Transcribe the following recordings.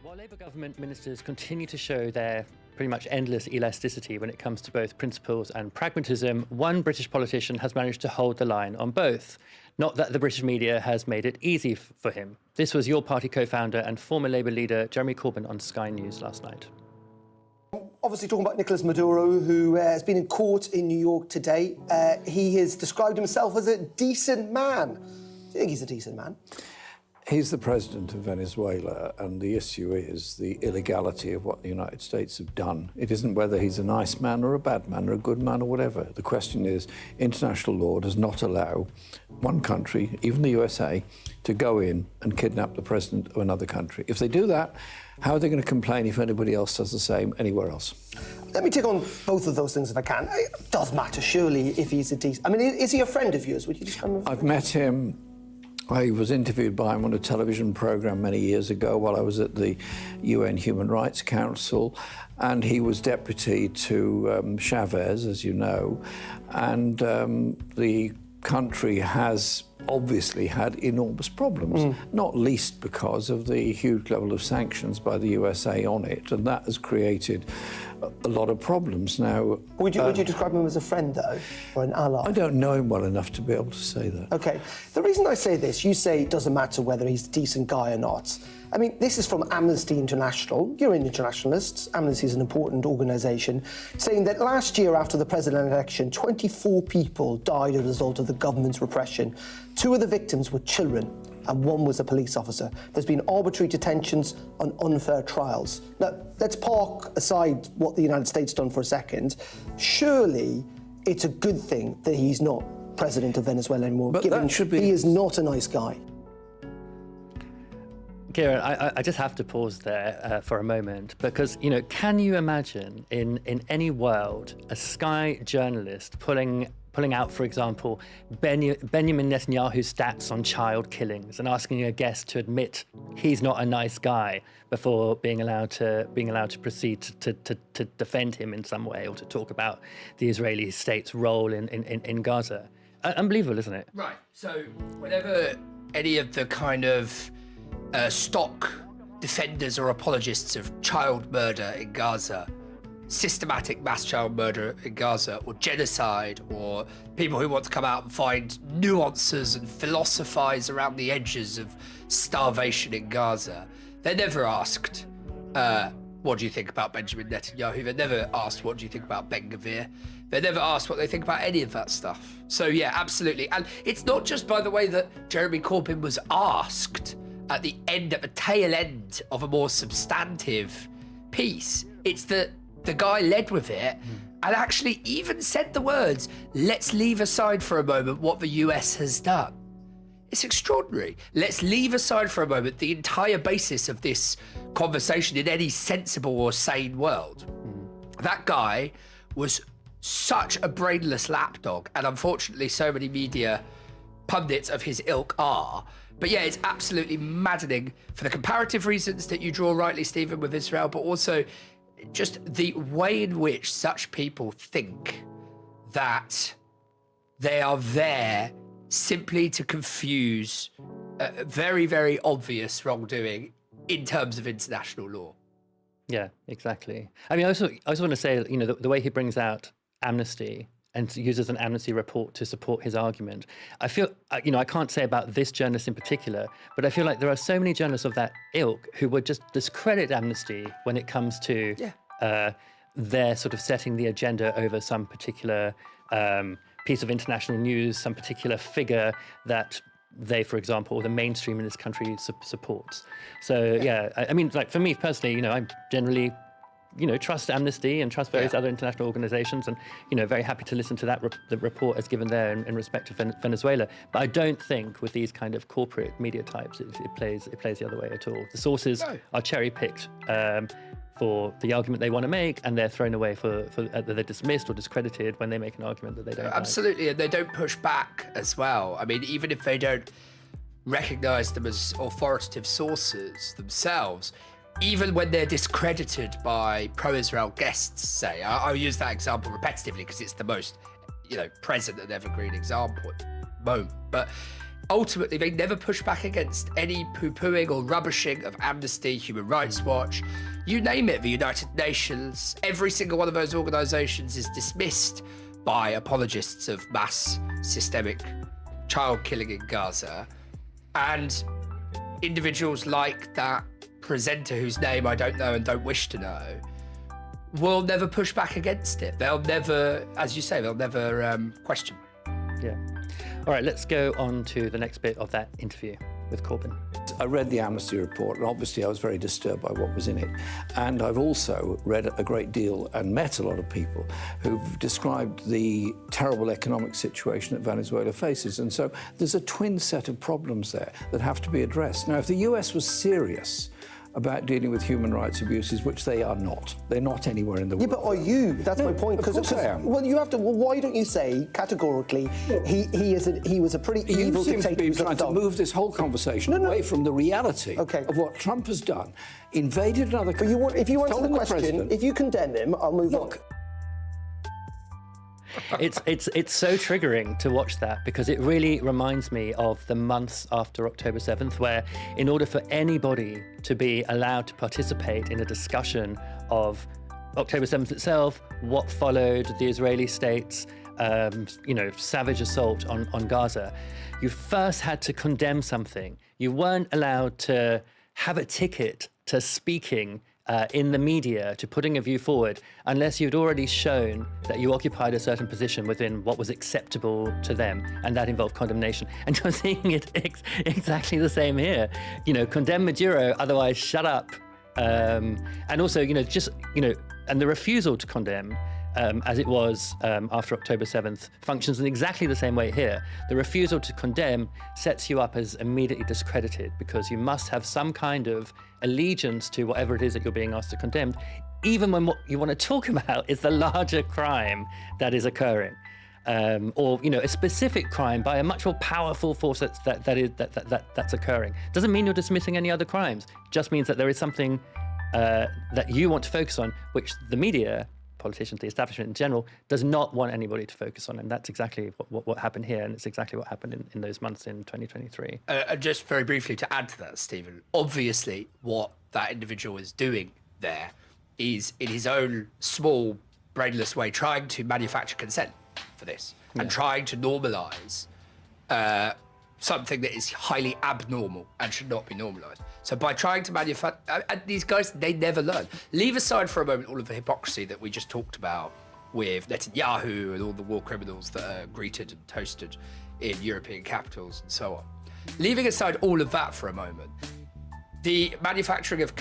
While Labour government ministers continue to show their pretty much endless elasticity when it comes to both principles and pragmatism, one British politician has managed to hold the line on both. Not that the British media has made it easy for him. This was your party co-founder and former Labour leader Jeremy Corbyn on Sky News last night. Obviously talking about Nicolas Maduro, who has been in court in New York today. He has described himself as a decent man. Do you think he's a decent man? He's the president of Venezuela, and the issue is the illegality of what the United States have done. It isn't whether he's a nice man or a bad man or a good man or whatever. The question is, international law does not allow one country, even the USA, to go in and kidnap the president of another country. If they do that, how are they going to complain if anybody else does the same anywhere else? Let me take on both of those things if I can. It does matter, surely, if he's a decent... I mean, is he a friend of yours? Would you describe him as a friend? I've met him. I was interviewed by him on a television programme many years ago while I was at the UN Human Rights Council, and he was deputy to Chavez, as you know, and the country has obviously had enormous problems, not least because of the huge level of sanctions by the USA on it, and that has created a lot of problems. Now, would you describe him as a friend, though, or an ally? I don't know him well enough to be able to say that. OK. The reason I say this, you say it doesn't matter whether he's a decent guy or not. I mean, this is from Amnesty International. You're an internationalist. Amnesty is an important organisation, saying that last year after the presidential election, 24 people died as a result of the government's repression. 2 of the victims were children, and 1 was a police officer. There's been arbitrary detentions on unfair trials. Now, let's park aside what the United States done for a second. Surely it's a good thing that he's not president of Venezuela anymore, but given that should be... he is not a nice guy. Kieran, I just have to pause there for a moment because, you know, can you imagine in any world a Sky journalist pulling out, for example, Benjamin Netanyahu's stats on child killings and asking a guest to admit he's not a nice guy before being allowed to proceed to defend him in some way or to talk about the Israeli state's role in Gaza? Unbelievable, isn't it? Right. So whenever any of the kind of stock defenders or apologists of child murder in Gaza, systematic mass child murder in Gaza, or genocide, or people who want to come out and find nuances and philosophize around the edges of starvation in Gaza, they're never asked, what do you think about Benjamin Netanyahu? They're never asked, what do you think about Ben Gvir? They're never asked what they think about any of that stuff. So yeah, absolutely. And it's not just, by the way, that Jeremy Corbyn was asked at the tail end of a more substantive piece. It's that the guy led with it and actually even said the words, let's leave aside for a moment what the US has done. It's extraordinary. Let's leave aside for a moment the entire basis of this conversation in any sensible or sane world. That guy was such a brainless lapdog, and unfortunately so many media pundits of his ilk are. But yeah, it's absolutely maddening for the comparative reasons that you draw rightly, Stephen, with Israel, but also just the way in which such people think that they are there simply to confuse very, very obvious wrongdoing in terms of international law. Yeah, exactly. I mean, I also want to say, you know, the way he brings out amnesty and uses an amnesty report to support his argument. I feel, you know, I can't say about this journalist in particular, but I feel like there are so many journalists of that ilk who would just discredit amnesty when it comes to their sort of setting the agenda over some particular piece of international news, some particular figure that they, for example, or the mainstream in this country supports. So, yeah, I mean, like for me personally, you know, I'm generally, you know, trust Amnesty and trust various other international organizations, and, you know, very happy to listen to that the report as given there in respect to Venezuela. But I don't think with these kind of corporate media types it plays the other way at all. The sources are cherry-picked for the argument they want to make, and they're thrown away for they're dismissed or discredited when they make an argument that they don't Absolutely, and they don't push back as well. I mean, even if they don't recognize them as authoritative sources themselves, even when they're discredited by pro-Israel guests, say, I'll use that example repetitively because it's the most, you know, present and evergreen example at the moment. But ultimately, they never push back against any poo-pooing or rubbishing of Amnesty, Human Rights Watch, you name it, the United Nations. Every single one of those organisations is dismissed by apologists of mass systemic child killing in Gaza. And individuals like that presenter, whose name I don't know and don't wish to know, will never push back against it. They'll never, as you say, they'll never question. Yeah. All right, let's go on to the next bit of that interview with Corbyn. I read the Amnesty report, and obviously I was very disturbed by what was in it. And I've also read a great deal and met a lot of people who've described the terrible economic situation that Venezuela faces. And so there's a twin set of problems there that have to be addressed. Now, if the US was serious about dealing with human rights abuses, which they are not. They're not anywhere in the world. Yeah, but are you? That's my point. Of course I am. Well, you have to. Well, why don't you say categorically he was a pretty evil You seem to dictator? be who's trying to done. move this whole conversation away from the reality of what Trump has done. Invaded another country. If you answer the stolen question, president. if you condemn him, I'll move on. It's so triggering to watch that, because it really reminds me of the months after October 7th, where in order for anybody to be allowed to participate in a discussion of October 7th itself, what followed, the Israeli state's savage assault on Gaza, you first had to condemn something. You weren't allowed to have a ticket to speaking in the media, to putting a view forward, unless you'd already shown that you occupied a certain position within what was acceptable to them, and that involved condemnation. And you're seeing it exactly the same here. Condemn Maduro, otherwise shut up. And also, and the refusal to condemn, as it was after October 7th, functions in exactly the same way here. The refusal to condemn sets you up as immediately discredited, because you must have some kind of allegiance to whatever it is that you're being asked to condemn, even when what you want to talk about is the larger crime that is occurring. Or a specific crime by a much more powerful force that's occurring. Doesn't mean you're dismissing any other crimes. Just means that there is something that you want to focus on, which the media, politicians, the establishment in general, does not want anybody to focus on. And that's exactly what happened here, and it's exactly what happened in those months in 2023. Just very briefly to add to that, Stephen, obviously what that individual is doing there is, in his own small, brainless way, trying to manufacture consent for this and trying to normalise something that is highly abnormal and should not be normalised. So by trying to manufacture, and these guys, they never learn. Leave aside for a moment all of the hypocrisy that we just talked about with Netanyahu and all the war criminals that are greeted and toasted in European capitals and so on. Leaving aside all of that for a moment, the manufacturing of,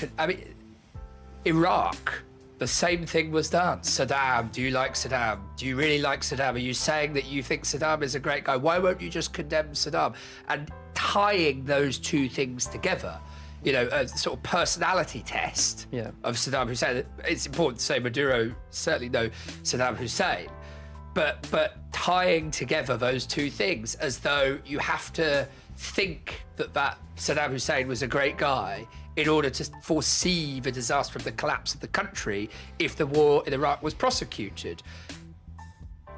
Iraq, the same thing was done. Saddam, do you like Saddam? Do you really like Saddam? Are you saying that you think Saddam is a great guy? Why won't you just condemn Saddam? And tying those two things together, a sort of personality test of Saddam Hussein. It's important to say Maduro certainly no Saddam Hussein, but tying together those two things as though you have to think that Saddam Hussein was a great guy in order to foresee the disaster of the collapse of the country if the war in Iraq was prosecuted.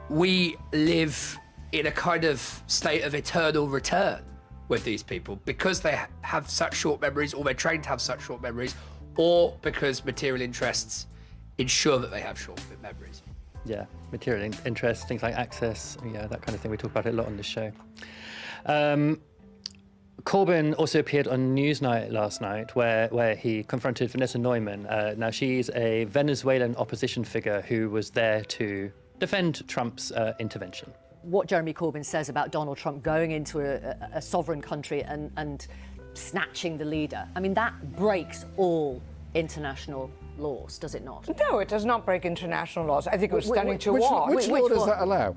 We live in a kind of state of eternal return with these people because they have such short memories, or they're trained to have such short memories, or because material interests ensure that they have short memories. Yeah, material interests, things like access, that kind of thing. We talk about it a lot on this show. Corbyn also appeared on Newsnight last night, where he confronted Vanessa Neumann. Now, she's a Venezuelan opposition figure who was there to defend Trump's intervention. What Jeremy Corbyn says about Donald Trump going into a sovereign country and snatching the leader, that breaks all international laws, does it not? No, it does not break international laws. I think it was stunning to watch. Which law does that allow?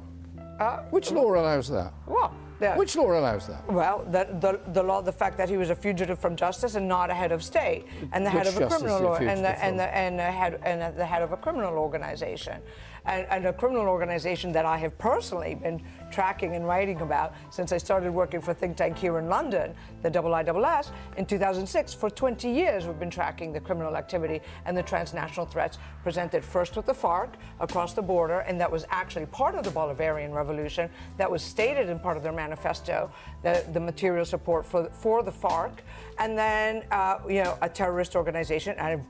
Which law allows that? Well, which law allows that? Well, the law, the fact that he was a fugitive from justice and not a head of state, and the head of a criminal law, and the head of a criminal organization, and a criminal organization that I have personally been tracking and writing about since I started working for a think tank here in London, the IISS, in 2006. For 20 years, we've been tracking the criminal activity and the transnational threats presented first with the FARC across the border, and that was actually part of the Bolivarian Revolution. That was stated in part of their manifesto, the material support for the FARC, and then a terrorist organization. And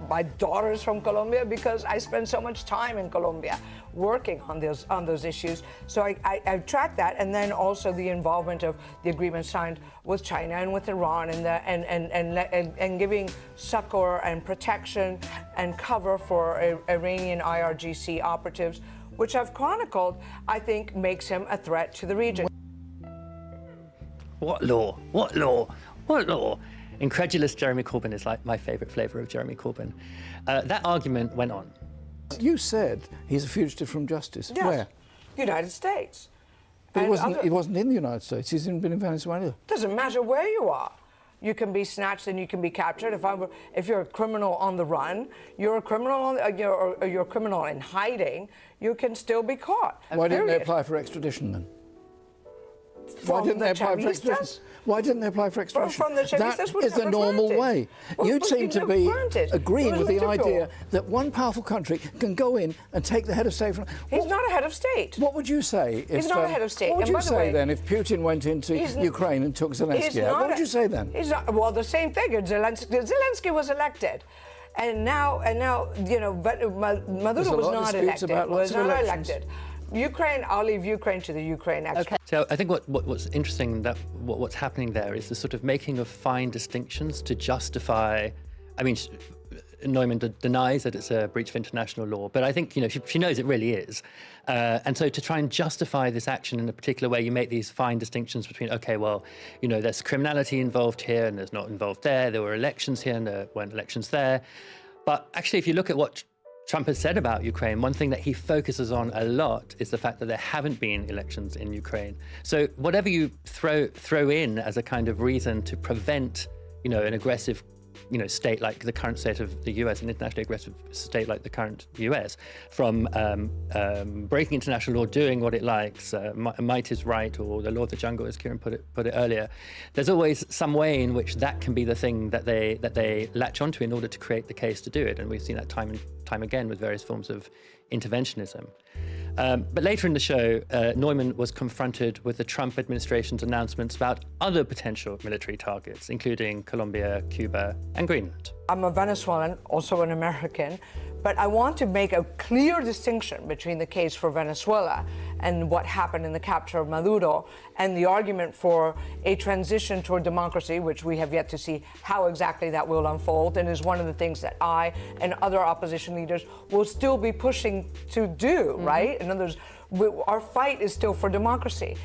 my daughter's from Colombia because I spend so much time in Colombia working on those issues. So I tracked that, and then also the involvement of the agreement signed with China and with Iran, and giving succor and protection and cover for Iranian IRGC operatives, which I've chronicled, I think makes him a threat to the region. What law? What law? What law? Incredulous Jeremy Corbyn is like my favourite flavour of Jeremy Corbyn. That argument went on. You said he's a fugitive from justice. Yes. Where? United States. But And he wasn't in the United States. He's been in Venezuela. Doesn't matter where you are. You can be snatched and you can be captured. If you're a criminal on the run, you're a criminal you're a criminal in hiding, you can still be caught. Why didn't they Period. apply for extradition then? Why From didn't the they apply for Chavistas? extradition? Why didn't they apply for extradition? From the Chavistas That would is the never normal grant it. way. Well, You but seem you to never be grant it. agreeing It with was the illegal. idea that one powerful country can go in and take the head of state from... He's not a head of state. What would you say if... He's not a head of state. What would And you by the say way, then if Putin went into he's Ukraine and took He's Zelensky out? not What would you say then? He's not, well, the same thing. Zelensky was elected. And now, Maduro a was lot of not disputes elected. about lots Was of not elections. elected. Ukraine, I'll leave Ukraine to the Ukraine experts. So I think what's interesting that what's happening there is the sort of making of fine distinctions to justify. I mean, Neumann denies that it's a breach of international law, but I think she knows it really is. And so to try and justify this action in a particular way, you make these fine distinctions between, okay, well, there's criminality involved here and there's not involved there. There were elections here and there weren't elections there. But actually, if you look at what Trump has said about Ukraine, one thing that he focuses on a lot is the fact that there haven't been elections in Ukraine. So whatever you throw in as a kind of reason to prevent, an aggressive, state like the current state of the US, an internationally aggressive state like the current US, from breaking international law, doing what it likes, might is right, or the law of the jungle, as Kieran put it earlier. There's always some way in which that can be the thing that they latch onto in order to create the case to do it, and we've seen that time and time again with various forms of interventionism. But later in the show, Neumann was confronted with the Trump administration's announcements about other potential military targets, including Colombia, Cuba, and Greenland. I'm a Venezuelan, also an American, but I want to make a clear distinction between the case for Venezuela and what happened in the capture of Maduro and the argument for a transition toward democracy, which we have yet to see how exactly that will unfold, and is one of the things that I and other opposition leaders will still be pushing to do, right? In other words, our fight is still for democracy.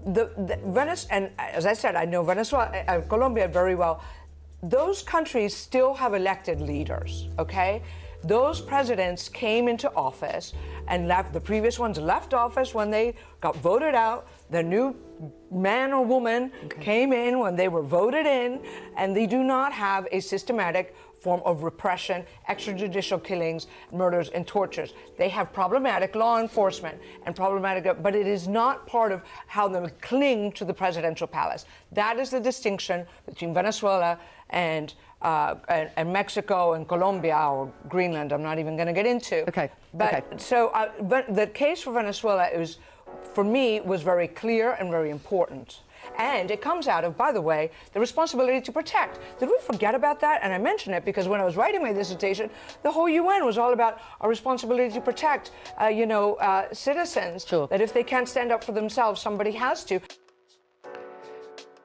And as I said, I know Venezuela, Colombia very well. Those countries still have elected leaders, okay? Those presidents came into office and left. The previous ones left office when they got voted out. The new man or woman came in when they were voted in, and they do not have a systematic form of repression, extrajudicial killings, murders, and tortures. They have problematic law enforcement and problematic, but it is not part of how they cling to the presidential palace. That is the distinction between Venezuela and Mexico and Colombia or Greenland. I'm not even going to get into. Okay. But so the case for Venezuela for me, was very clear and very important. And it comes out of, by the way, the responsibility to protect. Did we forget about that? And I mention it because when I was writing my dissertation, the whole UN was all about our responsibility to protect, citizens. Sure. That if they can't stand up for themselves, somebody has to.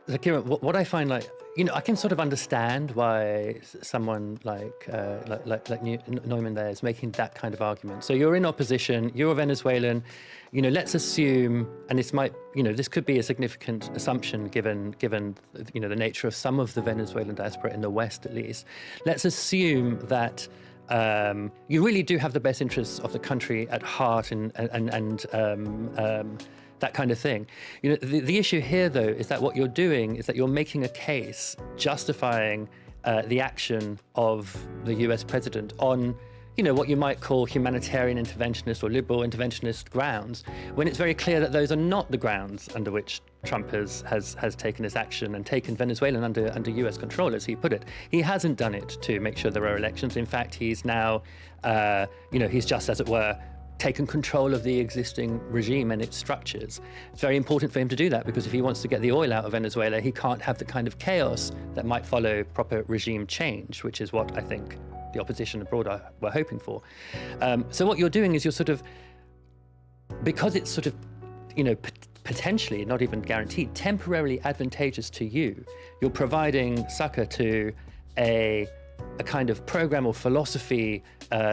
So, Kieran, what I find I can sort of understand why someone like Neumann there is making that kind of argument. So you're in opposition, you're a Venezuelan, let's assume, and this could be a significant assumption given the nature of some of the Venezuelan diaspora in the West at least. Let's assume that you really do have the best interests of the country at heart and that kind of thing. The issue here, though, is that what you're doing is that you're making a case justifying the action of the US president on, what you might call humanitarian interventionist or liberal interventionist grounds, when it's very clear that those are not the grounds under which Trump has taken this action and taken Venezuela under US control, as he put it. He hasn't done it to make sure there are elections. In fact, he's now, he's just, as it were, taken control of the existing regime and its structures. It's very important for him to do that, because if he wants to get the oil out of Venezuela, he can't have the kind of chaos that might follow proper regime change, which is what I think the opposition abroad were hoping for. So what you're doing is you're sort of, because it's sort of, potentially, not even guaranteed, temporarily advantageous to you, you're providing succor to a kind of program or philosophy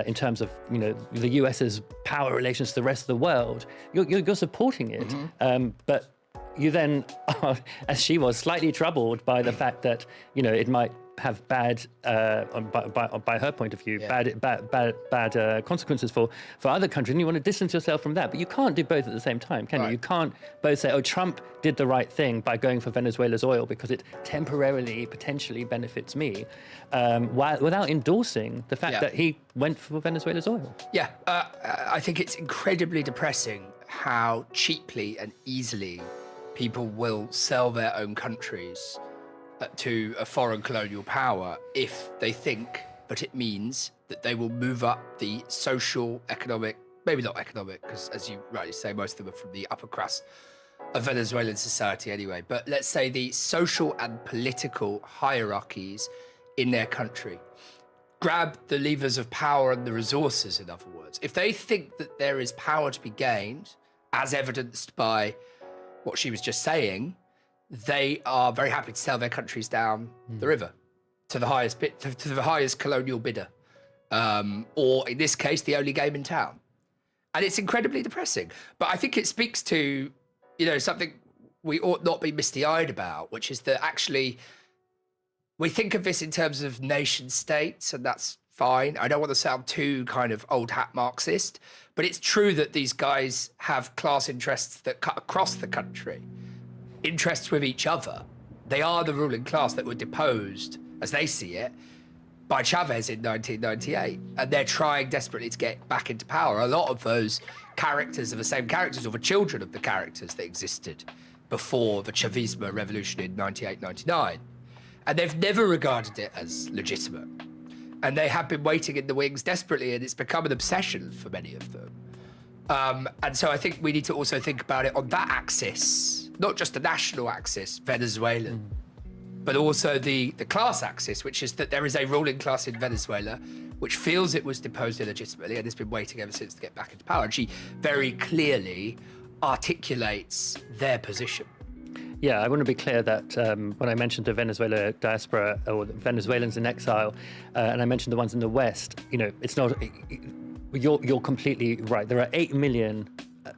in terms of the US's power relations to the rest of the world. You're supporting it, but you then are, as she was, slightly troubled by the fact that it might have bad, by her point of view, bad consequences for other countries, and you want to distance yourself from that. But you can't do both at the same time, can you? You can't both say, oh, Trump did the right thing by going for Venezuela's oil because it temporarily, potentially benefits me, without endorsing the fact that he went for Venezuela's oil. Yeah, I think it's incredibly depressing how cheaply and easily people will sell their own countries to a foreign colonial power if they think that it means that they will move up the social, economic, maybe not economic, because as you rightly say, most of them are from the upper crust of Venezuelan society anyway, but let's say the social and political hierarchies in their country. Grab the levers of power and the resources, in other words. If they think that there is power to be gained, as evidenced by what she was just saying, they are very happy to sell their countries down the river to the highest colonial bidder, or in this case, the only game in town. And it's incredibly depressing. But I think it speaks to, something we ought not be misty-eyed about, which is that actually we think of this in terms of nation states, and that's fine. I don't want to sound too kind of old hat Marxist, but it's true that these guys have class interests that cut across the country. Interests with each other. They are the ruling class that were deposed, as they see it, by Chavez in 1998. And they're trying desperately to get back into power. A lot of those characters are the same characters, or the children of the characters that existed before the Chavismo revolution in 98, 99. And they've never regarded it as legitimate. And they have been waiting in the wings desperately, and it's become an obsession for many of them. And so I think we need to also think about it on that axis, not just the national axis, Venezuelan, but also the class axis, which is that there is a ruling class in Venezuela which feels it was deposed illegitimately and has been waiting ever since to get back into power. And she very clearly articulates their position. Yeah, I want to be clear that when I mentioned the Venezuela diaspora or the Venezuelans in exile, and I mentioned the ones in the West, it's not. You're completely right. There are 8 million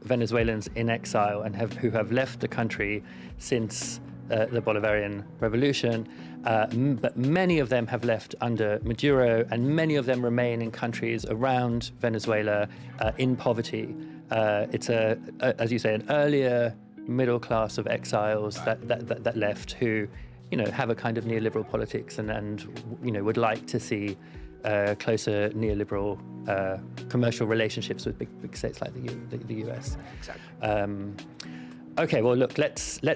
Venezuelans in exile and who have left the country since the Bolivarian Revolution, but many of them have left under Maduro, and many of them remain in countries around Venezuela in poverty. It's as you say, an earlier middle class of exiles that left who, have a kind of neoliberal politics and would like to see closer neoliberal commercial relationships with big states like the US. Exactly. Okay, well, look, let's give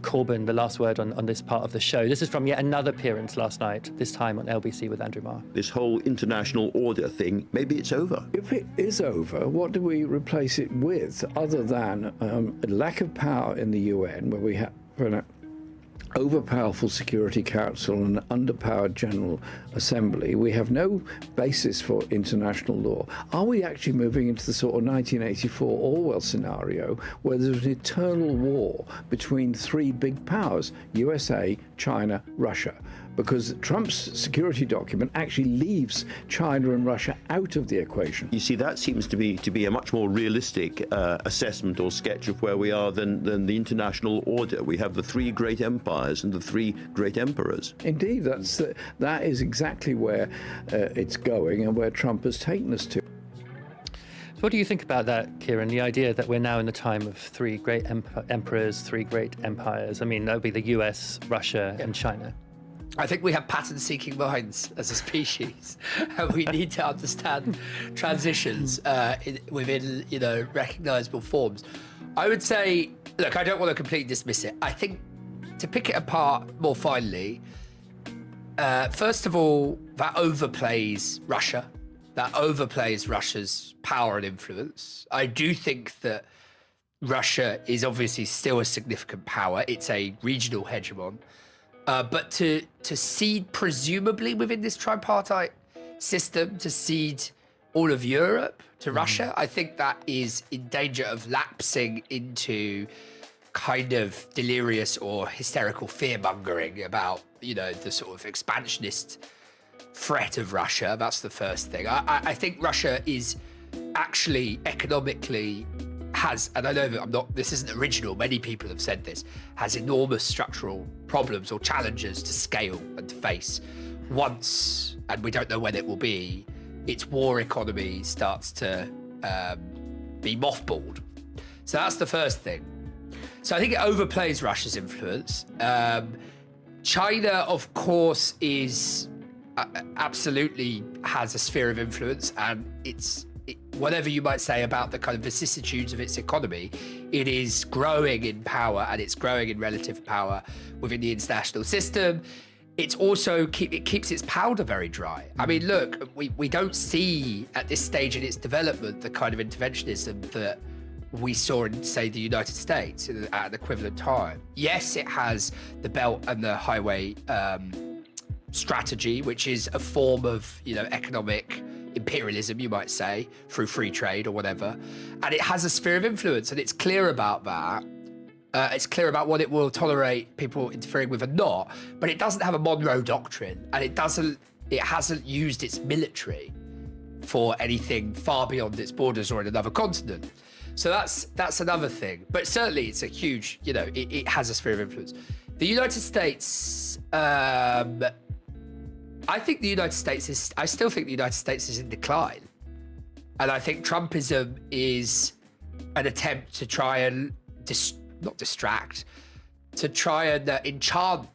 Corbyn the last word on this part of the show. This is from yet another appearance last night, this time on LBC with Andrew Marr. This whole international order thing, maybe it's over. If it is over, what do we replace it with, other than a lack of power in the UN, where we have an overpowerful Security Council and an underpowered General Assembly? We have no basis for international law. Are we actually moving into the sort of 1984 Orwell scenario where there's an eternal war between three big powers, USA, China, Russia? Because Trump's security document actually leaves China and Russia out of the equation. You see, that seems to be a much more realistic assessment or sketch of where we are than the international order. We have the three great empires and the three great emperors. Indeed, that is exactly where it's going and where Trump has taken us to. So what do you think about that, Kieran, the idea that we're now in the time of three great emperors, three great empires? I mean, that would be the US, Russia, and China. I think we have pattern-seeking minds as a species, and we need to understand transitions within, recognisable forms. I would say, look, I don't want to completely dismiss it. I think to pick it apart more finely, first of all, that overplays Russia. That overplays Russia's power and influence. I do think that Russia is obviously still a significant power. It's a regional hegemon. But to cede, presumably within this tripartite system, to cede all of Europe to Russia, I think that is in danger of lapsing into kind of delirious or hysterical fear-mongering about, the sort of expansionist threat of Russia. That's the first thing. I think Russia is actually economically has, and I know that this isn't original, many people have said this, has enormous structural problems or challenges to scale and to face once, and we don't know when it will be, its war economy starts to be mothballed. So that's the first thing. So I think it overplays Russia's influence. China, of course, is absolutely has a sphere of influence, and whatever you might say about the kind of vicissitudes of its economy, it is growing in power, and it's growing in relative power within the international system. It's also it keeps its powder very dry. I mean, look, we don't see at this stage in its development the kind of interventionism that we saw in, say, the United States at an equivalent time. Yes, it has the Belt and the Highway strategy, which is a form of, economic imperialism, you might say, through free trade or whatever. And it has a sphere of influence, and it's clear about that. It's clear about what it will tolerate people interfering with and not, but it doesn't have a Monroe Doctrine, and it hasn't used its military for anything far beyond its borders or in another continent. So that's another thing. But certainly it's a huge, it has a sphere of influence. The United States, I still think the United States is in decline. And I think Trumpism is an attempt to try and not distract, to try and enchant,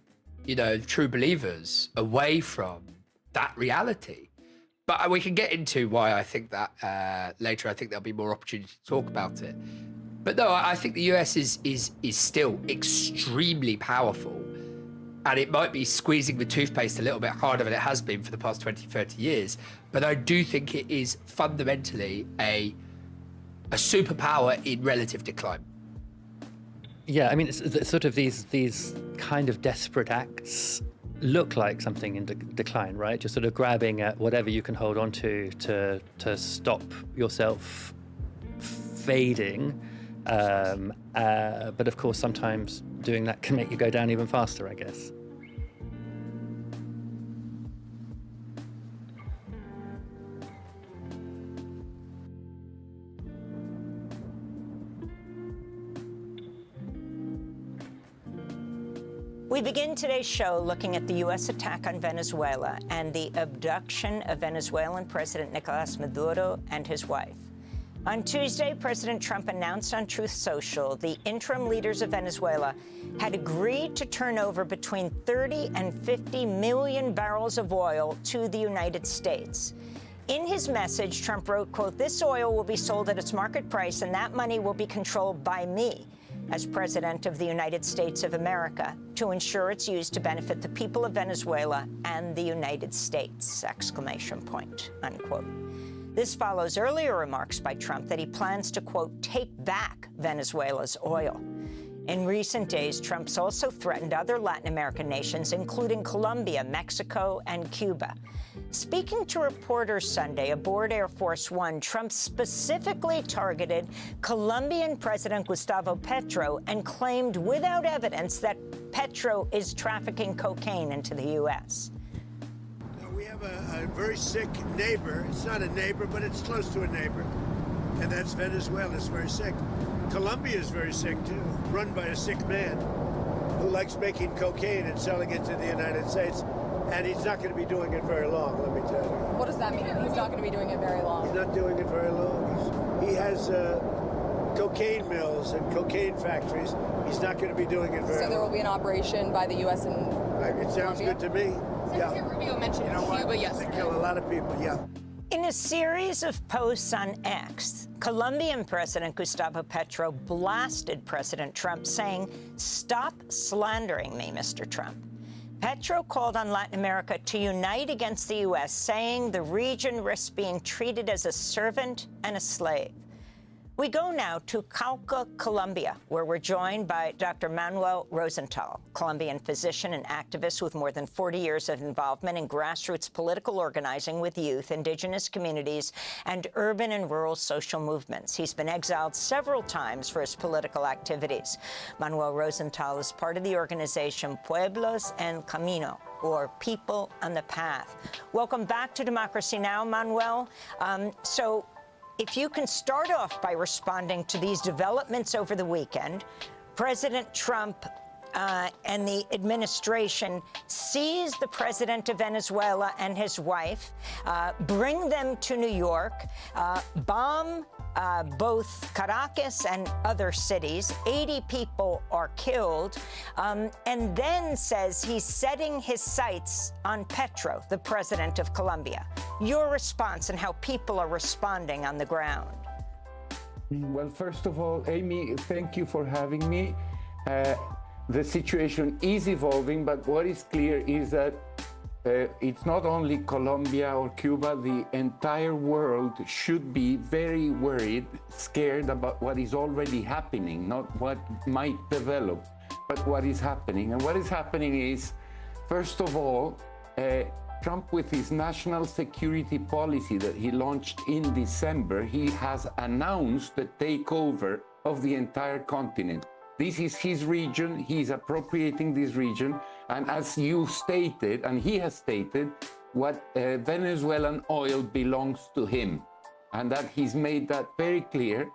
true believers away from that reality. But we can get into why I think that later. I think there'll be more opportunity to talk about it. But no, I think the US is still extremely powerful, and it might be squeezing the toothpaste a little bit harder than it has been for the past 20, 30 years. But I do think it is fundamentally a superpower in relative decline. Yeah, I mean, it's sort of these kind of desperate acts look like something in decline, right? Just sort of grabbing at whatever you can hold on to stop yourself fading. But of course, sometimes doing that can make you go down even faster, I guess. We begin today's show looking at the U.S. attack on Venezuela and the abduction of Venezuelan President Nicolas Maduro and his wife. On Tuesday, President Trump announced on Truth Social the interim leaders of Venezuela had agreed to turn over between 30 and 50 million barrels of oil to the United States. In his message, Trump wrote, quote, "This oil will be sold at its market price, and that money will be controlled by me as President of the United States of America to ensure it's used to benefit the people of Venezuela and the United States, exclamation point, unquote." This follows earlier remarks by Trump that he plans to, quote, "take back Venezuela's oil." In recent days, Trump's also threatened other Latin American nations, including Colombia, Mexico, and Cuba. Speaking to reporters Sunday aboard Air Force One, Trump specifically targeted Colombian President Gustavo Petro and claimed without evidence that Petro is trafficking cocaine into the U.S. We have a very sick neighbor. It's not a neighbor, but it's close to a neighbor. And that's Venezuela. It's very sick. Colombia is very sick, too, run by a sick man who likes making cocaine and selling it to the United States. And he's not going to be doing it very long, let me tell you. What does that mean? He's not going to be doing it very long? He's not doing it very long. He has cocaine mills and cocaine factories. He's not going to be doing it very long. So there will be an operation by the U.S. and It sounds good to me. Secretary Rubio mentioned Cuba They yesterday. kill a lot of people, yeah. In a series of posts on X, Colombian President Gustavo Petro blasted President Trump, saying, "Stop slandering me, Mr. Trump." Petro called on Latin America to unite against the U.S., saying the region risks being treated as a servant and a slave. We go now to Cauca, Colombia, where we're joined by Dr. Manuel Rosenthal, Colombian physician and activist with more than 40 years of involvement in grassroots political organizing with youth, indigenous communities, and urban and rural social movements. He's been exiled several times for his political activities. Manuel Rosenthal is part of the organization Pueblos en Camino, or People on the Path. Welcome back to Democracy Now!, Manuel. If you can start off by responding to these developments over the weekend, President Trump and the administration seize the president of Venezuela and his wife, bring them to New York, bomb both Caracas and other cities. 80 people are killed, and then says he's setting his sights on Petro, the president of Colombia. Your response and how people are responding on the ground. Well, first of all, Amy, thank you for having me. The situation is evolving, but what is clear is that it's not only Colombia or Cuba, the entire world should be very worried, scared about what is already happening, not what might develop, but what is happening. And what is happening is, first of all, Trump, with his national security policy that he launched in December, he has announced the takeover of the entire continent. This is his region, he's appropriating this region, and as you stated, and he has stated, what Venezuelan oil belongs to him, and that he's made that very clear.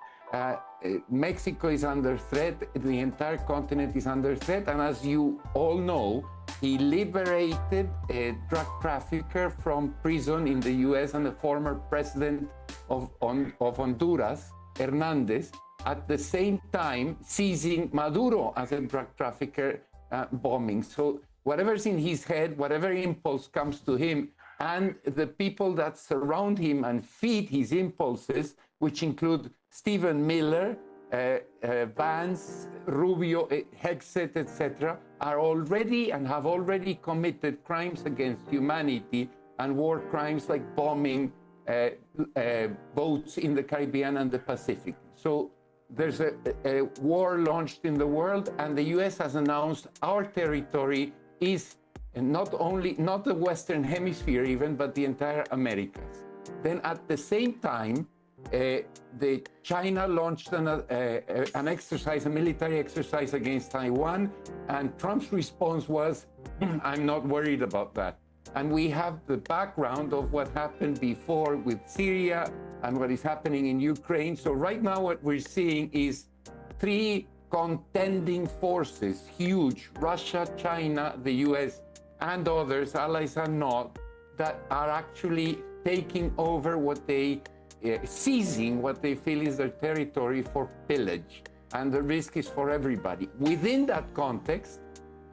Mexico is under threat, the entire continent is under threat, and as you all know, he liberated a drug trafficker from prison in the US and the former president of Honduras, Hernandez, at the same time seizing Maduro as a drug trafficker bombing. So whatever's in his head, whatever impulse comes to him, and the people that surround him and feed his impulses, which include Stephen Miller, Vance, Rubio, Hexet, etc., are already and have already committed crimes against humanity and war crimes like bombing boats in the Caribbean and the Pacific. So there's a war launched in the world, and the US has announced our territory is not the Western Hemisphere even, but the entire Americas. Then at the same time, China launched an exercise, a military exercise against Taiwan, and Trump's response was, I'm not worried about that. And we have the background of what happened before with Syria and what is happening in Ukraine. So right now what we're seeing is three contending forces, huge, Russia, China, the US, and others, allies and not, that are actually taking over seizing what they feel is their territory for pillage. And the risk is for everybody. Within that context,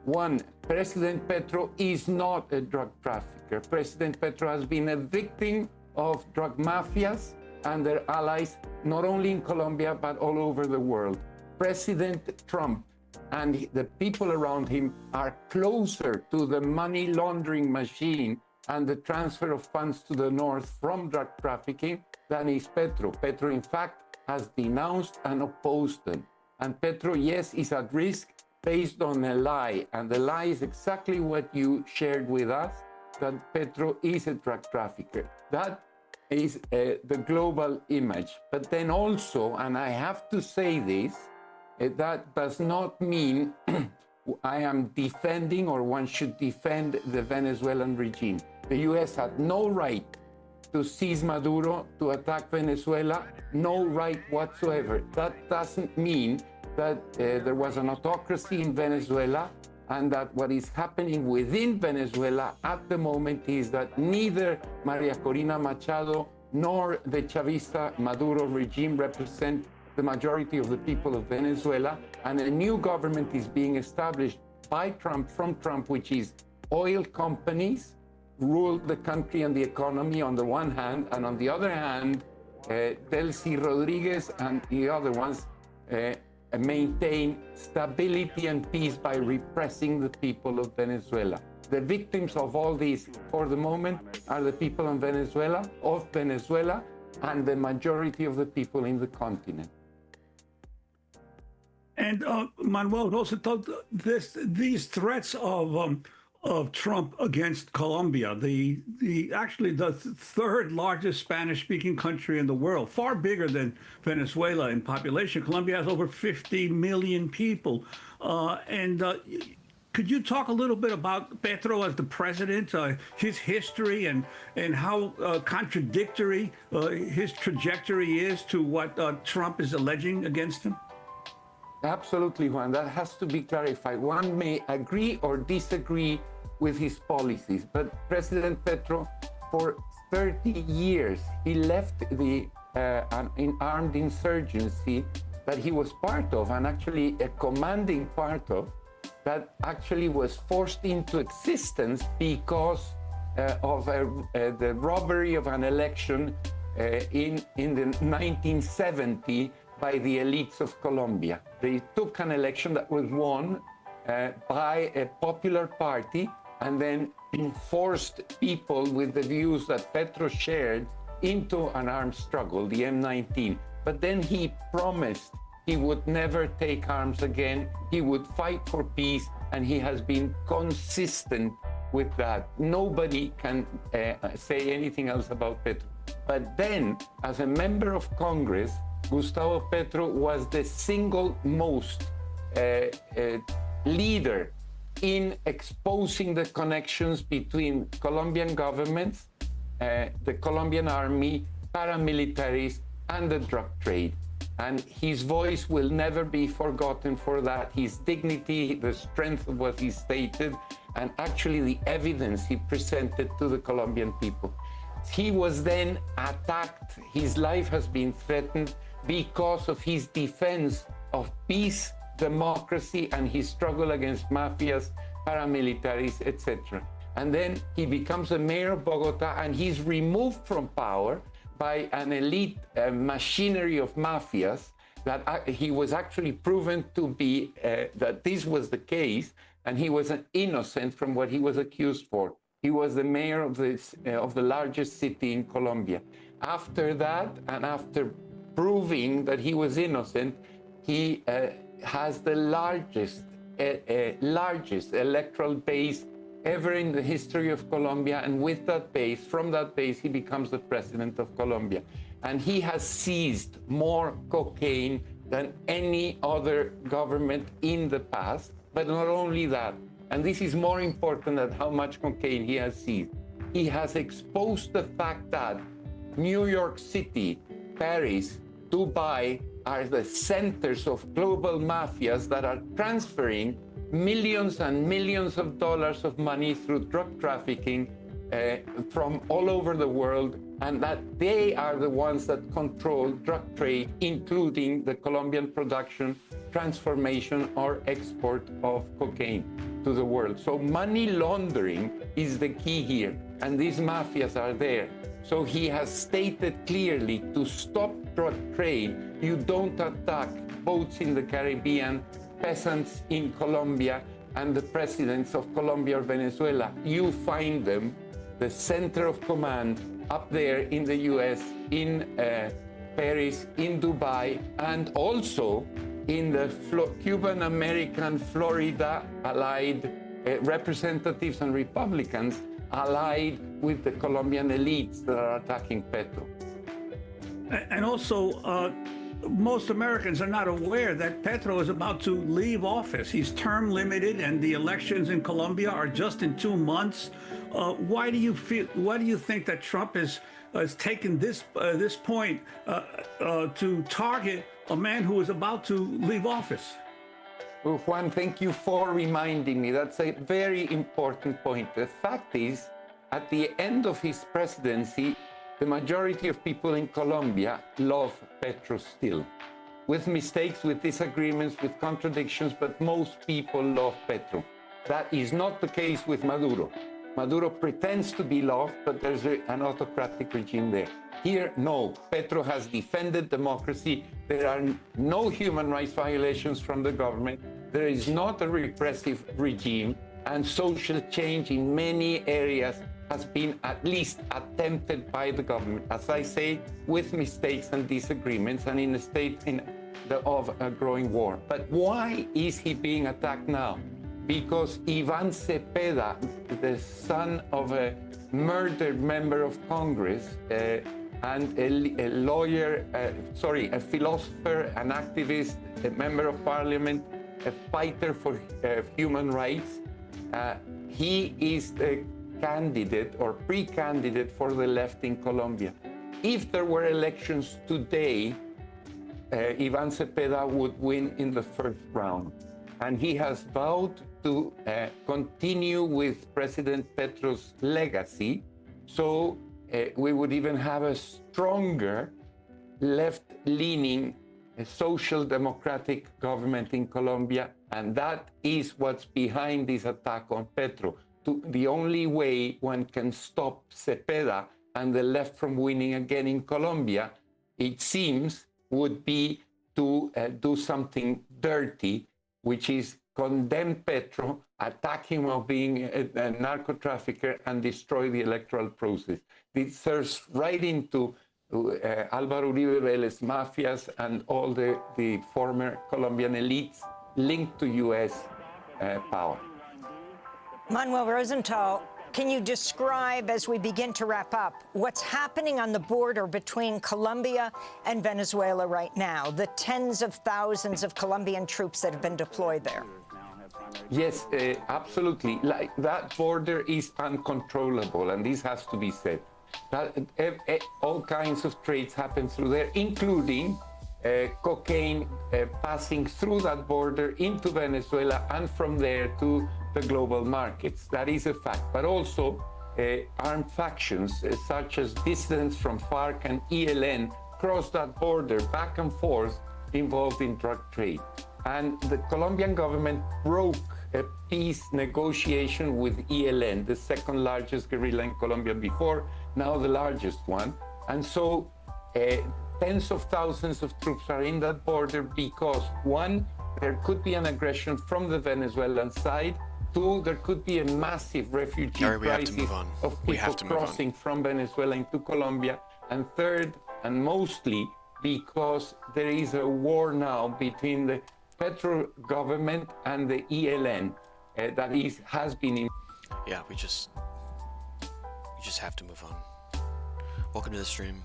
one, President Petro is not a drug trafficker. President Petro has been a victim of drug mafias and their allies, not only in Colombia, but all over the world. President Trump and the people around him are closer to the money laundering machine and the transfer of funds to the north from drug trafficking than is Petro. Petro, in fact, has denounced and opposed them. And Petro, yes, is at risk based on a lie. And the lie is exactly what you shared with us, that Petro is a drug trafficker. That is the global image. But then also, and I have to say this, that does not mean I am defending or one should defend the Venezuelan regime. The US had no right to seize Maduro, to attack Venezuela, no right whatsoever. That doesn't mean that there was an autocracy in Venezuela, and that what is happening within Venezuela at the moment is that neither Maria Corina Machado nor the Chavista Maduro regime represent the majority of the people of Venezuela, and a new government is being established by Trump, from Trump, which is oil companies rule the country and the economy on the one hand, and on the other hand, Delcy Rodriguez and the other ones maintain stability and peace by repressing the people of Venezuela. The victims of all this, for the moment, are the people of Venezuela, and the majority of the people in the continent. And Manuel also told these threats of Trump against Colombia, actually the third largest Spanish-speaking country in the world, far bigger than Venezuela in population. Colombia has over 50 million people. Could you talk a little bit about Petro as the president, his history, and how contradictory his trajectory is to what Trump is alleging against him? Absolutely, Juan. That has to be clarified. One may agree or disagree with his policies, but President Petro, for 30 years, he left the armed insurgency that he was part of, and actually a commanding part of, that actually was forced into existence because of the robbery of an election in the 1970 by the elites of Colombia. They took an election that was won by a popular party and then forced people with the views that Petro shared into an armed struggle, the M19. But then he promised he would never take arms again, he would fight for peace, and he has been consistent with that. Nobody can say anything else about Petro. But then, as a member of Congress, Gustavo Petro was the single most leader in exposing the connections between Colombian governments, the Colombian army, paramilitaries, and the drug trade. And his voice will never be forgotten for that. His dignity, the strength of what he stated, and actually the evidence he presented to the Colombian people. He was then attacked. His life has been threatened because of his defense of peace, democracy, and his struggle against mafias, paramilitaries, etc. And then he becomes the mayor of Bogota, and he's removed from power by an elite machinery of mafias that he was actually proven to be, that this was the case, and he was innocent from what he was accused for. He was the mayor of the largest city in Colombia. After that, and after proving that he was innocent, he has the largest electoral base ever in the history of Colombia, and with that base, from that base, he becomes the president of Colombia. And he has seized more cocaine than any other government in the past, but not only that, and this is more important than how much cocaine he has seized. He has exposed the fact that New York City, Paris, Dubai are the centers of global mafias that are transferring millions and millions of dollars of money through drug trafficking from all over the world, and that they are the ones that control drug trade, including the Colombian production, transformation, or export of cocaine to the world. So money laundering is the key here, and these mafias are there. So he has stated clearly, to stop drug trade, you don't attack boats in the Caribbean, peasants in Colombia, and the presidents of Colombia or Venezuela. You find them, the center of command, up there in the US, in Paris, in Dubai, and also in the Cuban-American Florida allied representatives and Republicans allied with the Colombian elites that are attacking Petro. And also, most Americans are not aware that Petro is about to leave office. He's term limited, and the elections in Colombia are just in 2 months. Why do you think that Trump has taken this point to target a man who is about to leave office? Well, Juan, thank you for reminding me. That's a very important point. The fact is, at the end of his presidency, the majority of people in Colombia love Petro still. With mistakes, with disagreements, with contradictions, but most people love Petro. That is not the case with Maduro. Maduro pretends to be loved, but there's an autocratic regime there. Here, no. Petro has defended democracy. There are no human rights violations from the government. There is not a repressive regime, and social change in many areas has been at least attempted by the government, as I say, with mistakes and disagreements, and in a state of a growing war. But why is he being attacked now? Because Ivan Cepeda, the son of a murdered member of Congress, and a lawyer, a philosopher, an activist, a member of parliament, a fighter for human rights, he is the candidate or pre-candidate for the left in Colombia. If there were elections today, Ivan Cepeda would win in the first round. And he has vowed to continue with President Petro's legacy. So we would even have a stronger left-leaning social democratic government in Colombia. And that is what's behind this attack on Petro. The only way one can stop Cepeda and the left from winning again in Colombia, it seems, would be to do something dirty, which is condemn Petro, attack him of being a narco-trafficker, and destroy the electoral process. This serves right into Álvaro Uribe Vélez mafias and all the former Colombian elites linked to U.S. power. Manuel Rosenthal, can you describe, as we begin to wrap up, what's happening on the border between Colombia and Venezuela right now, the tens of thousands of Colombian troops that have been deployed there? Yes, absolutely. Like, that border is uncontrollable, and this has to be said. All kinds of trades happen through there, including cocaine passing through that border into Venezuela and from there to the global markets. That is a fact. But also armed factions such as dissidents from FARC and ELN cross that border back and forth involved in drug trade. And the Colombian government broke a peace negotiation with ELN, the second largest guerrilla in Colombia before, now the largest one. And so tens of thousands of troops are in that border because, one, there could be an aggression from the Venezuelan side. Two, there could be a massive refugee crisis of people crossing from Venezuela into Colombia. And third, and mostly, because there is a war now between the Petro government and the ELN has been in. Yeah, we just have to move on. Welcome to the stream.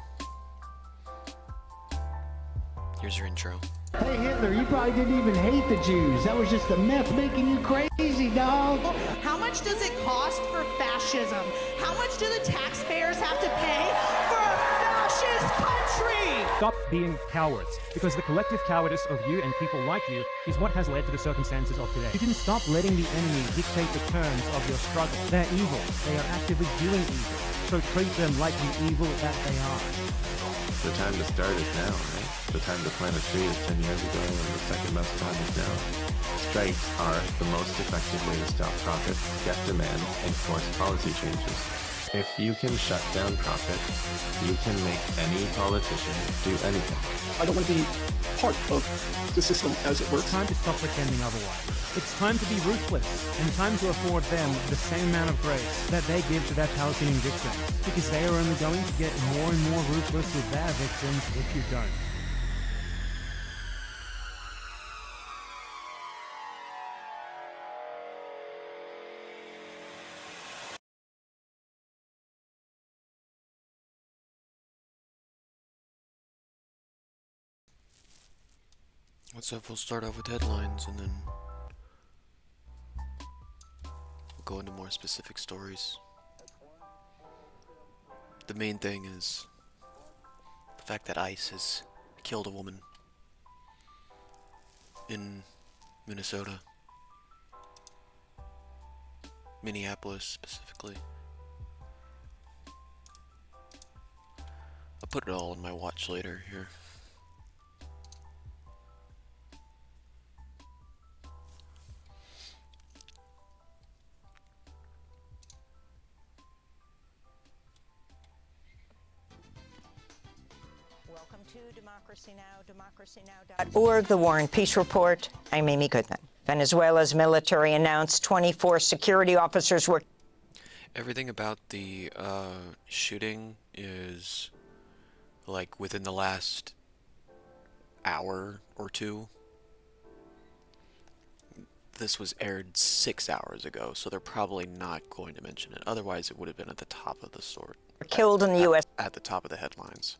Here's your intro. Hey Hitler, you probably didn't even hate the Jews. That was just the meth making you crazy, dog. How much does it cost for fascism? How much do the taxpayers have to pay for a fascist country? Stop being cowards, because the collective cowardice of you and people like you is what has led to the circumstances of today. You can stop letting the enemy dictate the terms of your struggle. They're evil. They are actively doing evil. So treat them like the evil that they are. The time to start is now, right? The time to plant a tree is 10 years ago, and the second best time is now. Strikes are the most effective way to stop profit, get demand, and force policy changes. If you can shut down profit, you can make any politician do anything. I don't want to be part of the system as it works. It's time to stop pretending otherwise. It's time to be ruthless, and time to afford them the same amount of grace that they give to their Palestinian victims, because they are only going to get more and more ruthless with their victims if you don't. So we'll start off with headlines and then we'll go into more specific stories. The main thing is the fact that ICE has killed a woman in Minnesota, Minneapolis specifically. I'll put it all on my watch later here. Welcome to Democracy Now!, democracynow.org, The War and Peace Report. I'm Amy Goodman. Venezuela's military announced 24 security officers were... Everything about the shooting is like within the last hour or two. This was aired 6 hours ago, so they're probably not going to mention it. Otherwise, it would have been at the top of the story. Killed in the U.S. At the top of the headlines.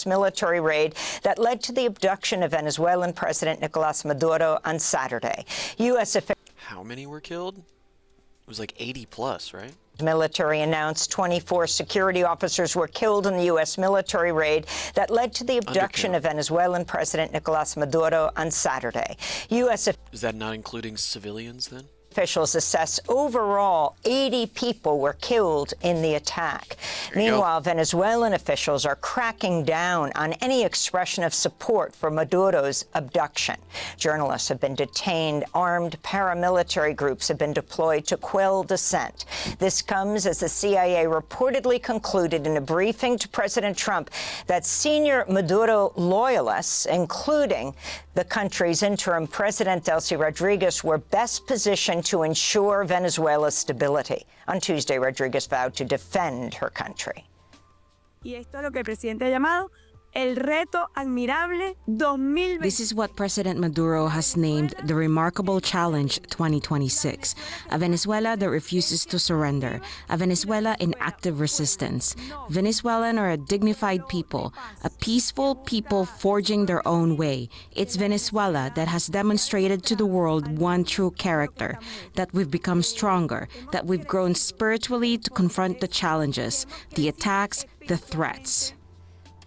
Military raid that led to the abduction of Venezuelan President Nicolas Maduro on Saturday. U.S. How many were killed? It was like 80 plus, right? Military announced 24 security officers were killed in the U.S. military raid that led to the abduction of Venezuelan President Nicolas Maduro on Saturday. U.S. Is that not including civilians then? Officials assess overall 80 people were killed in the attack. Meanwhile, Venezuelan officials are cracking down on any expression of support for Maduro's abduction. Journalists have been detained. Armed paramilitary groups have been deployed to quell dissent. This comes as the CIA reportedly concluded in a briefing to President Trump that senior Maduro loyalists, including the country's interim president, Delcy Rodriguez, were best positioned to ensure Venezuela's stability. On Tuesday, Rodriguez vowed to defend her country. Y esto es lo que el presidente ha llamado el reto admirable 2020. This is what President Maduro has named the Remarkable Challenge 2026, a Venezuela that refuses to surrender, a Venezuela in active resistance. Venezuelan are a dignified people, a peaceful people forging their own way. It's Venezuela that has demonstrated to the world one true character, that we've become stronger, that we've grown spiritually to confront the challenges, the attacks, the threats.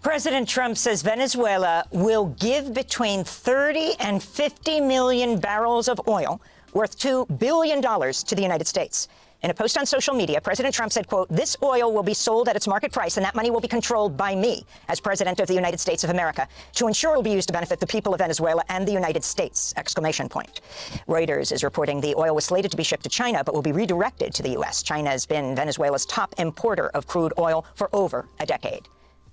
President Trump says Venezuela will give between 30 and 50 million barrels of oil worth $2 billion to the United States. In a post on social media, President Trump said, quote, "This oil will be sold at its market price, and that money will be controlled by me as President of the United States of America to ensure it will be used to benefit the people of Venezuela and the United States!" Exclamation point. Reuters is reporting the oil was slated to be shipped to China, but will be redirected to the U.S. China has been Venezuela's top importer of crude oil for over a decade.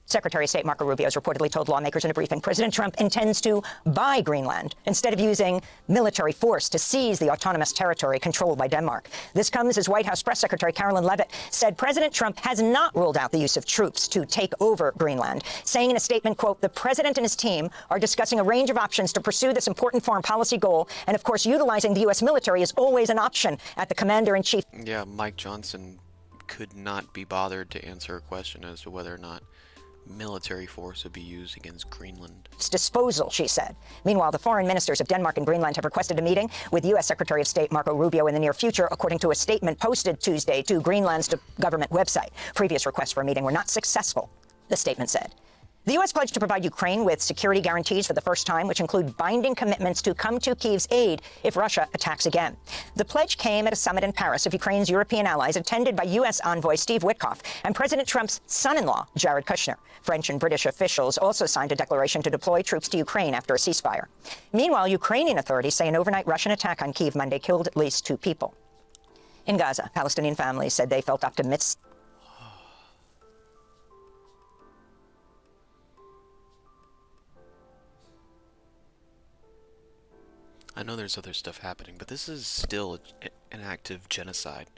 Secretary of State Marco Rubio has reportedly told lawmakers in a briefing President Trump intends to buy Greenland instead of using military force to seize the autonomous territory controlled by Denmark. This comes as White House Press Secretary Caroline Leavitt said President Trump has not ruled out the use of troops to take over Greenland, saying in a statement, quote, "The president and his team are discussing a range of options to pursue this important foreign policy goal, and of course utilizing the U.S. military is always an option at the commander-in-chief." Yeah, Mike Johnson could not be bothered to answer a question as to whether or not military force would be used against Greenland. Disposal, she said. Meanwhile, the foreign ministers of Denmark and Greenland have requested a meeting with U.S. Secretary of State Marco Rubio in the near future, according to a statement posted Tuesday to Greenland's government website. Previous requests for a meeting were not successful, the statement said. The U.S. pledged to provide Ukraine with security guarantees for the first time, which include binding commitments to come to Kyiv's aid if Russia attacks again. The pledge came at a summit in Paris of Ukraine's European allies, attended by U.S. envoy Steve Witkoff and President Trump's son-in-law, Jared Kushner. French and British officials also signed a declaration to deploy troops to Ukraine after a ceasefire. Meanwhile, Ukrainian authorities say an overnight Russian attack on Kyiv Monday killed at least 2 people. In Gaza, Palestinian families said they felt optimistic. I know there's other stuff happening, but this is still an active genocide.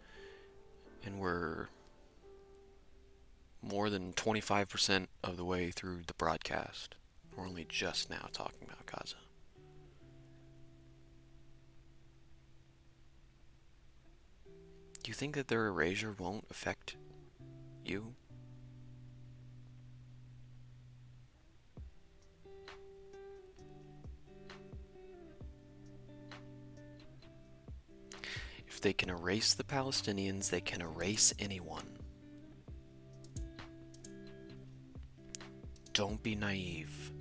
And we're more than 25% of the way through the broadcast. We're only just now talking about Gaza. Do you think that their erasure won't affect you? If they can erase the Palestinians, they can erase anyone. Don't be naive.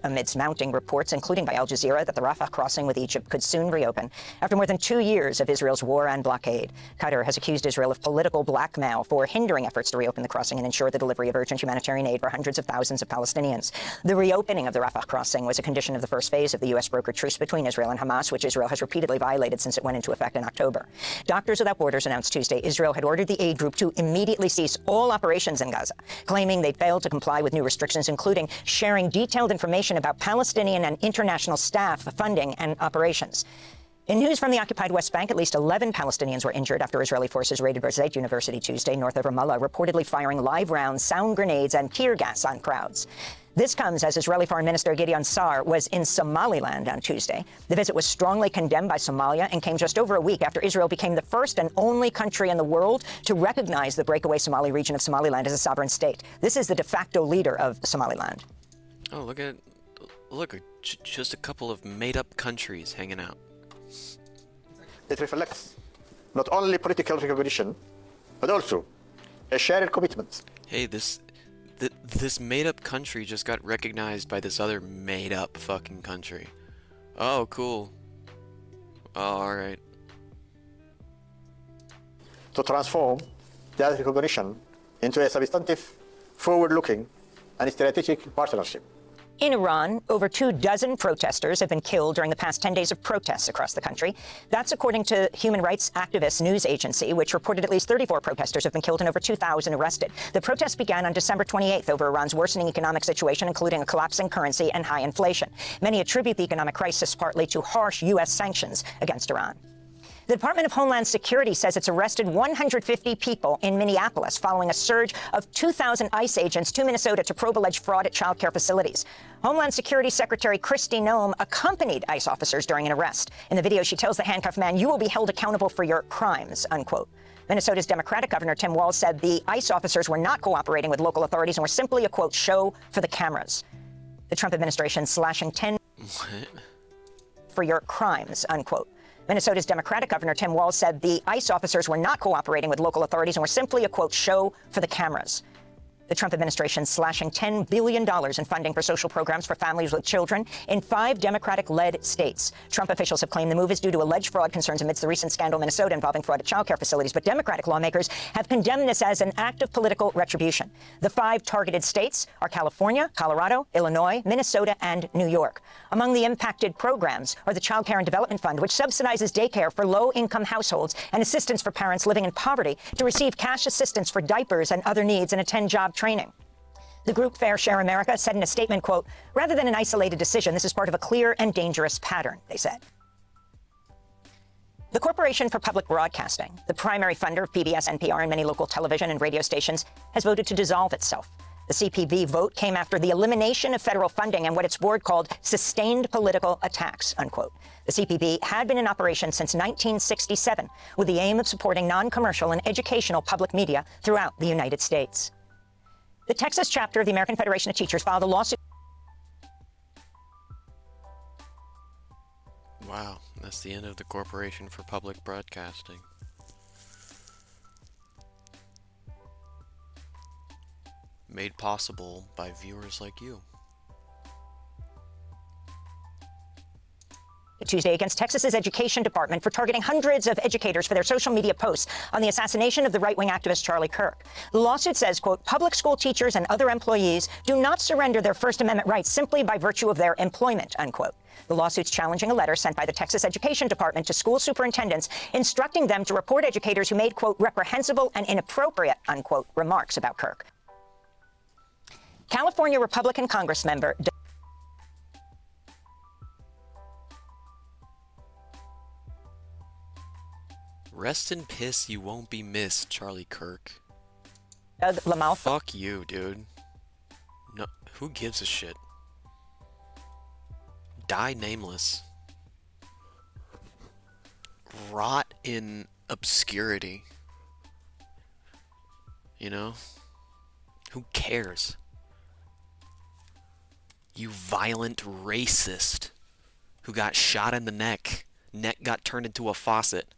amidst mounting reports, including by Al Jazeera, that the Rafah crossing with Egypt could soon reopen after more than 2 years of Israel's war and blockade. Qatar has accused Israel of political blackmail for hindering efforts to reopen the crossing and ensure the delivery of urgent humanitarian aid for hundreds of thousands of Palestinians. The reopening of the Rafah crossing was a condition of the first phase of the U.S.-brokered truce between Israel and Hamas, which Israel has repeatedly violated since it went into effect in October. Doctors Without Borders announced Tuesday Israel had ordered the aid group to immediately cease all operations in Gaza, claiming they'd failed to comply with new restrictions, including sharing detailed information about Palestinian and international staff, funding, and operations. In news from the occupied West Bank, at least 11 Palestinians were injured after Israeli forces raided Rdered University Tuesday, north of Ramallah, reportedly firing live rounds, sound grenades, and tear gas on crowds. This comes as Israeli Foreign Minister Gideon Sa'ar was in Somaliland on Tuesday. The visit was strongly condemned by Somalia and came just over a week after Israel became the first and only country in the world to recognize the breakaway Somali region of Somaliland as a sovereign state. This is the de facto leader of Somaliland. Oh, look, just a couple of made-up countries hanging out. It reflects not only political recognition, but also a shared commitment. Hey, this made-up country just got recognized by this other made-up fucking country. Oh, cool. Oh, alright. To transform that recognition into a substantive, forward-looking, and strategic partnership. In Iran, over 24 protesters have been killed during the past 10 days of protests across the country. That's according to human rights activist news agency, which reported at least 34 protesters have been killed and over 2,000 arrested. The protests began on December 28th over Iran's worsening economic situation, including a collapsing currency and high inflation. Many attribute the economic crisis partly to harsh U.S. sanctions against Iran. The Department of Homeland Security says it's arrested 150 people in Minneapolis following a surge of 2,000 ICE agents to Minnesota to probe alleged fraud at child care facilities. Homeland Security Secretary Kristi Noem accompanied ICE officers during an arrest. In the video, she tells the handcuffed man, "You will be held accountable for your crimes," unquote. Minnesota's Democratic Governor Tim Walz said the ICE officers were not cooperating with local authorities and were simply a, quote, show for the cameras. The Trump administration slashing 10 for your crimes, unquote. Minnesota's Democratic Governor Tim Walz said the ICE officers were not cooperating with local authorities and were simply a, quote, show for the cameras. The Trump administration slashing $10 billion in funding for social programs for families with children in 5 Democratic-led states. Trump officials have claimed the move is due to alleged fraud concerns amidst the recent scandal in Minnesota involving fraud at child care facilities, but Democratic lawmakers have condemned this as an act of political retribution. The 5 targeted states are California, Colorado, Illinois, Minnesota, and New York. Among the impacted programs are the Child Care and Development Fund, which subsidizes daycare for low-income households and assistance for parents living in poverty to receive cash assistance for diapers and other needs and attend job training. The group Fair Share America said in a statement, quote, "Rather than an isolated decision, this is part of a clear and dangerous pattern," they said. The Corporation for Public Broadcasting, the primary funder of PBS, NPR, and many local television and radio stations, has voted to dissolve itself. The CPB vote came after the elimination of federal funding and what its board called sustained political attacks, unquote. The CPB had been in operation since 1967 with the aim of supporting non-commercial and educational public media throughout the United States. The Texas chapter of the American Federation of Teachers filed a lawsuit. Wow, that's the end of the Corporation for Public Broadcasting. Made possible by viewers like you. Tuesday against Texas's Education Department for targeting hundreds of educators for their social media posts on the assassination of the right-wing activist Charlie Kirk. The lawsuit says, quote, "Public school teachers and other employees do not surrender their First Amendment rights simply by virtue of their employment," unquote. The lawsuit's challenging a letter sent by the Texas Education Department to school superintendents instructing them to report educators who made, quote, "reprehensible and inappropriate," unquote, remarks about Kirk. California Republican Congressmember Rest in piss, you won't be missed, Charlie Kirk. Doug LaMalfa. Fuck you, dude. No, who gives a shit? Die nameless. Rot in obscurity. You know? Who cares? You violent racist who got shot in the neck. Neck got turned into a faucet.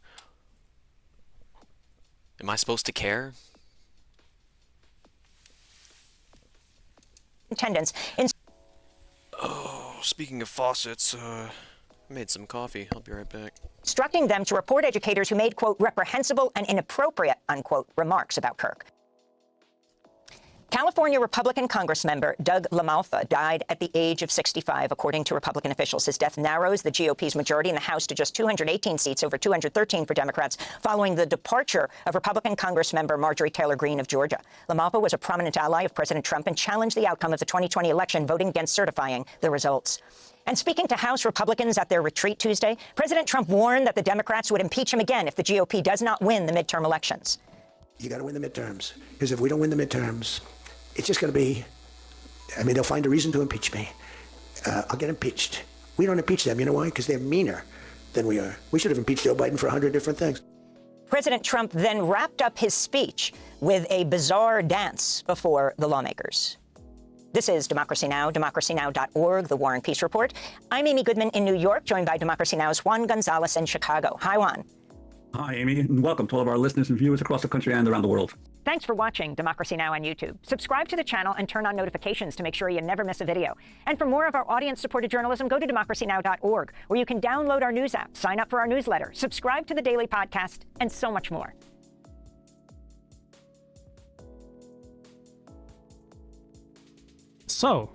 Am I supposed to care? Attendance in. Oh. speaking of faucets, I made some coffee. I'll be right back. Instructing them to report educators who made, quote, reprehensible and inappropriate, unquote, remarks about Kirk. California Republican Congressmember Doug LaMalfa died at the age of 65, according to Republican officials. His death narrows the GOP's majority in the House to just 218 seats over 213 for Democrats, following the departure of Republican Congressmember Marjorie Taylor Greene of Georgia. LaMalfa was a prominent ally of President Trump and challenged the outcome of the 2020 election, voting against certifying the results. And speaking to House Republicans at their retreat Tuesday, President Trump warned that the Democrats would impeach him again if the GOP does not win the midterm elections. You got to win the midterms, because if we don't win the midterms, it's just going to be, I mean, they'll find a reason to impeach me. I'll get impeached. We don't impeach them. You know why? Because they're meaner than we are. We should have impeached Joe Biden for 100 different things. President Trump then wrapped up his speech with a bizarre dance before the lawmakers. This is Democracy Now!, democracynow.org, The War and Peace Report. I'm Amy Goodman in New York, joined by Democracy Now!'s Juan Gonzalez in Chicago. Hi, Juan. Hi, Amy, and welcome to all of our listeners and viewers across the country and around the world. Thanks for watching Democracy Now! On YouTube. Subscribe to the channel and turn on notifications to make sure you never miss a video. And for more of our audience-supported journalism, go to democracynow.org, where you can download our news app, sign up for our newsletter, subscribe to the daily podcast, and so much more. So,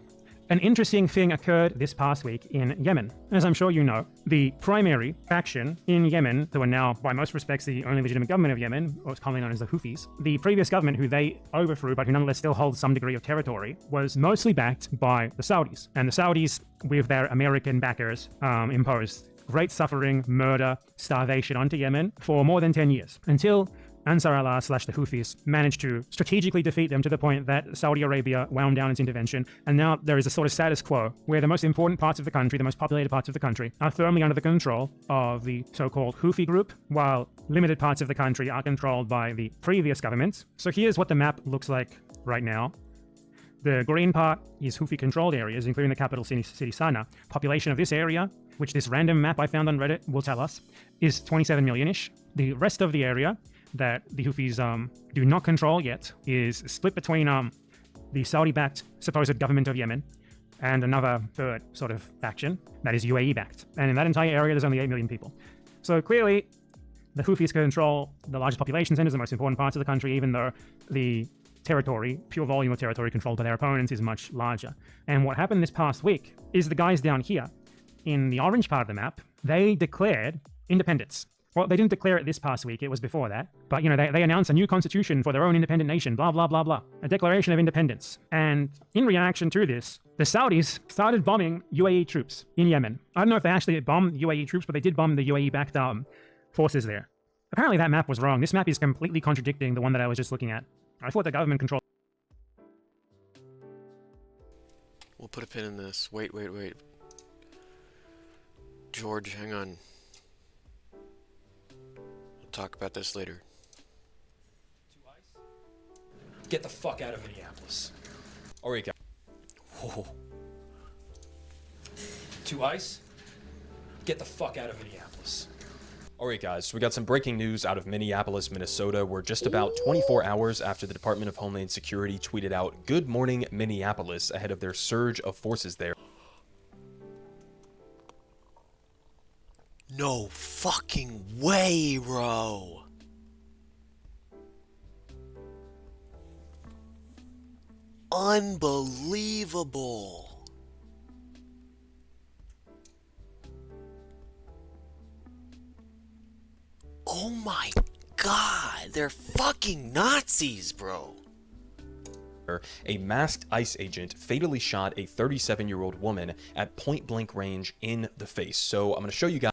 an interesting thing occurred this past week in Yemen. As I'm sure you know, the primary faction in Yemen, who are now, by most respects, the only legitimate government of Yemen, or it's commonly known as the Houthis, the previous government, who they overthrew but who nonetheless still holds some degree of territory, was mostly backed by the Saudis. And the Saudis, with their American backers, imposed great suffering, murder, starvation onto Yemen for more than 10 years, until Ansar Allah / the Houthis managed to strategically defeat them to the point that Saudi Arabia wound down its intervention. And now there is a sort of status quo where the most important parts of the country, the most populated parts of the country, are firmly under the control of the so-called Houthi group, while limited parts of the country are controlled by the previous government. So here's what the map looks like right now. The green part is Houthi-controlled areas, including the capital city Sana'a. Population of this area, which this random map I found on Reddit will tell us, is 27 million-ish. The rest of the area that the Houthis do not control yet is split between the Saudi-backed supposed government of Yemen and another third sort of faction that is UAE-backed. And in that entire area, there's only 8 million people. So clearly, the Houthis control the largest population centers, the most important parts of the country, even though the territory, pure volume of territory controlled by their opponents, is much larger. And what happened this past week is the guys down here in the orange part of the map, they declared independence. Well, they didn't declare it this past week, it was before that. But, you know, they announced a new constitution for their own independent nation, blah, blah, blah, blah. A declaration of independence. And in reaction to this, the Saudis started bombing UAE troops in Yemen. I don't know if they actually bombed UAE troops, but they did bomb the UAE-backed forces there. Apparently that map was wrong. This map is completely contradicting the one that I was just looking at. I thought the government controlled... We'll put a pin in this. Wait. George, hang on. We'll talk about this later. Get the fuck out of Minneapolis. Or you got... Whoa. To ICE, get the fuck out of Minneapolis. Alright guys, so we got some breaking news out of Minneapolis, Minnesota. We're just about 24 hours after the Department of Homeland Security tweeted out, "Good morning, Minneapolis," ahead of their surge of forces there. No fucking way, bro. Unbelievable. Oh my god, they're fucking Nazis, bro. A masked ICE agent fatally shot a 37-year-old woman at point-blank range in the face. So I'm going to show you guys.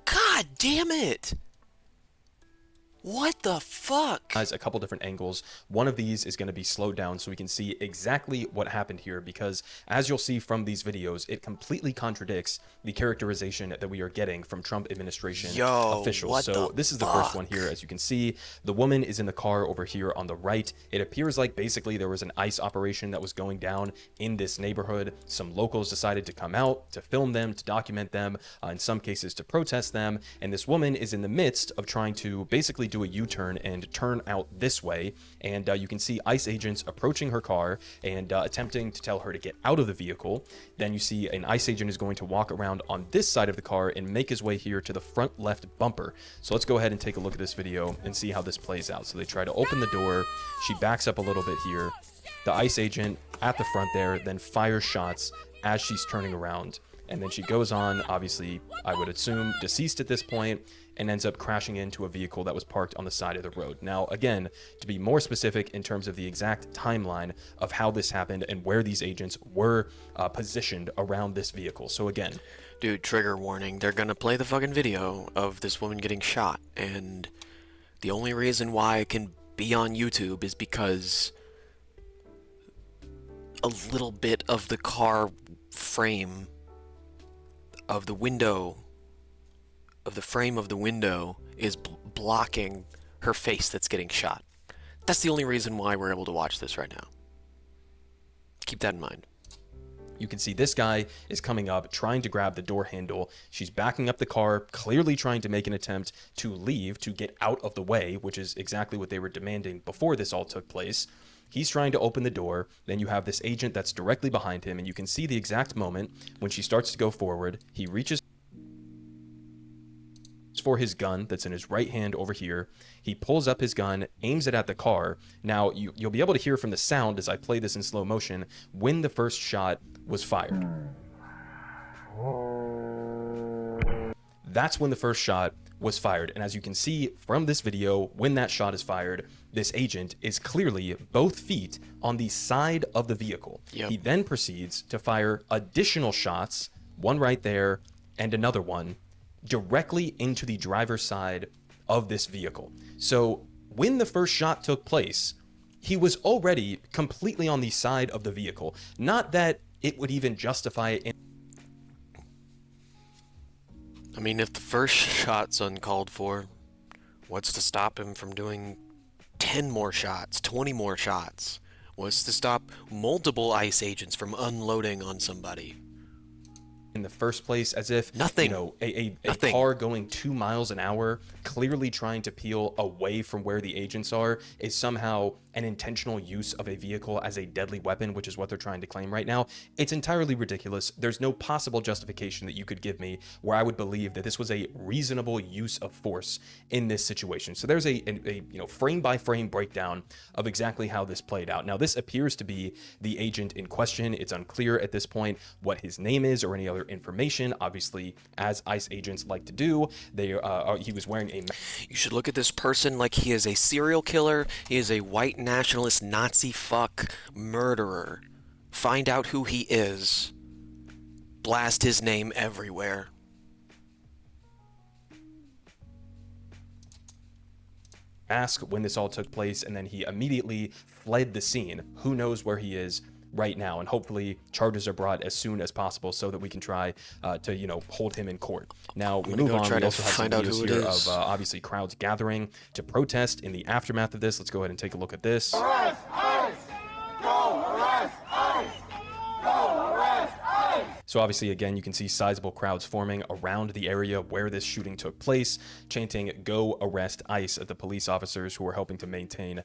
God damn it. What the fuck? A couple different angles. One of these is going to be slowed down so we can see exactly what happened here, because as you'll see from these videos, it completely contradicts the characterization that we are getting from Trump administration officials. So this is the first one here. As you can see, the woman is in the car over here on the right. It appears like basically there was an ICE operation that was going down in this neighborhood. Some locals decided to come out to film them, to document them, in some cases to protest them, and this woman is in the midst of trying to basically do a U-turn and happened turn out this way, and you can see ICE agents approaching her car and attempting to tell her to get out of the vehicle. Then you see an ICE agent is going to walk around on this side of the car and make his way here to the front left bumper. So let's go ahead and take a look at this video and see how this plays out. So they try to open the door. She backs up a little bit here. The ICE agent at the front there then fires shots as she's turning around. And then she goes on, obviously, I would assume, deceased at this point, and ends up crashing into a vehicle that was parked on the side of the road. Now, again, to be more specific in terms of the exact timeline of how this happened and where these agents were positioned around this vehicle. So again... Dude, trigger warning. They're gonna play the fucking video of this woman getting shot, and the only reason why it can be on YouTube is because a little bit of the car frame of the window, of the frame of the window, is blocking her face that's getting shot. That's the only reason why we're able to watch this right now. Keep that in mind. You can see this guy is coming up, trying to grab the door handle. She's backing up the car, clearly trying to make an attempt to leave, to get out of the way, which is exactly what they were demanding before this all took place. He's trying to open the door. Then you have this agent that's directly behind him, and you can see the exact moment when she starts to go forward. He reaches for his gun that's in his right hand over here. He pulls up his gun, aims it at the car. Now, you'll be able to hear from the sound as I play this in slow motion when the first shot was fired. That's when the first shot was fired. And as you can see from this video, when that shot is fired, this agent is clearly both feet on the side of the vehicle. Yep. He then proceeds to fire additional shots, one right there and another one, directly into the driver's side of this vehicle. So when the first shot took place, he was already completely on the side of the vehicle. Not that it would even justify it. I mean, if the first shot's uncalled for, what's to stop him from doing 10 more shots, 20 more shots? What's to stop multiple ICE agents from unloading on somebody? In the first place, as if nothing, you know, a car going 2 miles an hour, clearly trying to peel away from where the agents are, is somehow an intentional use of a vehicle as a deadly weapon, which is what they're trying to claim right now. It's entirely ridiculous. There's no possible justification that you could give me where I would believe that this was a reasonable use of force in this situation. So there's a frame by frame breakdown of exactly how this played out. Now, this appears to be the agent in question. It's unclear at this point what his name is or any other information. Obviously, as ICE agents like to do, he was wearing a... You should look at this person like he is a serial killer. He is a white nationalist Nazi fuck murderer. Find out who he is. Blast his name everywhere. Ask when this all took place, and then he immediately fled the scene. Who knows where he is right now, and hopefully charges are brought as soon as possible so that we can try to hold him in court. Now we move on. We also have some videos here of obviously crowds gathering to protest in the aftermath of this. Let's go ahead and take a look at this. Arrest ICE! Go arrest ICE! Go arrest ICE! So obviously, again, you can see sizable crowds forming around the area where this shooting took place, chanting, "Go arrest ICE," at the police officers who are helping to maintain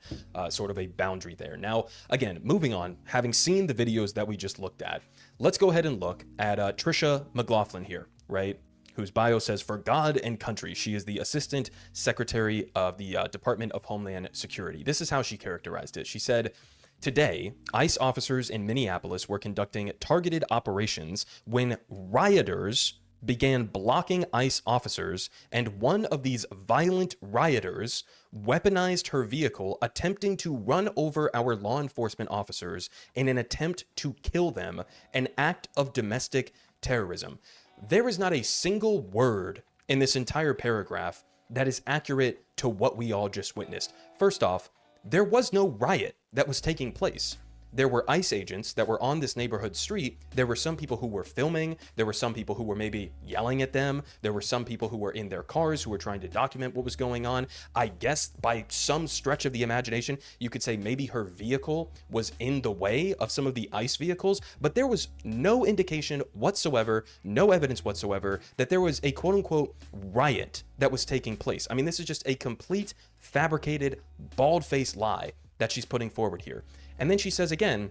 sort of a boundary there. Now, again, moving on, having seen the videos that we just looked at, let's go ahead and look at Tricia McLaughlin here, right? Whose bio says, "For God and Country." She is the Assistant Secretary of the Department of Homeland Security. This is how she characterized it. She said, "Today, ICE officers in Minneapolis were conducting targeted operations when rioters began blocking ICE officers, and one of these violent rioters weaponized her vehicle, attempting to run over our law enforcement officers in an attempt to kill them, an act of domestic terrorism." There is not a single word in this entire paragraph that is accurate to what we all just witnessed. First off, there was no riot that was taking place. there were ICE agents that were on this neighborhood street. There were some people who were filming. There were some people who were maybe yelling at them. There were some people who were in their cars who were trying to document what was going on. I guess by some stretch of the imagination, you could say maybe her vehicle was in the way of some of the ICE vehicles, but there was no indication whatsoever, no evidence whatsoever that there was a quote unquote riot that was taking place. I mean, this is just a complete fabricated, bald-faced lie that she's putting forward here. And then she says again,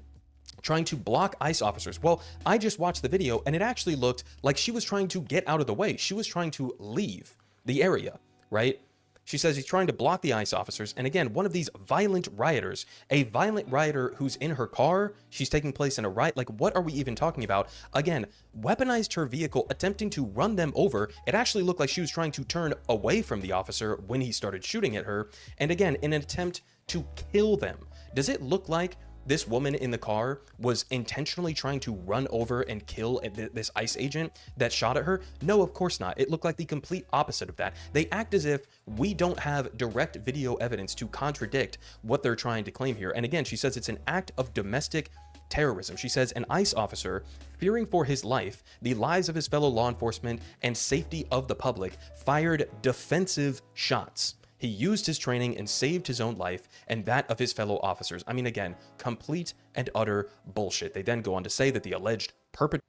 trying to block ICE officers. Well, I just watched the video and it actually looked like she was trying to get out of the way. She was trying to leave the area, right? She says he's trying to block the ICE officers. And again, one of these violent rioters, a violent rioter who's in her car, she's taking place in a riot. Like, what are we even talking about? Again, weaponized her vehicle, attempting to run them over. It actually looked like she was trying to turn away from the officer when he started shooting at her. And again, in an attempt to kill them. Does it look like this woman in the car was intentionally trying to run over and kill this ICE agent that shot at her? No, of course not. It looked like the complete opposite of that. They act as if we don't have direct video evidence to contradict what they're trying to claim here. And again, she says it's an act of domestic terrorism. She says an ICE officer, fearing for his life, the lives of his fellow law enforcement, and safety of the public, fired defensive shots. He used his training and saved his own life and that of his fellow officers. I mean, again, complete and utter bullshit. They then go on to say that the alleged perpetrator.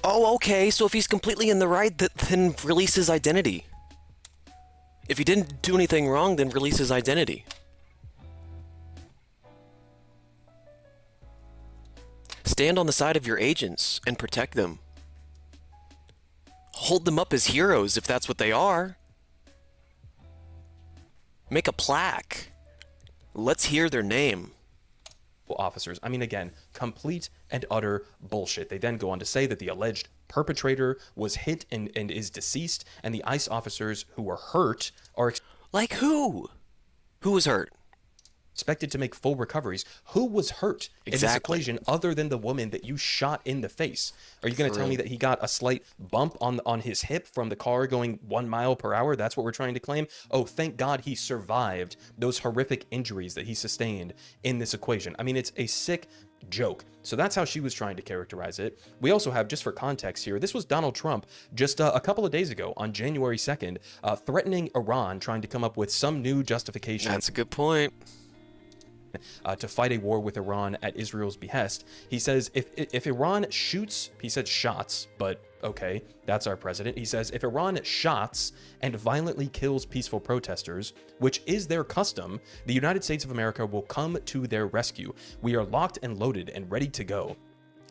Oh, okay, so if he's completely in the right, then release his identity. If he didn't do anything wrong, then release his identity. Stand on the side of your agents and protect them. Hold them up as heroes if that's what they are. Make a plaque. Let's hear their name. Officers. I mean, again, complete and utter bullshit. They then go on to say that the alleged perpetrator was hit and is deceased, and the ICE officers who were hurt are... Like who? Who was hurt? Expected to make full recoveries. Who was hurt in this equation other than the woman that you shot in the face? Are you going to tell me that he got a slight bump on his hip from the car going 1 mile per hour? That's what we're trying to claim? Oh, thank God he survived those horrific injuries that he sustained in this equation. I mean, it's a sick joke. So that's how she was trying to characterize it. We also have, just for context here, this was Donald Trump just a couple of days ago on January 2nd, threatening Iran, trying to come up with some new justification. That's a good point. To fight a war with Iran at Israel's behest. He says if Iran shoots, he said shots, but okay, that's our president. He says if Iran shots and violently kills peaceful protesters, which is their custom, the United States of America will come to their rescue. We are locked and loaded and ready to go.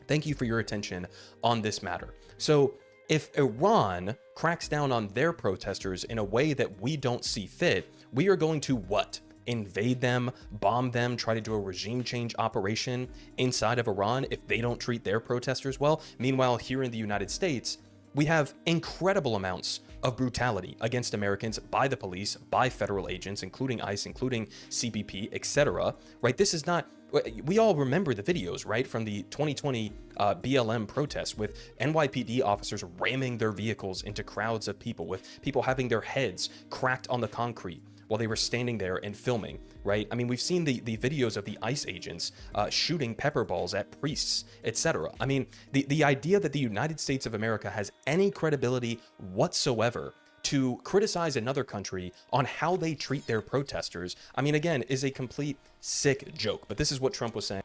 Thank you for your attention on this matter. So if Iran cracks down on their protesters in a way that we don't see fit, we are going to what? Invade them, bomb them, try to do a regime change operation inside of Iran if they don't treat their protesters well. Meanwhile, here in the United States, we have incredible amounts of brutality against Americans by the police, by federal agents, including ICE, including CBP, etc. Right? This is not... We all remember the videos, right, from the 2020 BLM protests with NYPD officers ramming their vehicles into crowds of people, with people having their heads cracked on the concrete while they were standing there and filming, right? I mean, we've seen the videos of the ICE agents shooting pepper balls at priests, etc. I mean, the idea that the United States of America has any credibility whatsoever to criticize another country on how they treat their protesters, I mean, again, is a complete sick joke. But this is what Trump was saying.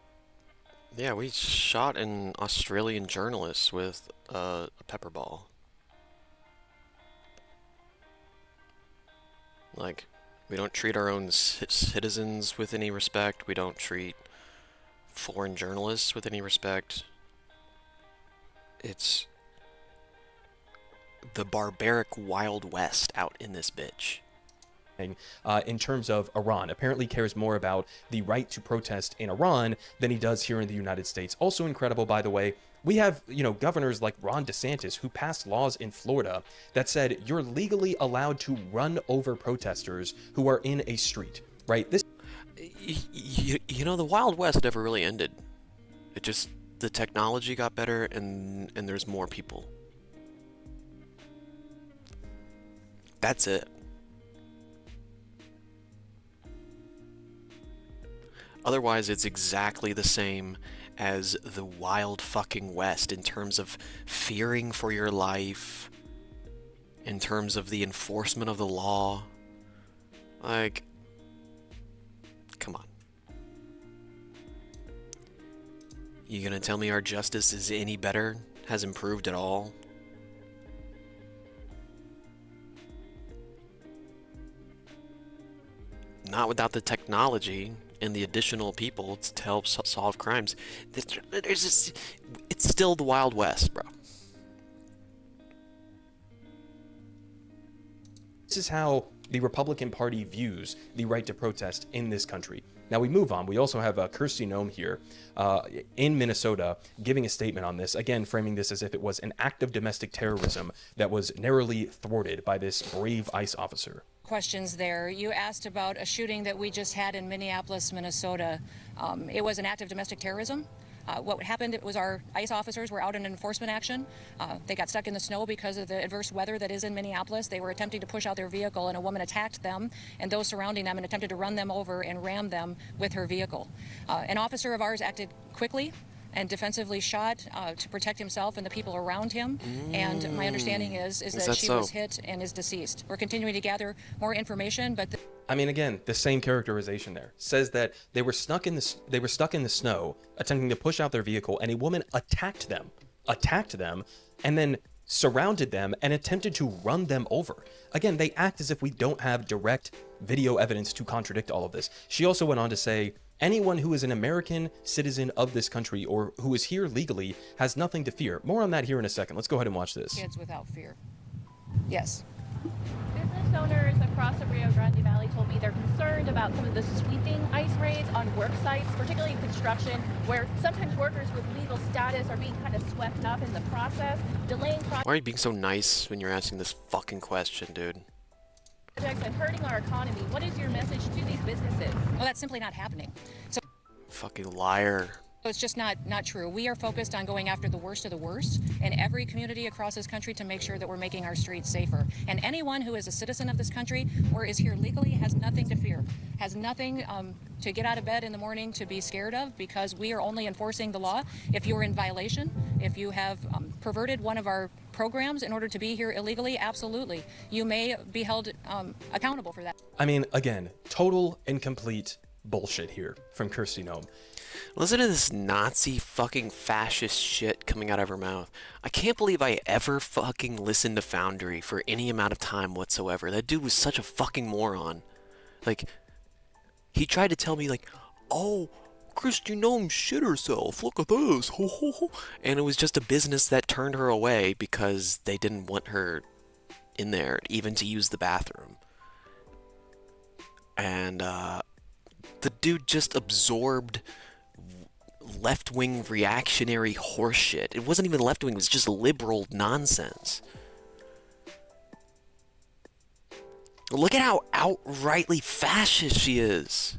Yeah, we shot an Australian journalist with a pepper ball. Like, we don't treat our own citizens with any respect. We don't treat foreign journalists with any respect. It's the barbaric Wild West out in this bitch. In terms of Iran, apparently cares more about the right to protest in Iran than he does here in the United States. Also incredible, by the way, we have, governors like Ron DeSantis who passed laws in Florida that said you're legally allowed to run over protesters who are in a street, right? This, the Wild West never really ended. It just, the technology got better and there's more people. That's it. Otherwise, it's exactly the same as the Wild fucking West in terms of fearing for your life, in terms of the enforcement of the law. Like, come on. You gonna tell me our justice is any better? Has improved at all? Not without the technology and the additional people to help solve crimes. It's still the Wild West, bro. This is how the Republican Party views the right to protest in this country. Now we move on. We also have Kirsty Noem here in Minnesota giving a statement on this, again framing this as if it was an act of domestic terrorism that was narrowly thwarted by this brave ICE officer. Questions there. You asked about a shooting that we just had in Minneapolis, Minnesota. It was an act of domestic terrorism. What happened was our ICE officers were out in enforcement action. They got stuck in the snow because of the adverse weather that is in Minneapolis. They were attempting to push out their vehicle, and a woman attacked them and those surrounding them and attempted to run them over and ram them with her vehicle. An officer of ours acted quickly and defensively shot to protect himself and the people around him. And my understanding is that she was hit and is deceased. We're continuing to gather more information, but I mean, again, the same characterization there says that they were stuck in the snow, attempting to push out their vehicle, and a woman attacked them, and then surrounded them and attempted to run them over. Again, they act as if we don't have direct video evidence to contradict all of this. She also went on to say, anyone who is an American citizen of this country or who is here legally has nothing to fear. More on that here in a second. Let's go ahead and watch this. kids without fear. Yes. Business owners across the Rio Grande Valley told me they're concerned about some of the sweeping ICE raids on work sites, particularly in construction, where sometimes workers with legal status are being kind of swept up in the process, delaying projects. Why are you being so nice when you're asking this fucking question, dude? And hurting our economy. What is your message to these businesses? Well, that's simply not happening. So Fucking liar. it's just not true. We are focused on going after the worst of the worst in every community across this country to make sure that we're making our streets safer. And anyone who is a citizen of this country or is here legally has nothing to fear, has nothing to get out of bed in the morning to be scared of, because we are only enforcing the law. If you're in violation, if you have perverted one of our programs in order to be here illegally, absolutely, you may be held accountable for that. I mean, again, total and complete bullshit here from Kirsty Noem. Listen to this Nazi fucking fascist shit coming out of her mouth. I can't believe I ever fucking listened to Foundry for any amount of time whatsoever. That dude was such a fucking moron. Like, he tried to tell me, like, oh, Kirsty Noem shit herself. Look at this. Ho, ho, ho. And it was just a business that turned her away because they didn't want her in there, even to use the bathroom. And, the dude just absorbed left-wing reactionary horseshit. It wasn't even left-wing, it was just liberal nonsense. Look at how outrightly fascist she is.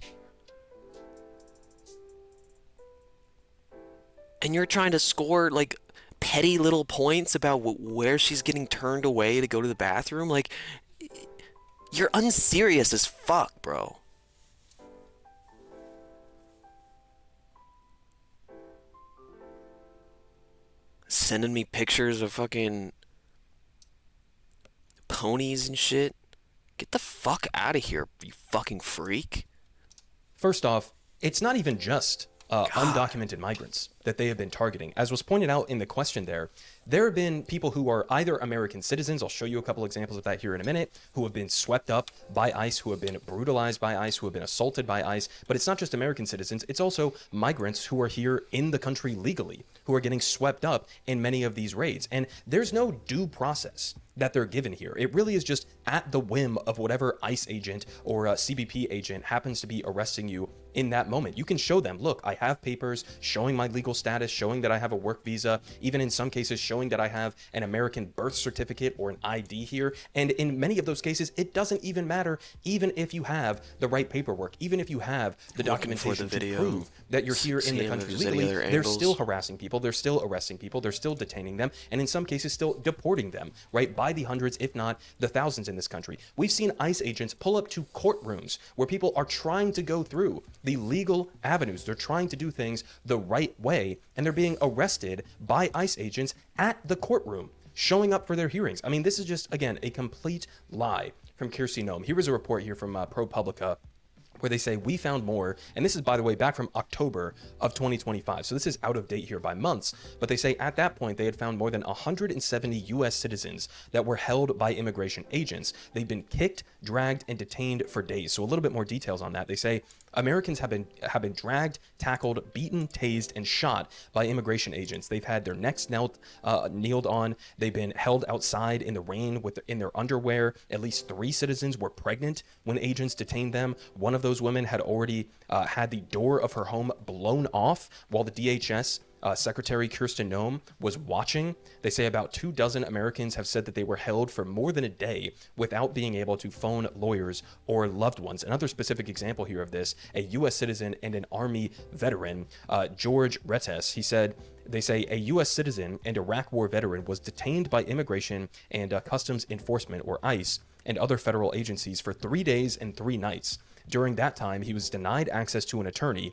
And you're trying to score, like, petty little points about where she's getting turned away to go to the bathroom? Like, you're unserious as fuck, bro. Sending me pictures of fucking ponies and shit. Get the fuck out of here, you fucking freak. First off, it's not even just undocumented migrants that they have been targeting. As was pointed out in the question there have been people who are either American citizens, I'll show you a couple examples of that here in a minute, who have been swept up by ICE, who have been brutalized by ICE, who have been assaulted by ICE. But it's not just American citizens, it's also migrants who are here in the country legally, who are getting swept up in many of these raids. And there's no due process that they're given here. It really is just at the whim of whatever ICE agent or CBP agent happens to be arresting you in that moment. You can show them, look, I have papers showing my legal legal status, showing that I have a work visa, even in some cases showing that I have an American birth certificate or an ID here. And in many of those cases, it doesn't even matter, even if you have the right paperwork, even if you have the documentation to prove that you're here in the country legally, they're still harassing people, they're still arresting people, they're still detaining them, and in some cases still deporting them, right, by the hundreds, if not the thousands in this country. We've seen ICE agents pull up to courtrooms where people are trying to go through the legal avenues. They're trying to do things the right way, and they're being arrested by ICE agents at the courtroom, showing up for their hearings. I mean, this is just, again, a complete lie from Kirsty Noem. Here was a report here from ProPublica, where they say we found more, and this is, by the way, back from October of 2025, so this is out of date here by months, but they say at that point they had found more than 170 U.S. citizens that were held by immigration agents. They've been kicked, dragged, and detained for days. So a little bit more details on that. They say Americans have been dragged, tackled, beaten, tased, and shot by immigration agents. They've had their necks kneeled on. They've been held outside in the rain in their underwear. At least 3 citizens were pregnant when agents detained them. One of those women had already had the door of her home blown off while the DHS Secretary Kirsten Noem was watching. They say about 24 Americans have said that they were held for more than a day without being able to phone lawyers or loved ones. Another specific example here of this, a U.S. citizen and an Army veteran, George Retes, they say a U.S. citizen and Iraq War veteran was detained by Immigration and Customs Enforcement, or ICE, and other federal agencies for 3 days and 3 nights. During that time, he was denied access to an attorney,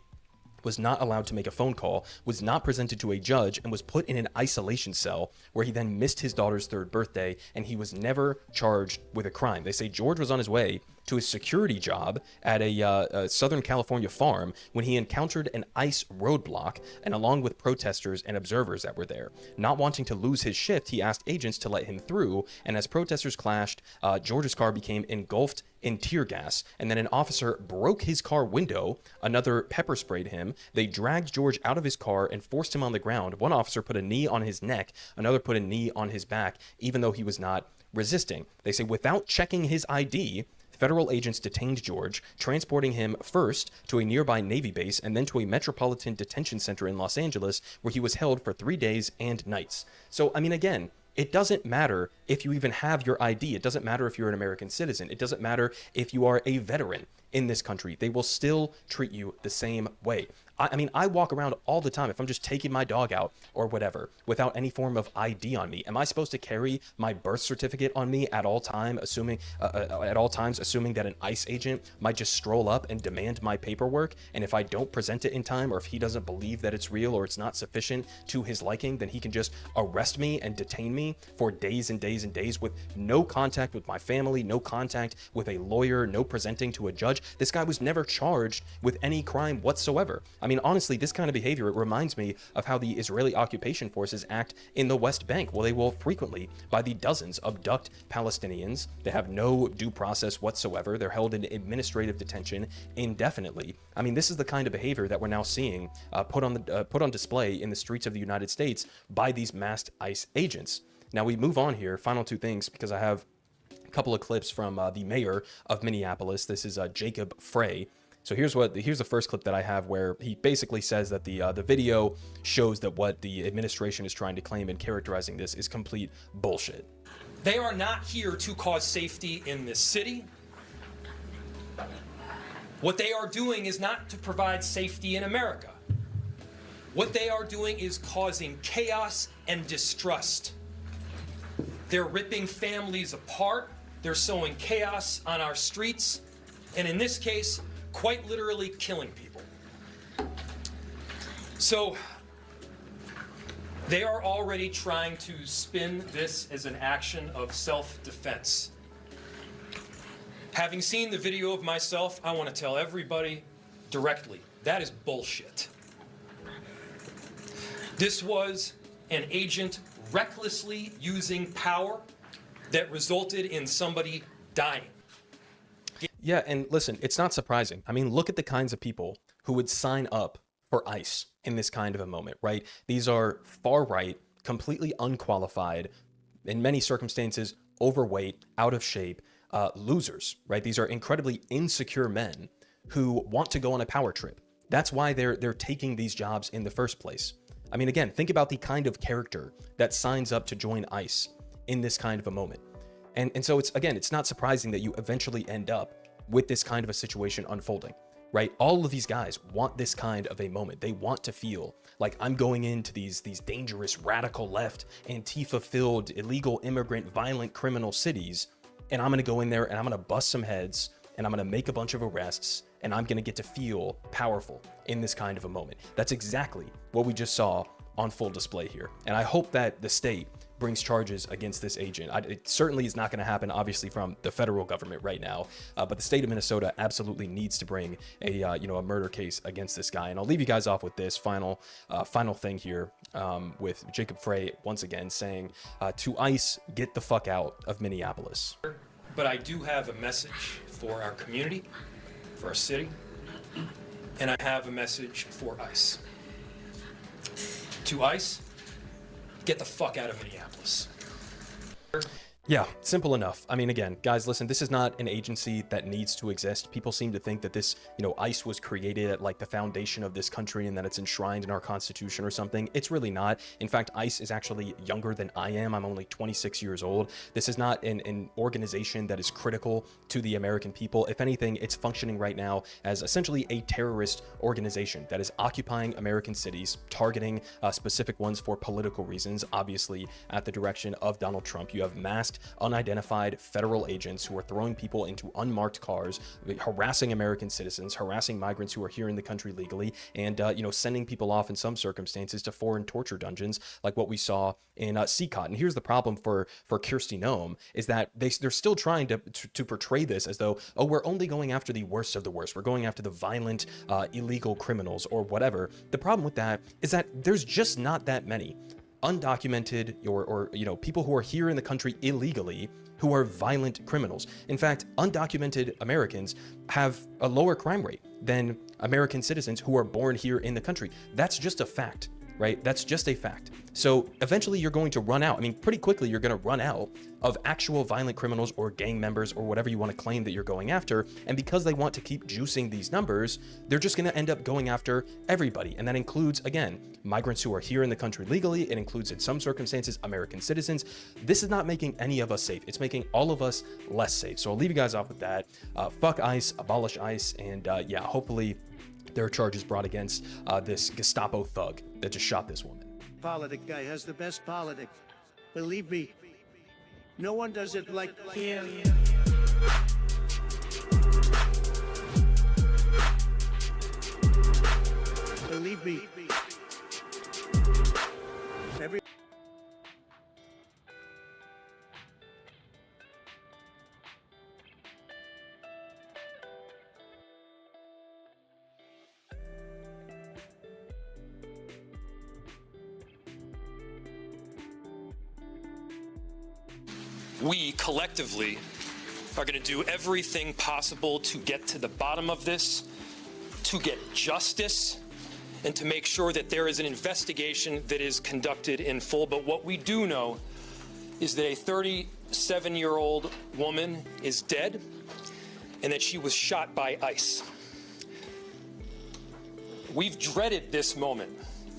was not allowed to make a phone call, was not presented to a judge, and was put in an isolation cell where he then missed his daughter's 3rd birthday, and he was never charged with a crime. They say George was on his way to his security job at a Southern California farm when he encountered an ICE roadblock, and along with protesters and observers that were there. Not wanting to lose his shift, he asked agents to let him through, and as protesters clashed, George's car became engulfed in tear gas, and then an officer broke his car window, another pepper sprayed him. They dragged George out of his car and forced him on the ground. One officer put a knee on his neck, another put a knee on his back, even though he was not resisting. They say without checking his ID, federal agents detained George, transporting him first to a nearby Navy base and then to a metropolitan detention center in Los Angeles, where he was held for 3 days and nights. So, I mean, again, it doesn't matter if you even have your ID. It doesn't matter if you're an American citizen. It doesn't matter if you are a veteran in this country. They will still treat you the same way. I mean, I walk around all the time if I'm just taking my dog out or whatever without any form of ID on me. Am I supposed to carry my birth certificate on me at all times, assuming that an ICE agent might just stroll up and demand my paperwork? And if I don't present it in time, or if he doesn't believe that it's real or it's not sufficient to his liking, then he can just arrest me and detain me for days and days and days with no contact with my family, no contact with a lawyer, no presenting to a judge. This guy was never charged with any crime whatsoever. I mean, honestly, this kind of behavior, it reminds me of how the Israeli occupation forces act in the West Bank. Well, they will frequently, by the dozens, abduct Palestinians. They have no due process whatsoever. They're held in administrative detention indefinitely. I mean, this is the kind of behavior that we're now seeing put on display in the streets of the United States by these masked ICE agents. Now, we move on here. Final 2 things, because I have a couple of clips from the mayor of Minneapolis. This is Jacob Frey. So here's the first clip that I have, where he basically says that the video shows that what the administration is trying to claim in characterizing this is complete bullshit. They are not here to cause safety in this city. What they are doing is not to provide safety in America. What they are doing is causing chaos and distrust. They're ripping families apart. They're sowing chaos on our streets. And in this case, quite literally killing people. So they are already trying to spin this as an action of self-defense. Having seen the video of myself, I want to tell everybody directly, that is bullshit. This was an agent recklessly using power that resulted in somebody dying. Yeah, and listen, it's not surprising. I mean, look at the kinds of people who would sign up for ICE in this kind of a moment, right? These are far right, completely unqualified, in many circumstances, overweight, out of shape, losers, right? These are incredibly insecure men who want to go on a power trip. That's why they're taking these jobs in the first place. I mean, again, think about the kind of character that signs up to join ICE in this kind of a moment. And so it's not surprising that you eventually end up with this kind of a situation unfolding, right? All of these guys want this kind of a moment. They want to feel like, I'm going into these dangerous radical left, Antifa-filled, illegal immigrant, violent criminal cities, and I'm going to go in there and I'm going to bust some heads and I'm going to make a bunch of arrests and I'm going to get to feel powerful in this kind of a moment. That's exactly what we just saw on full display here. And I hope that the state brings charges against this agent. It certainly is not going to happen, obviously, from the federal government right now, but the state of Minnesota absolutely needs to bring a murder case against this guy. And I'll leave you guys off with this final thing here, with Jacob Frey once again saying to ICE, get the fuck out of Minneapolis. But I do have a message for our community, for our city, and I have a message for ICE. To ICE, get the fuck out of Minneapolis. Yeah, simple enough. I mean, again, guys, listen, this is not an agency that needs to exist. People seem to think that this, ICE was created at like the foundation of this country and that it's enshrined in our Constitution or something. It's really not. In fact, ICE is actually younger than I am. I'm only 26 years old. This is not an organization that is critical to the American people. If anything, it's functioning right now as essentially a terrorist organization that is occupying American cities, targeting specific ones for political reasons, obviously at the direction of Donald Trump. You have masked unidentified federal agents who are throwing people into unmarked cars, harassing American citizens, harassing migrants who are here in the country legally, and sending people off in some circumstances to foreign torture dungeons like what we saw in CCOT. And here's the problem for Kirsty Noem is that they're still trying to portray this as though, oh, we're only going after the worst of the worst. We're going after the violent, illegal criminals or whatever. The problem with that is that there's just not that many undocumented or people who are here in the country illegally who are violent criminals. In fact, undocumented Americans have a lower crime rate than American citizens who are born here in the country. That's just a fact, right? That's just a fact. So eventually you're going to run out. I mean, pretty quickly you're going to run out of actual violent criminals or gang members or whatever you want to claim that you're going after. And because they want to keep juicing these numbers, they're just going to end up going after everybody. And that includes, again, migrants who are here in the country legally. It includes, in some circumstances, American citizens. This is not making any of us safe. It's making all of us less safe. So I'll leave you guys off with that. Fuck ICE, abolish ICE, and hopefully there are charges brought against this Gestapo thug that just shot this woman. Politic guy has the best politics. Believe me, no one does it like him. Believe me. We collectively are going to do everything possible to get to the bottom of this, to get justice, and to make sure that there is an investigation that is conducted in full. But what we do know is that a 37-year-old woman is dead and that she was shot by ICE. We've dreaded this moment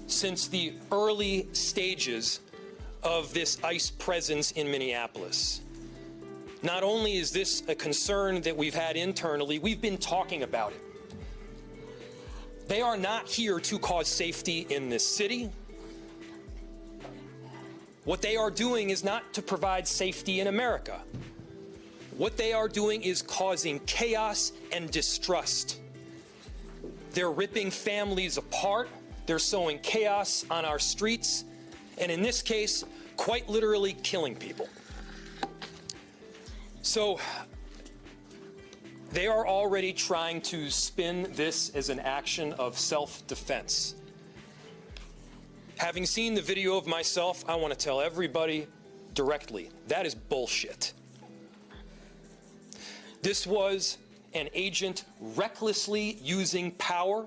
since the early stages of this ICE presence in Minneapolis. Not only is this a concern that we've had internally, we've been talking about it. They are not here to cause safety in this city. What they are doing is not to provide safety in America. What they are doing is causing chaos and distrust. They're ripping families apart. They're sowing chaos on our streets. And in this case, quite literally killing people. So they are already trying to spin this as an action of self-defense. Having seen the video of myself, I want to tell everybody directly, that is bullshit. This was an agent recklessly using power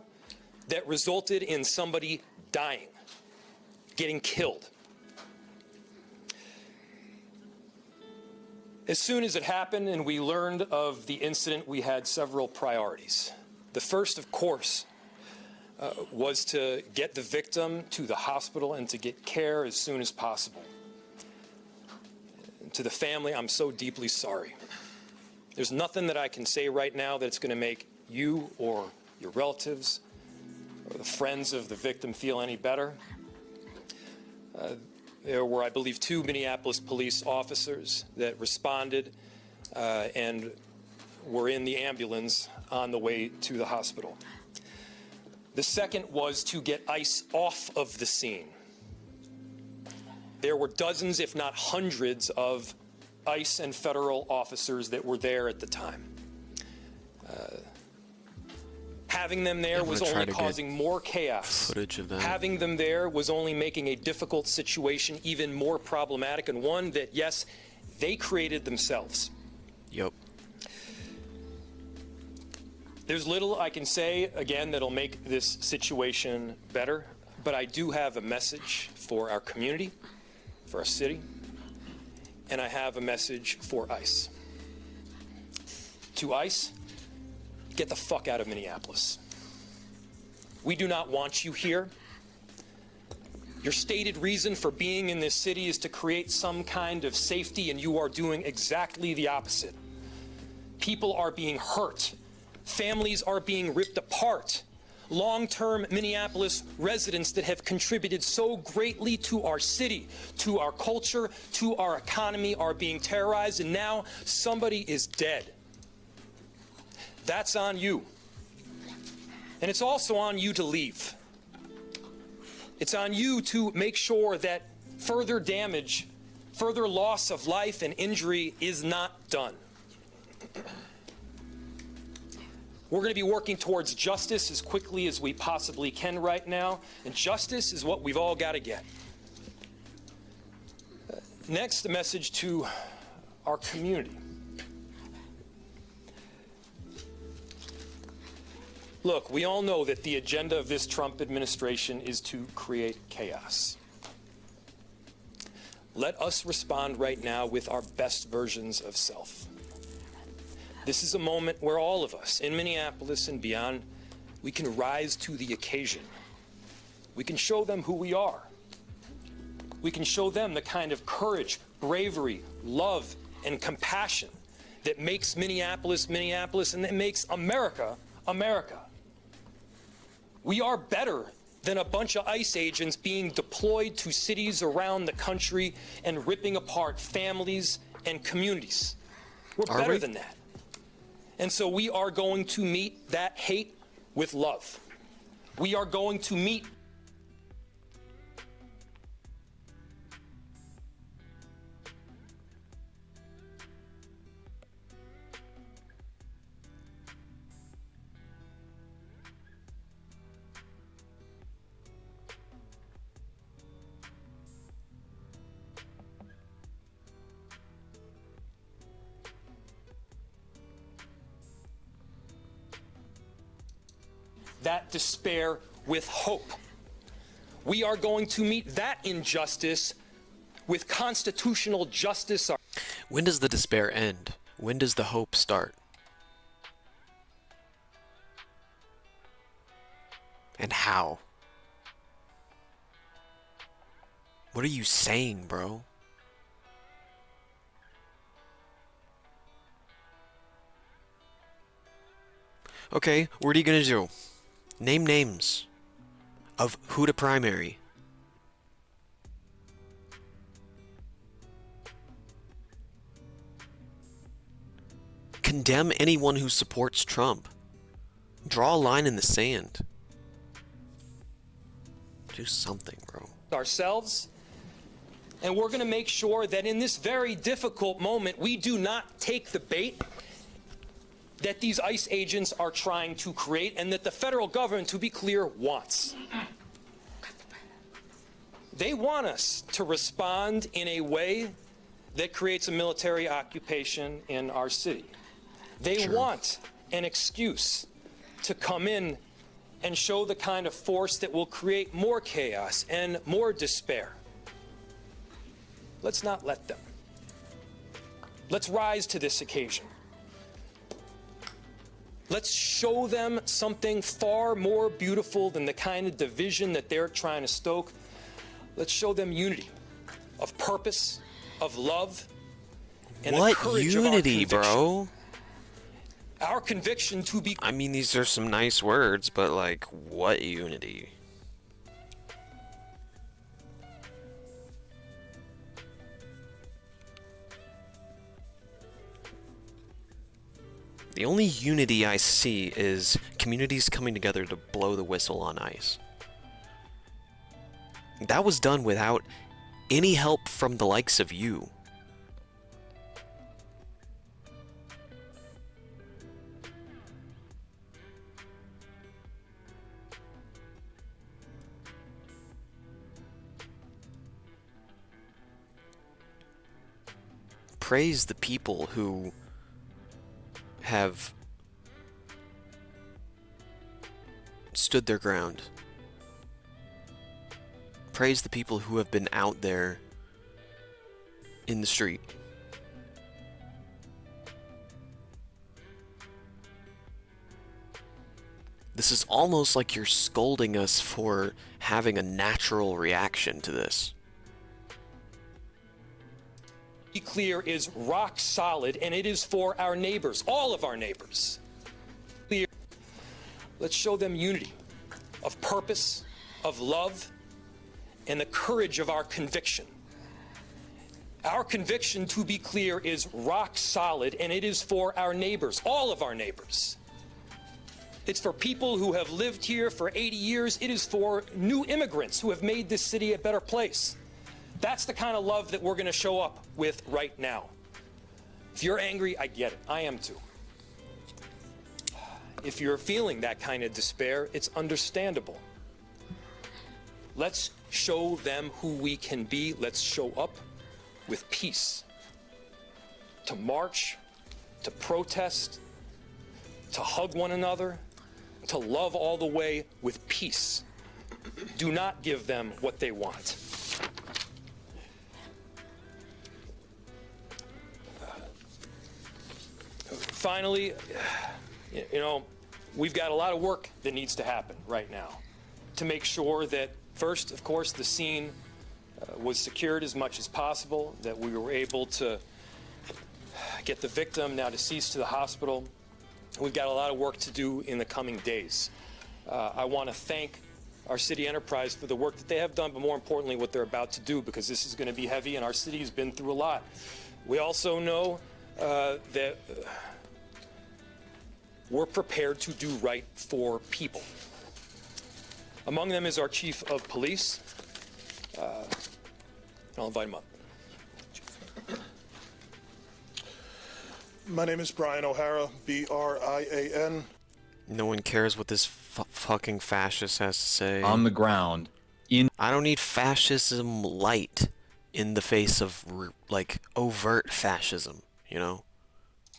that resulted in somebody dying, getting killed. As soon as it happened and we learned of the incident, we had several priorities. The first, of course, was to get the victim to the hospital and to get care as soon as possible. To the family, I'm so deeply sorry. There's nothing that I can say right now that's going to make you or your relatives or the friends of the victim feel any better. There were, I believe, 2 Minneapolis police officers that responded and were in the ambulance on the way to the hospital. The second was to get ICE off of the scene. There were dozens, if not hundreds, of ICE and federal officers that were there at the time. Having them there was only causing more chaos. Footage of that. Having them there was only making a difficult situation even more problematic, and one that, yes, they created themselves. Yep. There's little I can say, again, that'll make this situation better, but I do have a message for our community, for our city, and I have a message for ICE. To ICE, get the fuck out of Minneapolis. We do not want you here. Your stated reason for being in this city is to create some kind of safety, and you are doing exactly the opposite. People are being hurt. Families are being ripped apart. Long-term Minneapolis residents that have contributed so greatly to our city, to our culture, to our economy are being terrorized, and now somebody is dead. That's on you. And it's also on you to leave. It's on you to make sure that further damage, further loss of life and injury is not done. We're going to be working towards justice as quickly as we possibly can right now, and justice is what we've all got to get. Next, a message to our community. Look, we all know that the agenda of this Trump administration is to create chaos. Let us respond right now with our best versions of self. This is a moment where all of us in Minneapolis and beyond, we can rise to the occasion. We can show them who we are. We can show them the kind of courage, bravery, love, and compassion that makes Minneapolis, Minneapolis, and that makes America, America. We are better than a bunch of ICE agents being deployed to cities around the country and ripping apart families and communities. We're better than that. And so we are going to meet that hate with love. We are going to meet that despair with hope. We are going to meet that injustice with constitutional justice. When does the despair end? When does the hope start? And how? What are you saying, bro? Okay, what are you gonna do? Name names of who to primary. Condemn anyone who supports Trump. Draw a line in the sand. Do something, bro. Ourselves, and we're going to make sure that in this very difficult moment, we do not take the bait that these ICE agents are trying to create and that the federal government, to be clear, wants. They want us to respond in a way that creates a military occupation in our city. They want an excuse to come in and show the kind of force that will create more chaos and more despair. Let's not let them. Let's rise to this occasion. Let's show them something far more beautiful than the kind of division that they're trying to stoke. Let's show them unity of purpose, of love, and the What courage of our unity, conviction. bro? Our conviction to be... I mean, these are some nice words, but like, what unity? The only unity I see is communities coming together to blow the whistle on ICE. That was done without any help from the likes of you. Praise the people who have stood their ground. Praise the people who have been out there in the street. This is almost like you're scolding us for having a natural reaction to this. Be clear is rock solid, and it is for our neighbors, all of our neighbors. Clear. Let's show them unity of purpose, of love, and the courage of our conviction. Our conviction, to be clear, is rock solid, and it is for our neighbors, all of our neighbors. It's for people who have lived here for 80 years. It is for new immigrants who have made this city a better place. That's the kind of love that we're going to show up with right now. If you're angry, I get it. I am too. If you're feeling that kind of despair, it's understandable. Let's show them who we can be. Let's show up with peace. To march, to protest, to hug one another, to love all the way with peace. Do not give them what they want. Finally, you know, we've got a lot of work that needs to happen right now to make sure that, first, of course, the scene was secured as much as possible, that we were able to get the victim, now deceased, to the hospital. We've got a lot of work to do in the coming days. I want to thank our city enterprise for the work that they have done, but more importantly, what they're about to do, because this is going to be heavy and our city has been through a lot. We also know that we're prepared to do right for people. Among them is our chief of police. I'll invite him up. My name is Brian O'Hara, B-R-I-A-N. No one cares what this fucking fascist has to say. On the ground. I don't need fascism light in the face of, like, overt fascism, you know?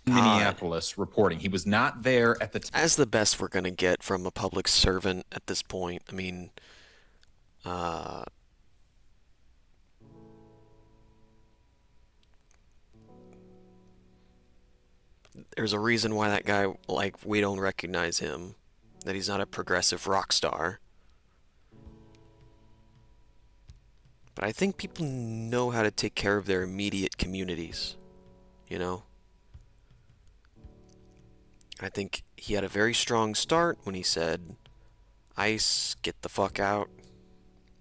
Minneapolis reporting. He was not there at the time. As the best we're going to get from a public servant at this point. I mean, there's a reason why that guy, like, we don't recognize him. That he's not a progressive rock star. But I think people know how to take care of their immediate communities, you know? I think he had a very strong start when he said, ICE, get the fuck out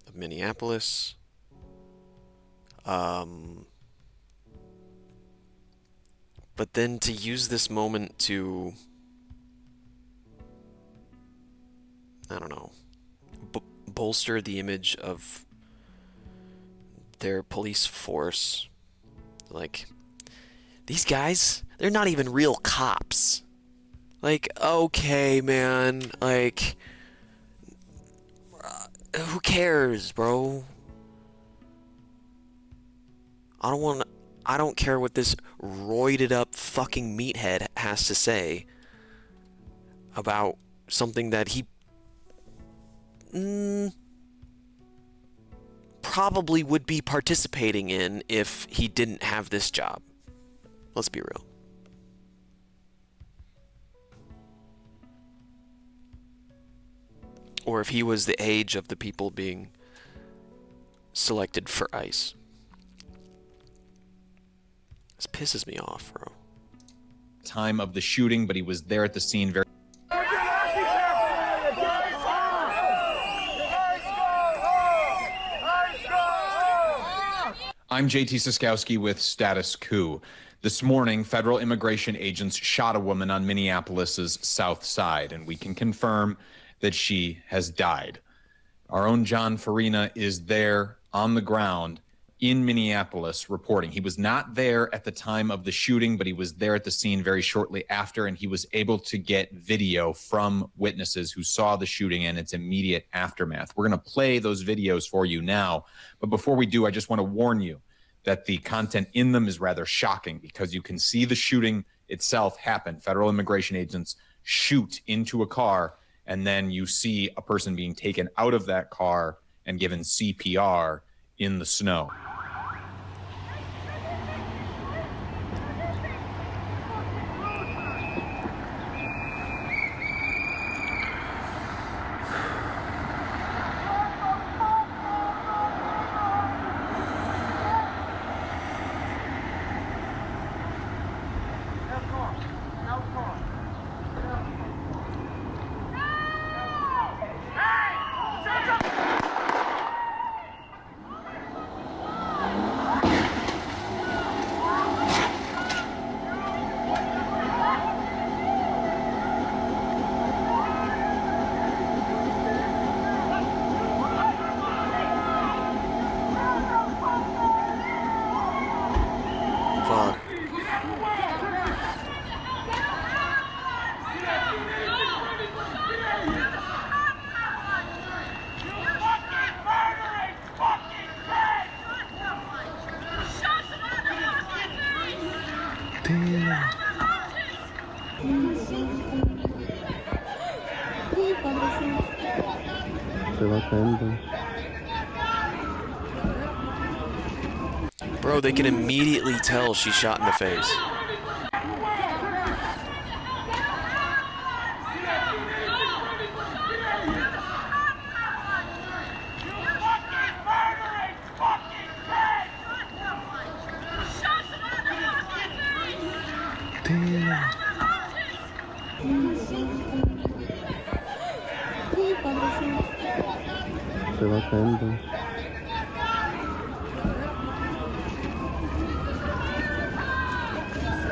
of Minneapolis. But then to use this moment to, I don't know, bolster the image of their police force. Like, these guys, they're not even real cops. Like, okay, man, like, who cares, bro? I don't care what this roided up fucking meathead has to say about something that he probably would be participating in if he didn't have this job. Let's be real. or if he was the age of the people being selected for ICE. This pisses me off, bro. Time of the shooting, but he was there at the scene very. I'm JT Siskowski with Status Coup. This morning, federal immigration agents shot a woman on Minneapolis's south side, and we can confirm that she has died. Our own John Farina is there on the ground in Minneapolis reporting. He was not there at the time of the shooting, but he was there at the scene very shortly after, and he was able to get video from witnesses who saw the shooting and its immediate aftermath. We're going to play those videos for you now, but before we do, I just want to warn you that the content in them is rather shocking because you can see the shooting itself happen. Federal immigration agents shoot into a car, and then you see a person being taken out of that car and given CPR in the snow. Fuck. Se va cayendo. Bro, they can immediately tell she's shot in the face. Se va cayendo.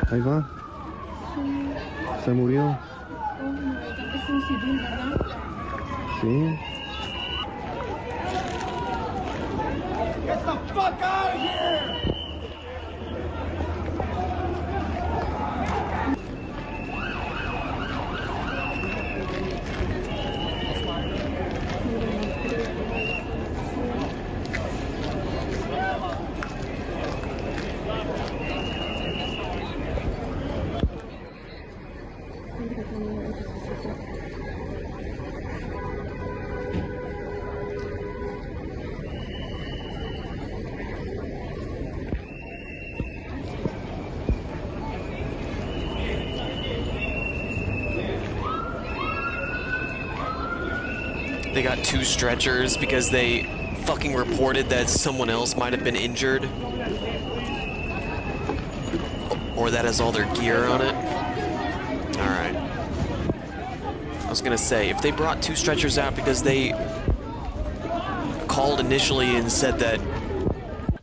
Ahí va. Se murió. Sí. Get the fuck out of here! They got 2 stretchers because they fucking reported that someone else might have been injured. Or that has all their gear on it. Alright. I was gonna say, if they brought 2 stretchers out because they called initially and said that.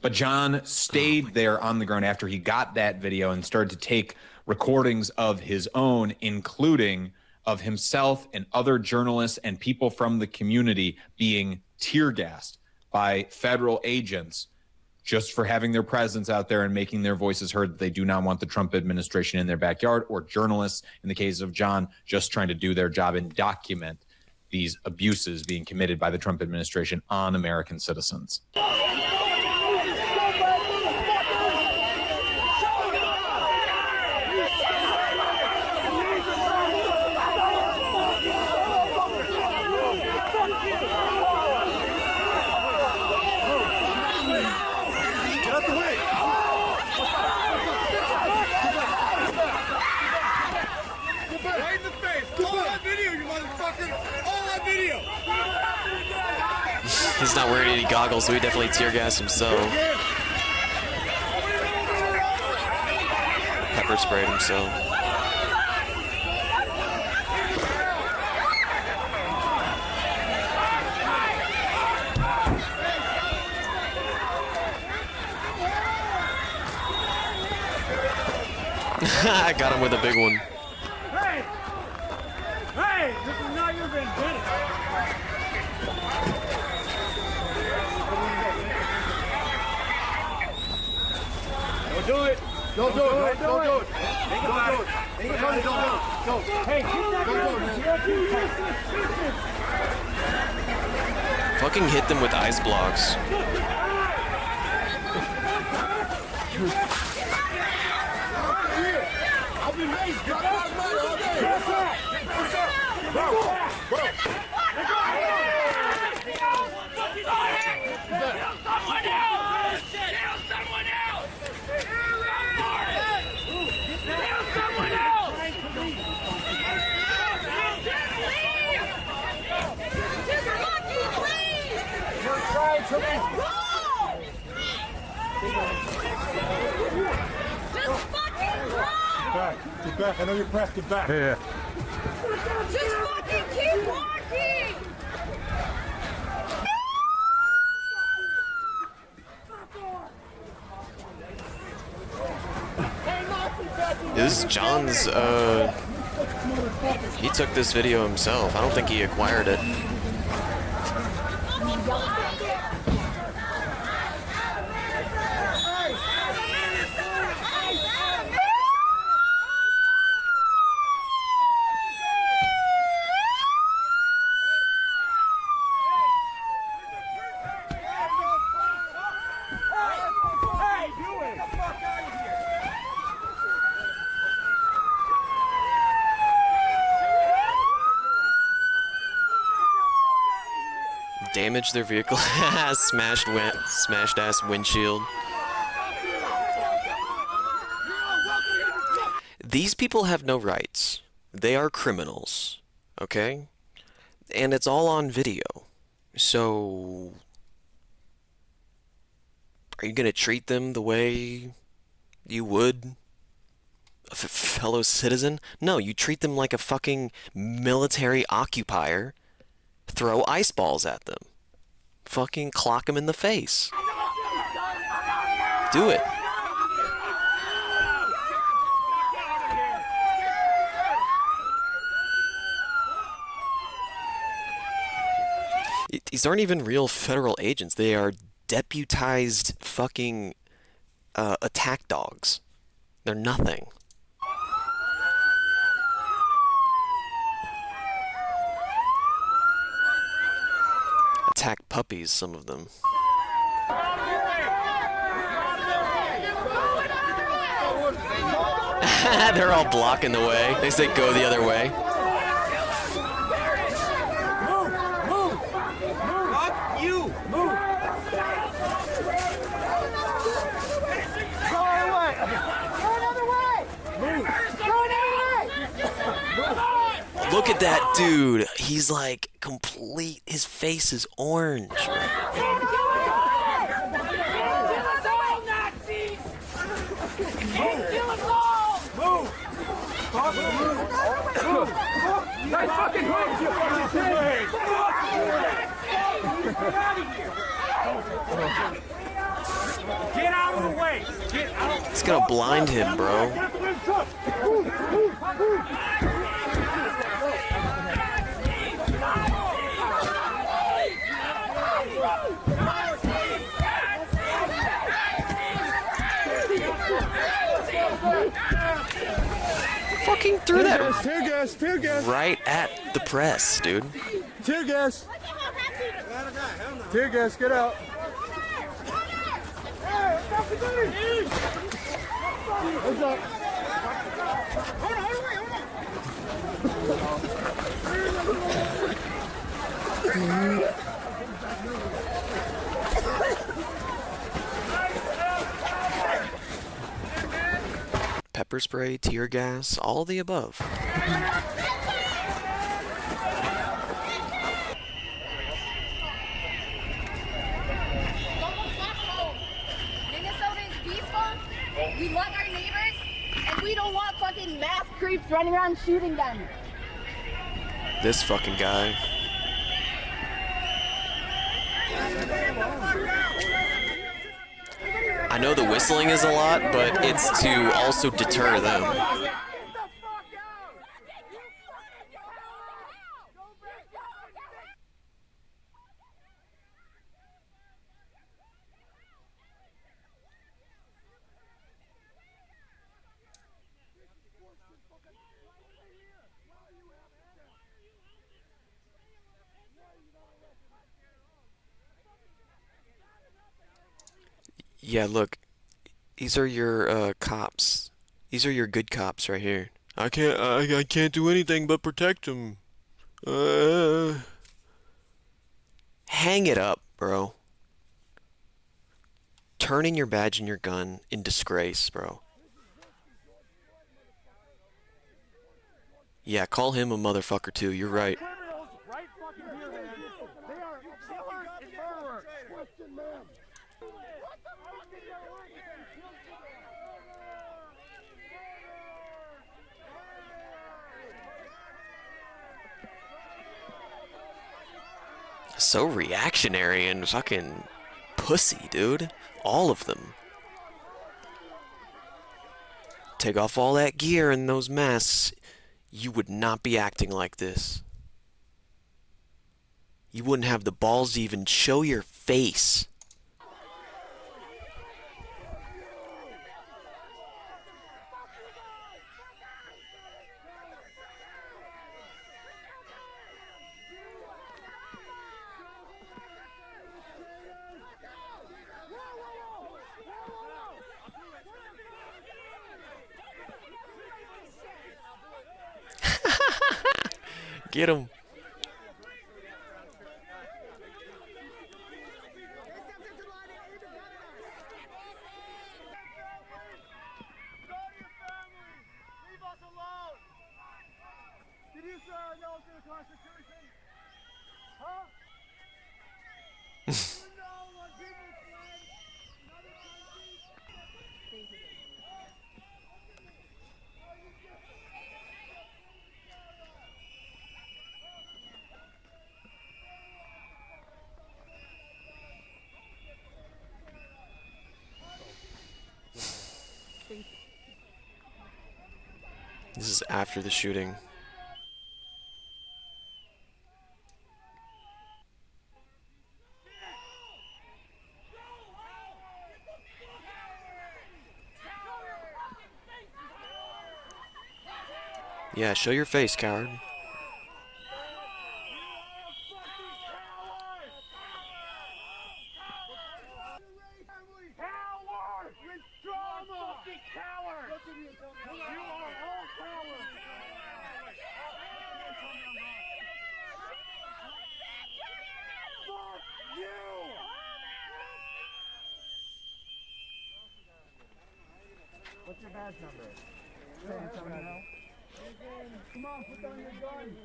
But John stayed there on the ground after he got that video and started to take recordings of his own, including of himself and other journalists and people from the community being tear gassed by federal agents just for having their presence out there and making their voices heard that they do not want the Trump administration in their backyard, or journalists, in the case of John, just trying to do their job and document these abuses being committed by the Trump administration on American citizens. Right in the face! All on video, you motherfucker! All on He's not wearing any goggles, so he definitely tear gassed himself. Pepper sprayed himself. I got him with a big one. Hey! Hey! This is not your vendetta. Don't do it. Don't do it. Don't do it. Think about it. Think about it. Don't do it. Go. Hey, keep that going. Fucking hit them with ice blocks. I'll be late. Drop out of money all day. What's up? What's up? Bro. Bro. Someone else! Kill someone else! Kill someone else! Just fucking leave! You're trying to leave. Just fucking go! Get back. I know you're pressed. Get back. Yeah. Just fucking keep walking! This is John's, he took this video himself. I don't think he acquired it. Damaged their vehicle. Smashed ass windshield. These people have no rights. They are criminals. Okay? And it's all on video. So are you gonna treat them the way you would a fellow citizen? No, you treat them like a fucking military occupier. Throw ice balls at them. Fucking clock them in the face. Do it. These aren't even real federal agents. They are deputized fucking attack dogs. They're nothing. Attack puppies, some of them. They're all blocking the way. They say go the other way. Move! Fuck you! Move! Go away! Go another way! Move! Go another way! Look at that dude. He's like complete. His face is orange. Get out of the way! Get out! It's gonna blind him, bro. Fucking threw that tear gas. Right at the press, dude. Tear gas. Tear gas, get out. What's up? Pepper spray, tear gas, all the above. running around shooting them. This fucking guy. I know the whistling is a lot, but it's to also deter them. Yeah, look, these are your cops. These are your good cops right here. I can't do anything but protect them. Hang it up, bro. Turning your badge and your gun in disgrace, bro. Yeah, call him a motherfucker too. You're right. So reactionary and fucking pussy, dude. All of them. Take off all that gear and those masks. You would not be acting like this. You wouldn't have the balls to even show your face. Get him. Did you know the Constitution? Huh? This is after the shooting. Yeah, show your face, coward. What's your badge number? Say Antonio. Come on, put down your gun.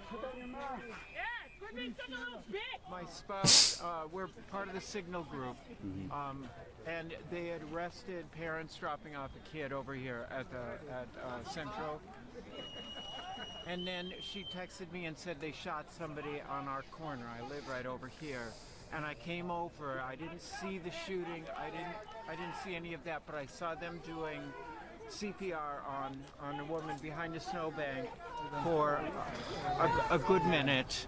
Put down your mask. Yeah, quit being such a little bitch. My spouse, we're part of the Signal group, and they had arrested parents dropping off a kid over here at Central. And then she texted me and said they shot somebody on our corner. I live right over here. And I came over. I didn't see the shooting. I didn't see any of that, but I saw them doing CPR on a woman behind a snowbank for a good minute.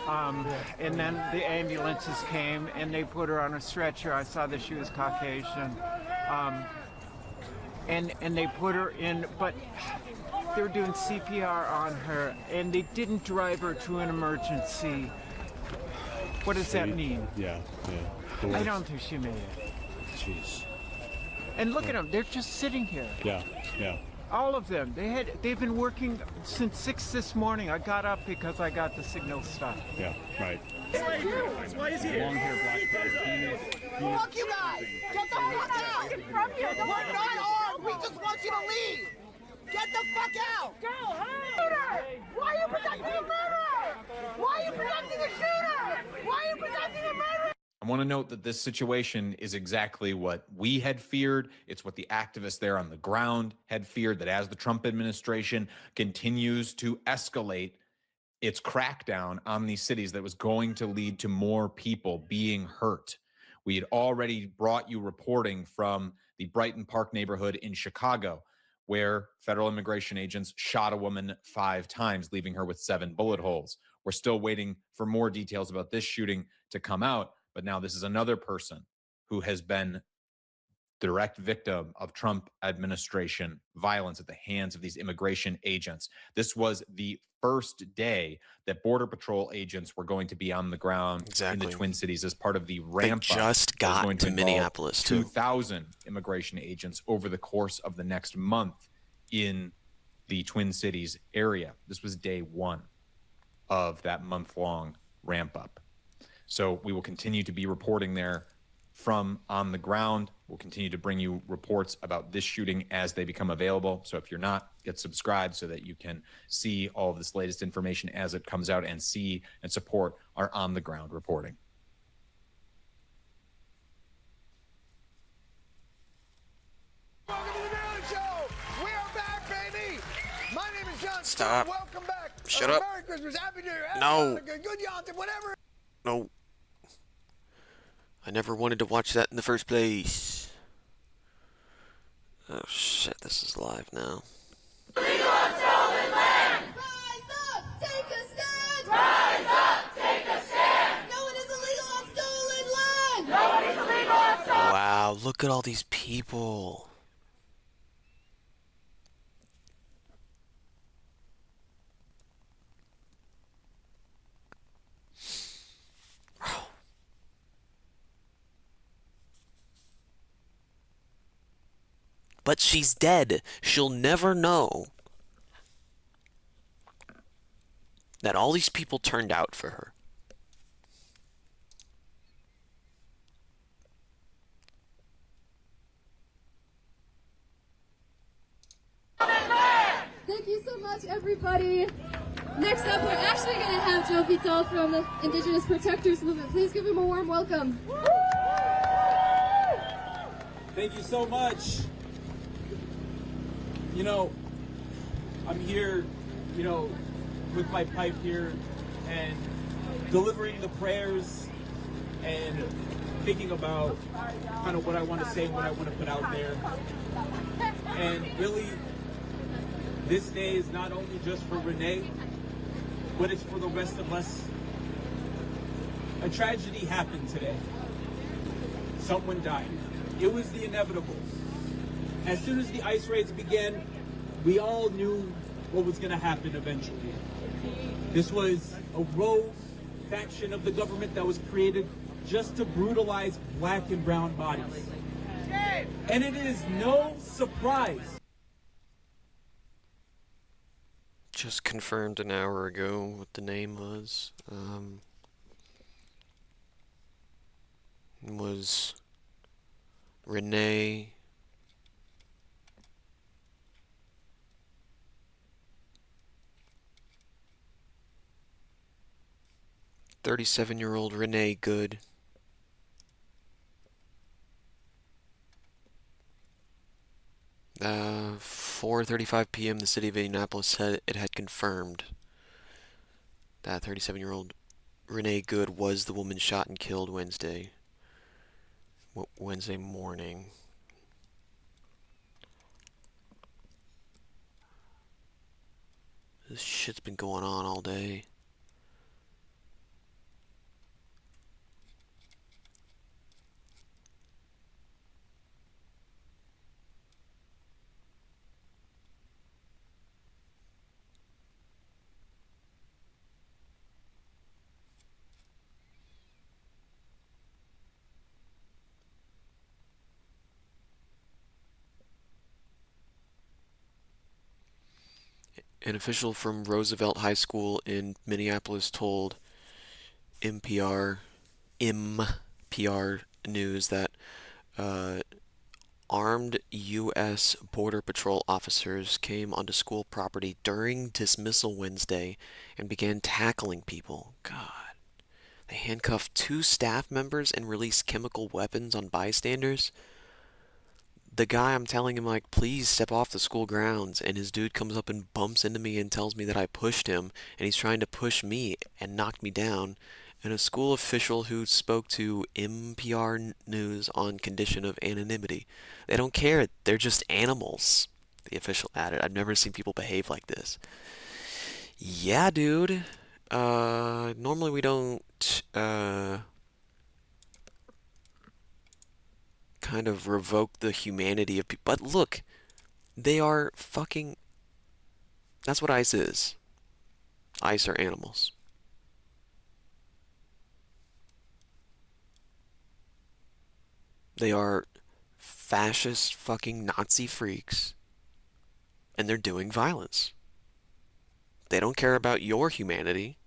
And then the ambulances came and they put her on a stretcher. I saw that she was Caucasian. And they put her in, but they were doing CPR on her and they didn't drive her to an emergency. What does that mean? Yeah. I don't think she made it. Jeez. And look at them, they're just sitting here. Yeah. All of them. They've been working since 6 this morning. I got up because I got the Signal stuff. Yeah, right. Why is he Long hair, black hair. Fuck you guys! Get the fuck out! From here. We're not armed! We just want you to leave! Get the fuck out! Go home! Why are you protecting the murderer? Why are you protecting the shooter? Why are you protecting the murderer? I want to note that this situation is exactly what we had feared. It's what the activists there on the ground had feared, that as the Trump administration continues to escalate its crackdown on these cities, that was going to lead to more people being hurt. We had already brought you reporting from the Brighton Park neighborhood in Chicago, where federal immigration agents shot a woman 5 times, leaving her with 7 bullet holes. We're still waiting for more details about this shooting to come out, but now this is another person who has been direct victim of Trump administration violence at the hands of these immigration agents. This was the first day that Border Patrol agents were going to be on the ground in the Twin Cities as part of the ramp up. They just got to Minneapolis, too. 2,000 immigration agents over the course of the next month in the Twin Cities area. This was day 1 of that month-long ramp up. So we will continue to be reporting there from on the ground. We'll continue to bring you reports about this shooting as they become available. So if you're not, get subscribed so that you can see all of this latest information as it comes out and see and support our on the ground reporting. Welcome to the Daily Show. We are back, baby. My name is John. Stop. Welcome back. Shut up. Merry Christmas, Happy New Year. No. Good Yontif, whatever. No. I never wanted to watch that in the first place. Oh shit, this is live now. Illegal on stolen land. Rise up, take a stand. Rise up, take a stand. No one is illegal on stolen land. No one is illegal on stolen land. Wow, look at all these people. But she's dead. She'll never know that all these people turned out for her. Thank you so much, everybody. Next up, we're actually going to have Joe Vitale from the Indigenous Protectors Movement. Please give him a warm welcome. Thank you so much. You know, I'm here, you know, with my pipe here and delivering the prayers and thinking about kind of what I want to say, what I want to put out there. And really, this day is not only just for Renee, but it's for the rest of us. A tragedy happened today. Someone died. It was the inevitable. As soon as the ICE raids began, we all knew what was going to happen eventually. This was a rogue faction of the government that was created just to brutalize black and brown bodies. And it is no surprise. Just confirmed an hour ago what the name was. It was Renee. "37-year-old Renee Good." 4:35 p.m. the city of Indianapolis said it had confirmed that 37-year-old Renee Good was the woman shot and killed Wednesday morning. This shit's been going on all day. An official from Roosevelt High School in Minneapolis told NPR News that armed U.S. Border Patrol officers came onto school property during dismissal Wednesday and began tackling people. God. They handcuffed 2 staff members and released chemical weapons on bystanders. The guy, I'm telling him, like, please step off the school grounds, and his dude comes up and bumps into me and tells me that I pushed him, and he's trying to push me and knock me down. And a school official who spoke to NPR News on condition of anonymity. They don't care. They're just animals, the official added. I've never seen people behave like this. Yeah, dude. Normally we don't, kind of revoke the humanity of people. But look, they are fucking... That's what ICE is. ICE are animals. They are fascist fucking Nazi freaks. And they're doing violence. They don't care about your humanity.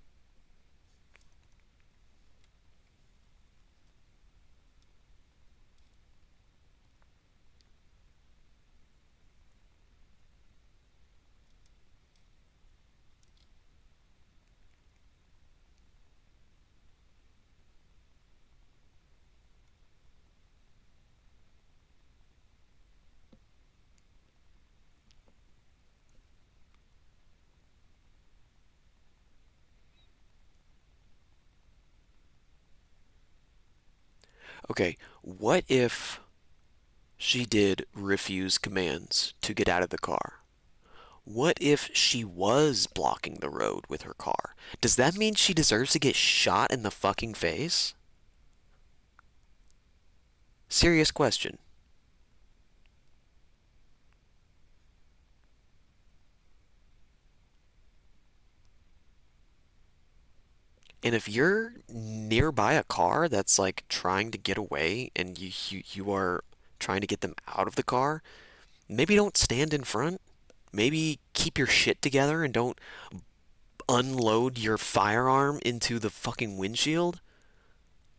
Okay, what if she did refuse commands to get out of the car? What if she was blocking the road with her car? Does that mean she deserves to get shot in the fucking face? Serious question. And if you're nearby a car that's like trying to get away and you are trying to get them out of the car, maybe don't stand in front. Maybe keep your shit together and don't unload your firearm into the fucking windshield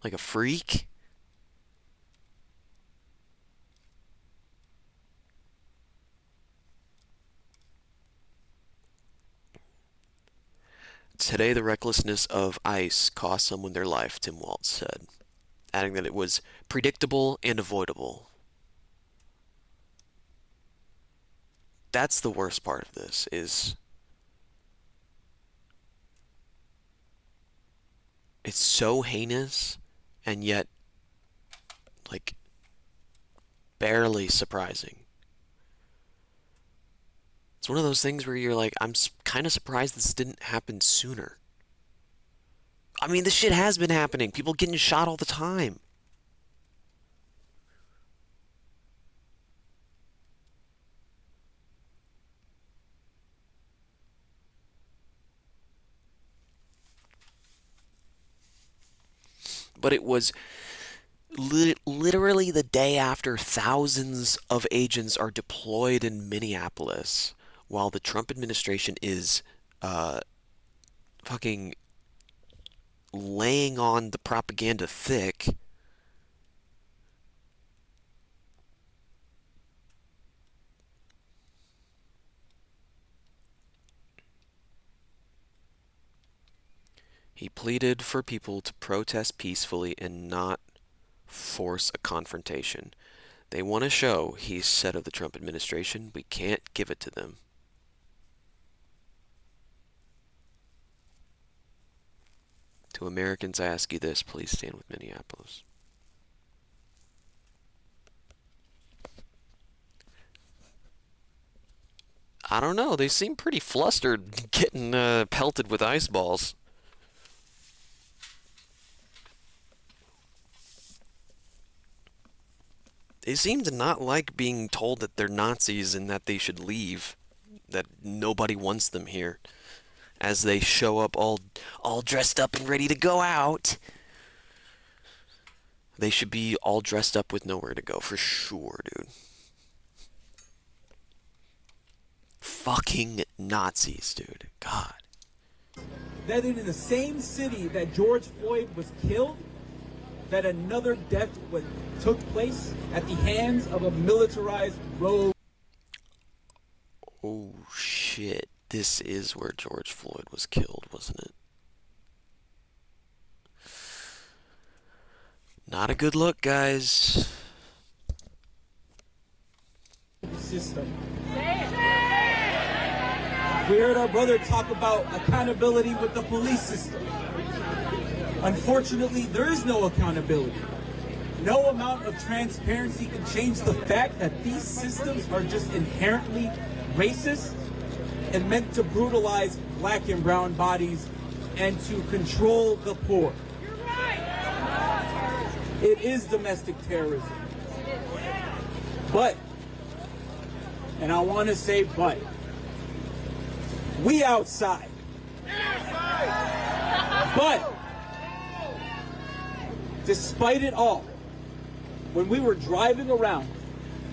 like a freak. Today, the recklessness of ICE cost someone their life, Tim Walz said, adding that it was predictable and avoidable. That's the worst part of this, is it's so heinous and yet, like, barely surprising. It's one of those things where you're like, I'm kind of surprised this didn't happen sooner. I mean, this shit has been happening. People getting shot all the time. But it was literally the day after thousands of agents are deployed in Minneapolis while the Trump administration is fucking laying on the propaganda thick. He pleaded for people to protest peacefully and not force a confrontation. They want to show, he said of the Trump administration, we can't give it to them. To Americans, I ask you this, please stand with Minneapolis. I don't know, they seem pretty flustered getting pelted with ice balls. They seem to not like being told that they're Nazis and that they should leave, that nobody wants them here, as they show up all dressed up and ready to go out. They should be all dressed up with nowhere to go, for sure, dude. Fucking Nazis, dude. God. That in the same city that George Floyd was killed, that another death took place at the hands of a militarized rogue. Oh shit, this is where George Floyd was killed, wasn't it? Not a good look, guys. System. We heard our brother talk about accountability with the police system. Unfortunately, there is no accountability. No amount of transparency can change the fact that these systems are just inherently racist and meant to brutalize black and brown bodies and to control the poor. It is domestic terrorism. But, and I want to say but, we outside. But, despite it all, when we were driving around,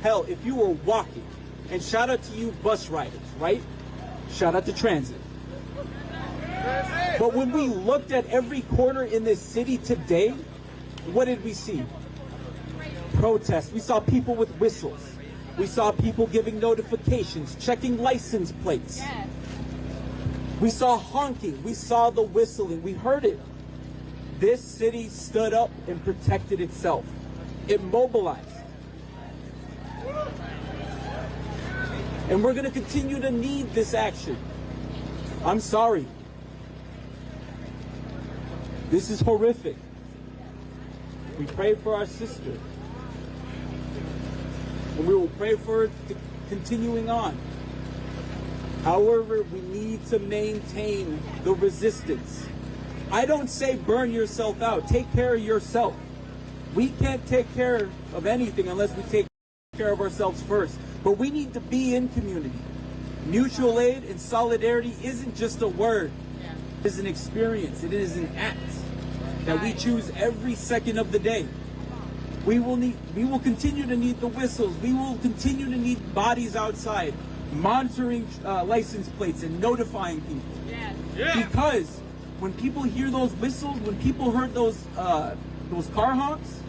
hell, if you were walking, and shout out to you bus riders, right? Shout out to transit. But when we looked at every corner in this city today, what did we see? Protests. We saw people with whistles. We saw people giving notifications, checking license plates. Yes. We saw honking. We saw the whistling. We heard it. This city stood up and protected itself. It mobilized. And we're going to continue to need this action. I'm sorry. This is horrific. We pray for our sister. And we will pray for her continuing on. However, we need to maintain the resistance. I don't say burn yourself out. Take care of yourself. We can't take care of anything unless we take care of ourselves first. But we need to be in community. Mutual aid and solidarity isn't just a word. It is an experience. It is an act that we choose every second of the day. We will continue to need the whistles. We will continue to need bodies outside, monitoring license plates and notifying people. Yeah. Because when people hear those whistles, when people heard those car honks,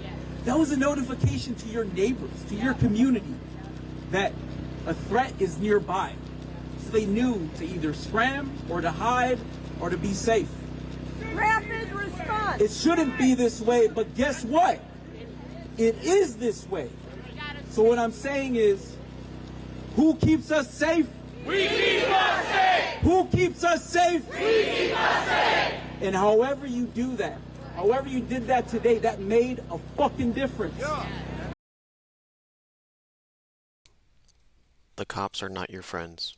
that was a notification to your neighbors, to your community, that a threat is nearby. So they knew to either scram or to hide or to be safe. Rapid response. It shouldn't be this way, but guess what? It is this way. So what I'm saying is, who keeps us safe? We keep us safe. Who keeps us safe? We keep us safe. And however you do that, however you did that today, that made a fucking difference. Yeah. The cops are not your friends.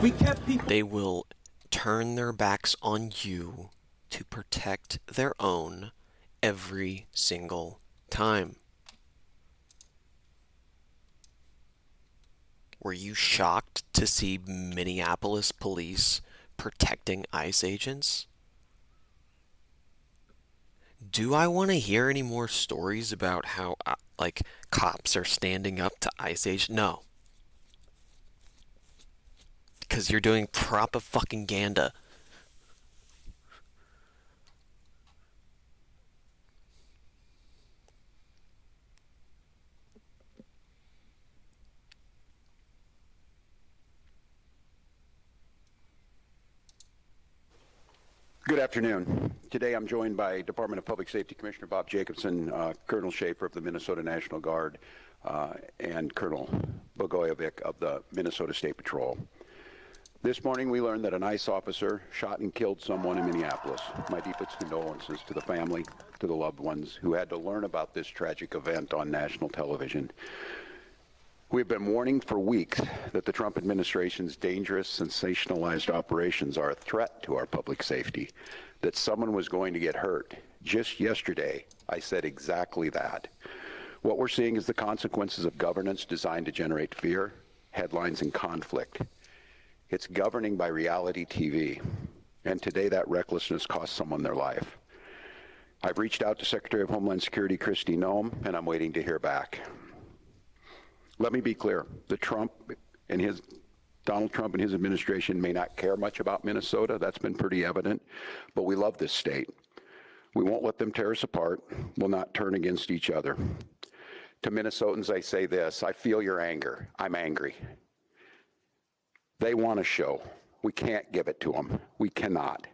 We kept people. They will turn their backs on you to protect their own every single time. Were you shocked to see Minneapolis police protecting ICE agents? Do I want to hear any more stories about how, cops are standing up to ICE agents? No. Because you're doing propaganda. Good afternoon. Today I'm joined by Department of Public Safety Commissioner Bob Jacobson, Colonel Schaefer of the Minnesota National Guard, and Colonel Bogojevic of the Minnesota State Patrol. This morning we learned that an ICE officer shot and killed someone in Minneapolis. My deepest condolences to the family, to the loved ones who had to learn about this tragic event on national television. We've been warning for weeks that the Trump administration's dangerous, sensationalized operations are a threat to our public safety, that someone was going to get hurt. Just yesterday, I said exactly that. What we're seeing is the consequences of governance designed to generate fear, headlines, and conflict. It's governing by reality TV, and today that recklessness cost someone their life. I've reached out to Secretary of Homeland Security Kristi Noem, and I'm waiting to hear back. Let me be clear, Donald Trump and his administration may not care much about Minnesota. That's been pretty evident, but we love this state. We won't let them tear us apart. We'll not turn against each other. To Minnesotans, I say this: I feel your anger. I'm angry. They want a show. We can't give it to them. We cannot.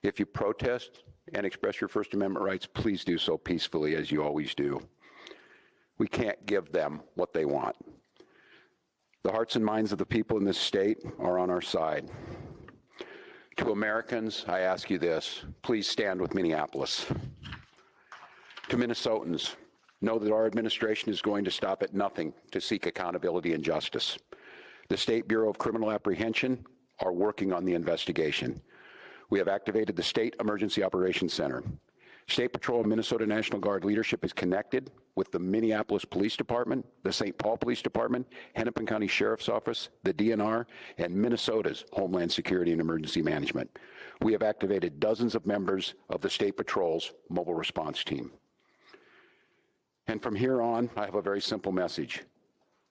If you protest, and express your First Amendment rights, please do so peacefully as you always do. We can't give them what they want. The hearts and minds of the people in this state are on our side. To Americans, I ask you this, please stand with Minneapolis. To Minnesotans, know that our administration is going to stop at nothing to seek accountability and justice. The State Bureau of Criminal Apprehension are working on the investigation. We have activated the State Emergency Operations Center. State Patrol and Minnesota National Guard leadership is connected with the Minneapolis Police Department, the St. Paul Police Department, Hennepin County Sheriff's Office, the DNR, and Minnesota's Homeland Security and Emergency Management. We have activated dozens of members of the State Patrol's mobile response team. And from here on, I have a very simple message.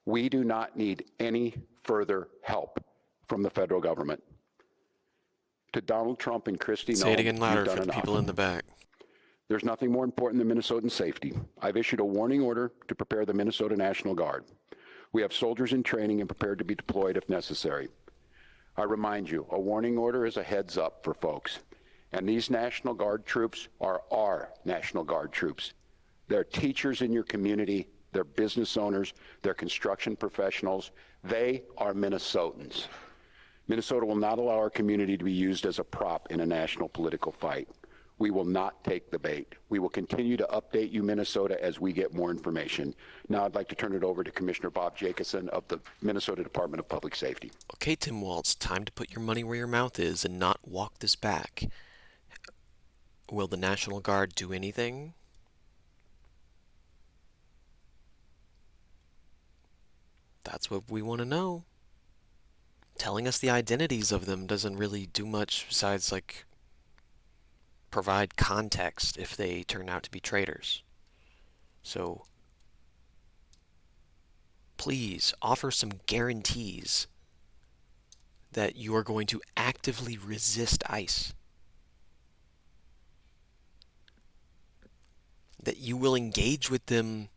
We do not need any further help from the federal government. To Donald Trump and Kristi Noem, Say it again louder you've done for the enough. people in the back. There's nothing more important than Minnesotan safety. I've issued a warning order to prepare the Minnesota National Guard. We have soldiers in training and prepared to be deployed if necessary. I remind you, a warning order is a heads up for folks. And these National Guard troops are our National Guard troops. They're teachers in your community, they're business owners, they're construction professionals. They are Minnesotans. Minnesota will not allow our community to be used as a prop in a national political fight. We will not take the bait. We will continue to update you, Minnesota, as we get more information. Now I'd like to turn it over to Commissioner Bob Jacobson of the Minnesota Department of Public Safety. Okay, Tim Waltz, time to put your money where your mouth is and not walk this back. Will the National Guard do anything? That's what we want to know. Telling us the identities of them doesn't really do much besides, like, provide context if they turn out to be traitors. So, please offer some guarantees that you are going to actively resist ICE. That you will engage with them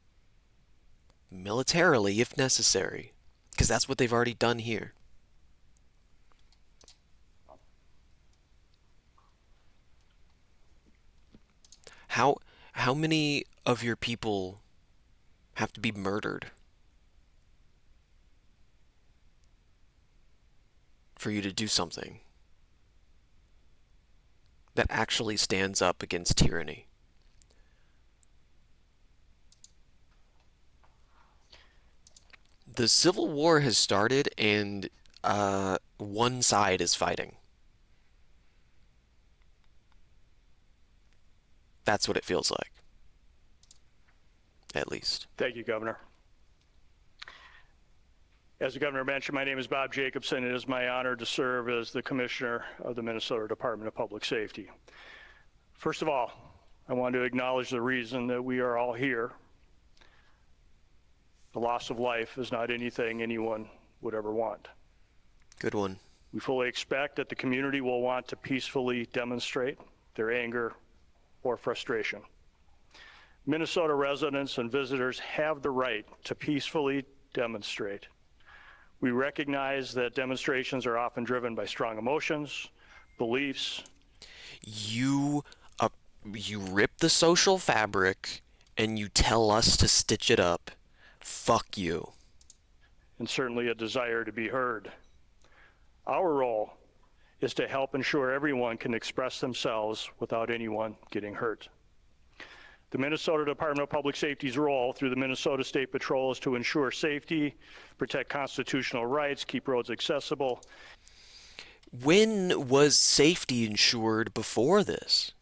militarily if necessary, because that's what they've already done here. How many of your people have to be murdered for you to do something that actually stands up against tyranny? The Civil War has started, and one side is fighting. That's what it feels like. At least. Thank you, Governor. As the Governor mentioned, my name is Bob Jacobson. It is my honor to serve as the Commissioner of the Minnesota Department of Public Safety. First of all, I want to acknowledge the reason that we are all here. The loss of life is not anything anyone would ever want. Good one. We fully expect that the community will want to peacefully demonstrate their anger or frustration. Minnesota residents and visitors have the right to peacefully demonstrate. We recognize that demonstrations are often driven by strong emotions, beliefs. You rip the social fabric and you tell us to stitch it up. Fuck you. And certainly a desire to be heard. Our role is to help ensure everyone can express themselves without anyone getting hurt. The Minnesota Department of Public Safety's role through the Minnesota State Patrol is to ensure safety, protect constitutional rights, keep roads accessible. When was safety ensured before this?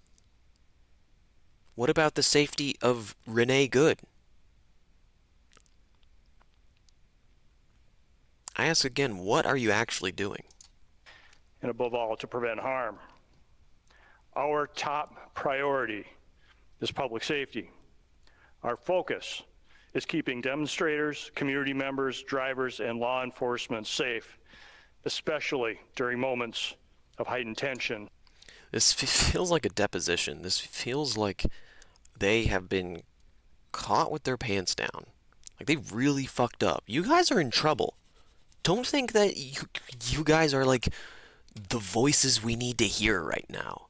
What about the safety of Renee Good? I ask again, what are you actually doing? And above all, to prevent harm. Our top priority is public safety. Our focus is keeping demonstrators, community members, drivers, and law enforcement safe, especially during moments of heightened tension. This feels like a deposition. This feels like they have been caught with their pants down. Like they really fucked up. You guys are in trouble. Don't think that you guys are like the voices we need to hear right now.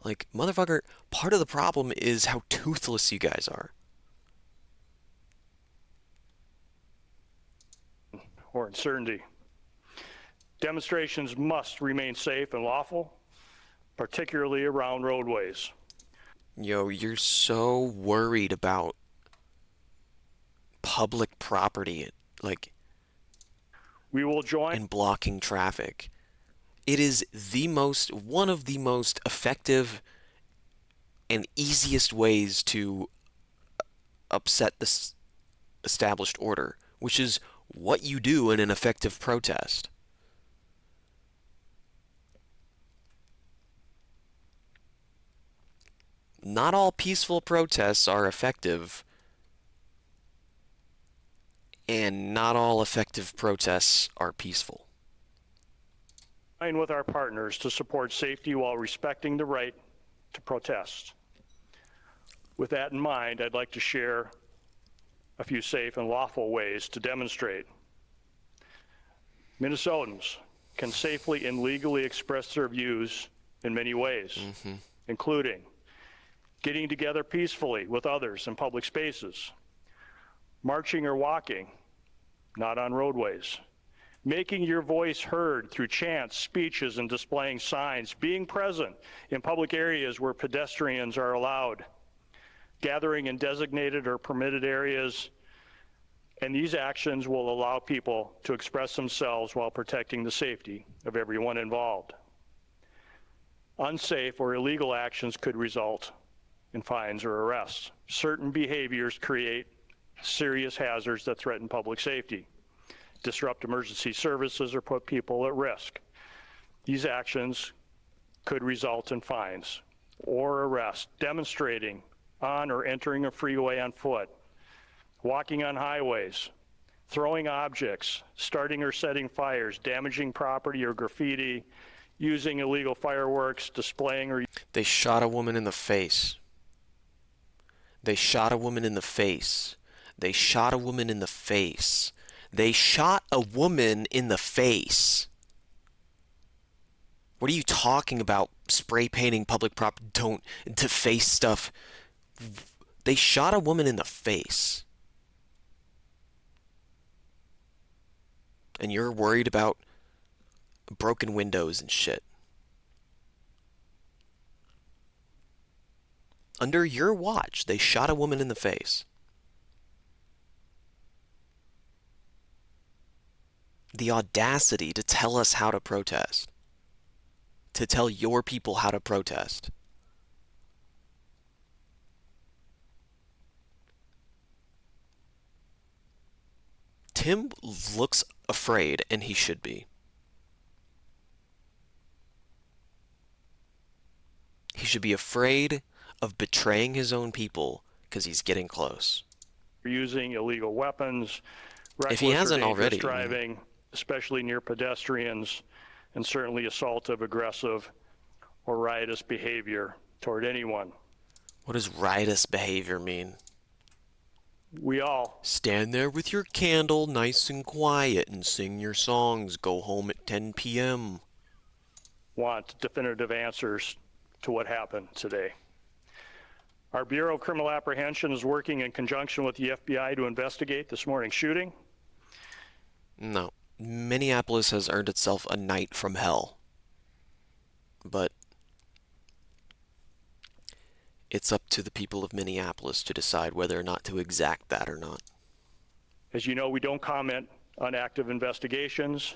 Like, motherfucker, part of the problem is how toothless you guys are. Or uncertainty. Demonstrations must remain safe and lawful, particularly around roadways. Yo, you're so worried about public property, like, we will join in blocking traffic. It is one of the most effective and easiest ways to upset this established order, which is what you do in an effective protest. Not all peaceful protests are effective, and not all effective protests are peaceful. with our partners to support safety while respecting the right to protest. With that in mind, I'd like to share a few safe and lawful ways to demonstrate. Minnesotans can safely and legally express their views in many ways, including getting together peacefully with others in public spaces, marching or walking, not on roadways, making your voice heard through chants, speeches, and displaying signs, being present in public areas where pedestrians are allowed, gathering in designated or permitted areas, and these actions will allow people to express themselves while protecting the safety of everyone involved. Unsafe or illegal actions could result in fines or arrests. Certain behaviors create serious hazards that threaten public safety, disrupt emergency services, or put people at risk. These actions could result in fines or arrests. Demonstrating on or entering a freeway on foot, walking on highways, throwing objects, starting or setting fires, damaging property or graffiti, using illegal fireworks, displaying or... They shot a woman in the face. They shot a woman in the face. They shot a woman in the face. They shot a woman in the face. What are you talking about? Spray painting public property, don't to face stuff. They shot a woman in the face. And you're worried about broken windows and shit. Under your watch, they shot a woman in the face. The audacity to tell us how to protest. To tell your people how to protest. Tim looks afraid, and he should be. He should be afraid of betraying his own people because he's getting close. using illegal weapons, if he hasn't already, driving, especially near pedestrians, and certainly assaultive, aggressive, or riotous behavior toward anyone. What does riotous behavior mean? We all stand there with your candle nice and quiet and sing your songs, go home at 10 p.m. want definitive answers to what happened today. Our Bureau of Criminal Apprehension is working in conjunction with the FBI to investigate this morning's shooting. No. Minneapolis has earned itself a night from hell. But it's up to the people of Minneapolis to decide whether or not to exact that or not. As you know, we don't comment on active investigations,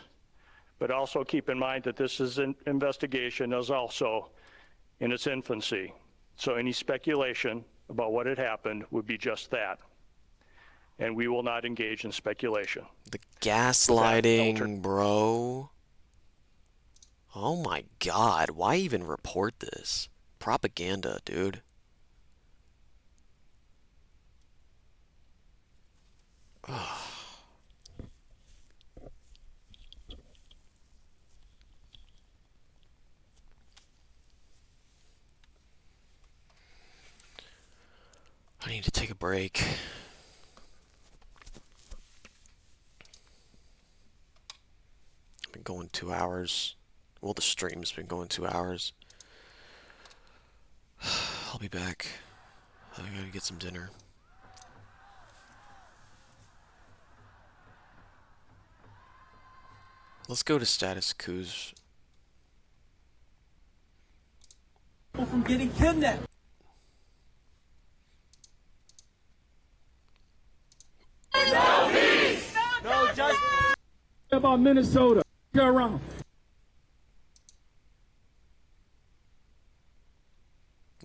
but also keep in mind that this is an investigation is also in its infancy. So any speculation about what had happened would be just that. And we will not engage in speculation. The gaslighting, bro. Oh my God, why even report this? Propaganda, dude. Ugh. I need to take a break. I've been going 2 hours. Well, the stream's been going 2 hours. I'll be back. I gotta get some dinner. Let's go to status quos. From getting kidnapped. No peace! No justice! About Minnesota. Go around.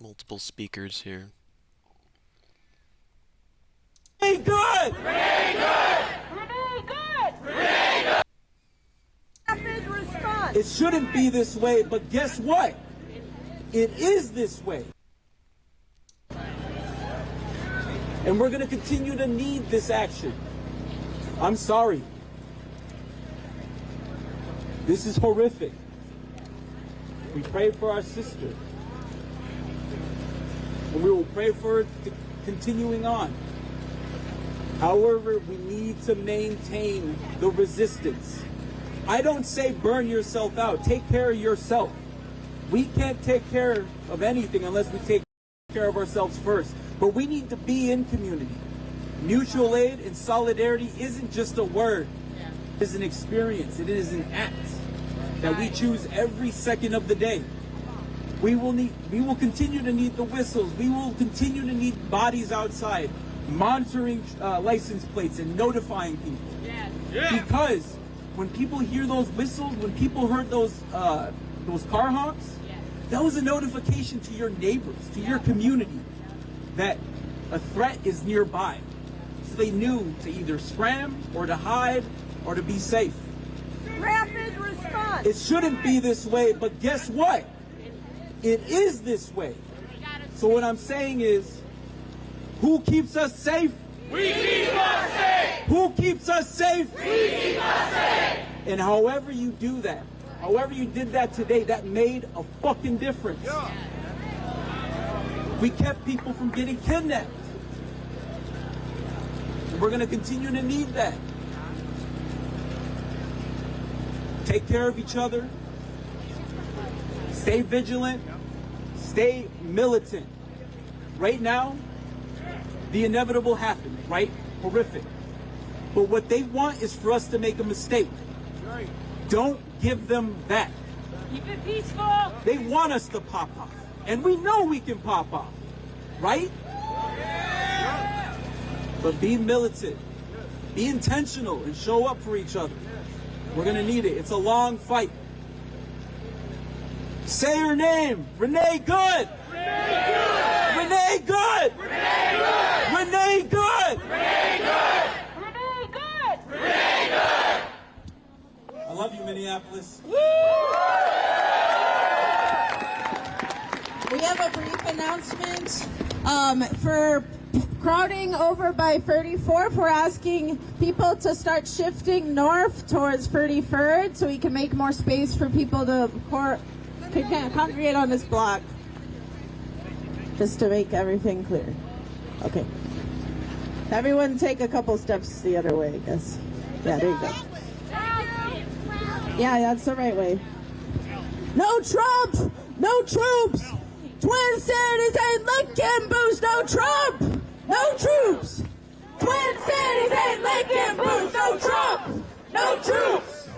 Multiple speakers here. Hey, good! Renee good! Renee good! Renee good! Rapid response! It shouldn't be this way, but guess what? It is this way. And we're going to continue to need this action. I'm sorry. This is horrific. We pray for our sister. And we will pray for her continuing on. However, we need to maintain the resistance. I don't say burn yourself out. Take care of yourself. We can't take care of anything unless we take care of ourselves first. But we need to be in community. Mutual aid and solidarity isn't just a word. It is an experience. It is an act that we choose every second of the day. We will continue to need the whistles. We will continue to need bodies outside, monitoring license plates and notifying people. Because when people hear those whistles, when people heard those car honks, that was a notification to your neighbors, to your community, that a threat is nearby. So they knew to either scram or to hide or to be safe. Rapid response! It shouldn't be this way, but guess what? It is this way. So what I'm saying is, who keeps us safe? We keep us safe! Who keeps us safe? We keep us safe! And however you do that, however you did that today, that made a fucking difference. We kept people from getting kidnapped. And we're going to continue to need that. Take care of each other. Stay vigilant. Stay militant. Right now, the inevitable happened, right? Horrific. But what they want is for us to make a mistake. Don't give them that. Keep it peaceful! They want us to pop off. And we know we can pop off. Right? But be militant. Be intentional and show up for each other. We're going to need it. It's a long fight. Say her name. Renee good. Renee good. Renee good! Renee good. Renee good! Renee good! Renee good! I love you, Minneapolis. We have a brief announcement for crowding over by 34th. We're asking people to start shifting north towards 33rd so we can make more space for people to congregate on this block. Just to make everything clear. Okay. Everyone take a couple steps the other way, I guess. Yeah, there you go. Yeah, that's the right way. No Trump! No troops! Twin Cities ain't licking boots! No Trump! No troops! Twin Cities ain't licking boots! No Trump! No troops!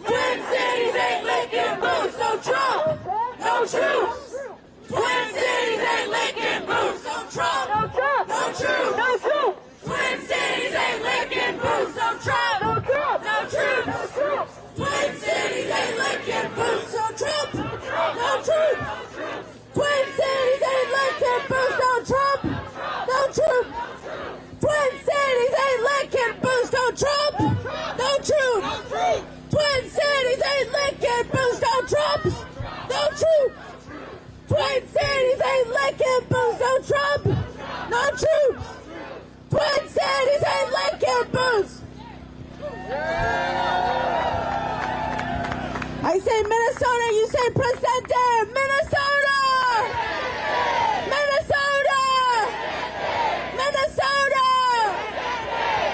Twin Cities ain't licking boots! No Trump! No troops! Twin Cities ain't licking boots! No Trump! No Trump! No troops! No troops! Twin Cities ain't licking boots! No Trump! No Trump! No troops! No troops! Twin Cities ain't licking boots! No Trump! No troops! Twin Cities ain't licking boots! No Trump! No troops! Twin Cities ain't licking boots! No Trump! No troops! Twin Cities ain't licking boots! No Trump! No troops! Twin Cities ain't licking boots! No Trump! No troops! Twin Cities ain't licking boots! I say Minnesota, you say Presente! Minnesota! Minnesota! Minnesota!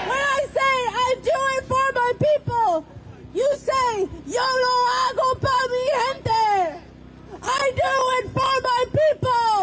When I say I do it for my people, you say yo lo hago pa mi gente! I do it for my people!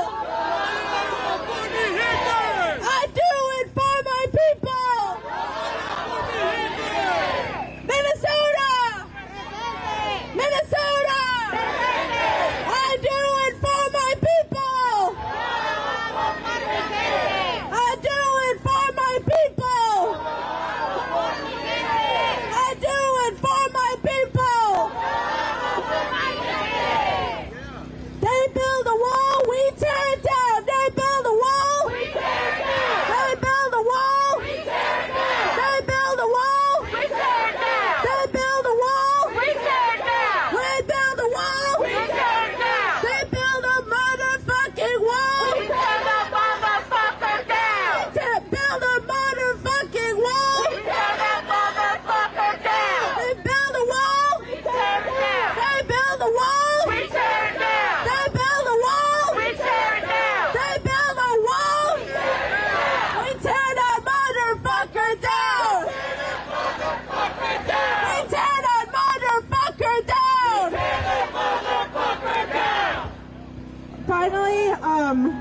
finally,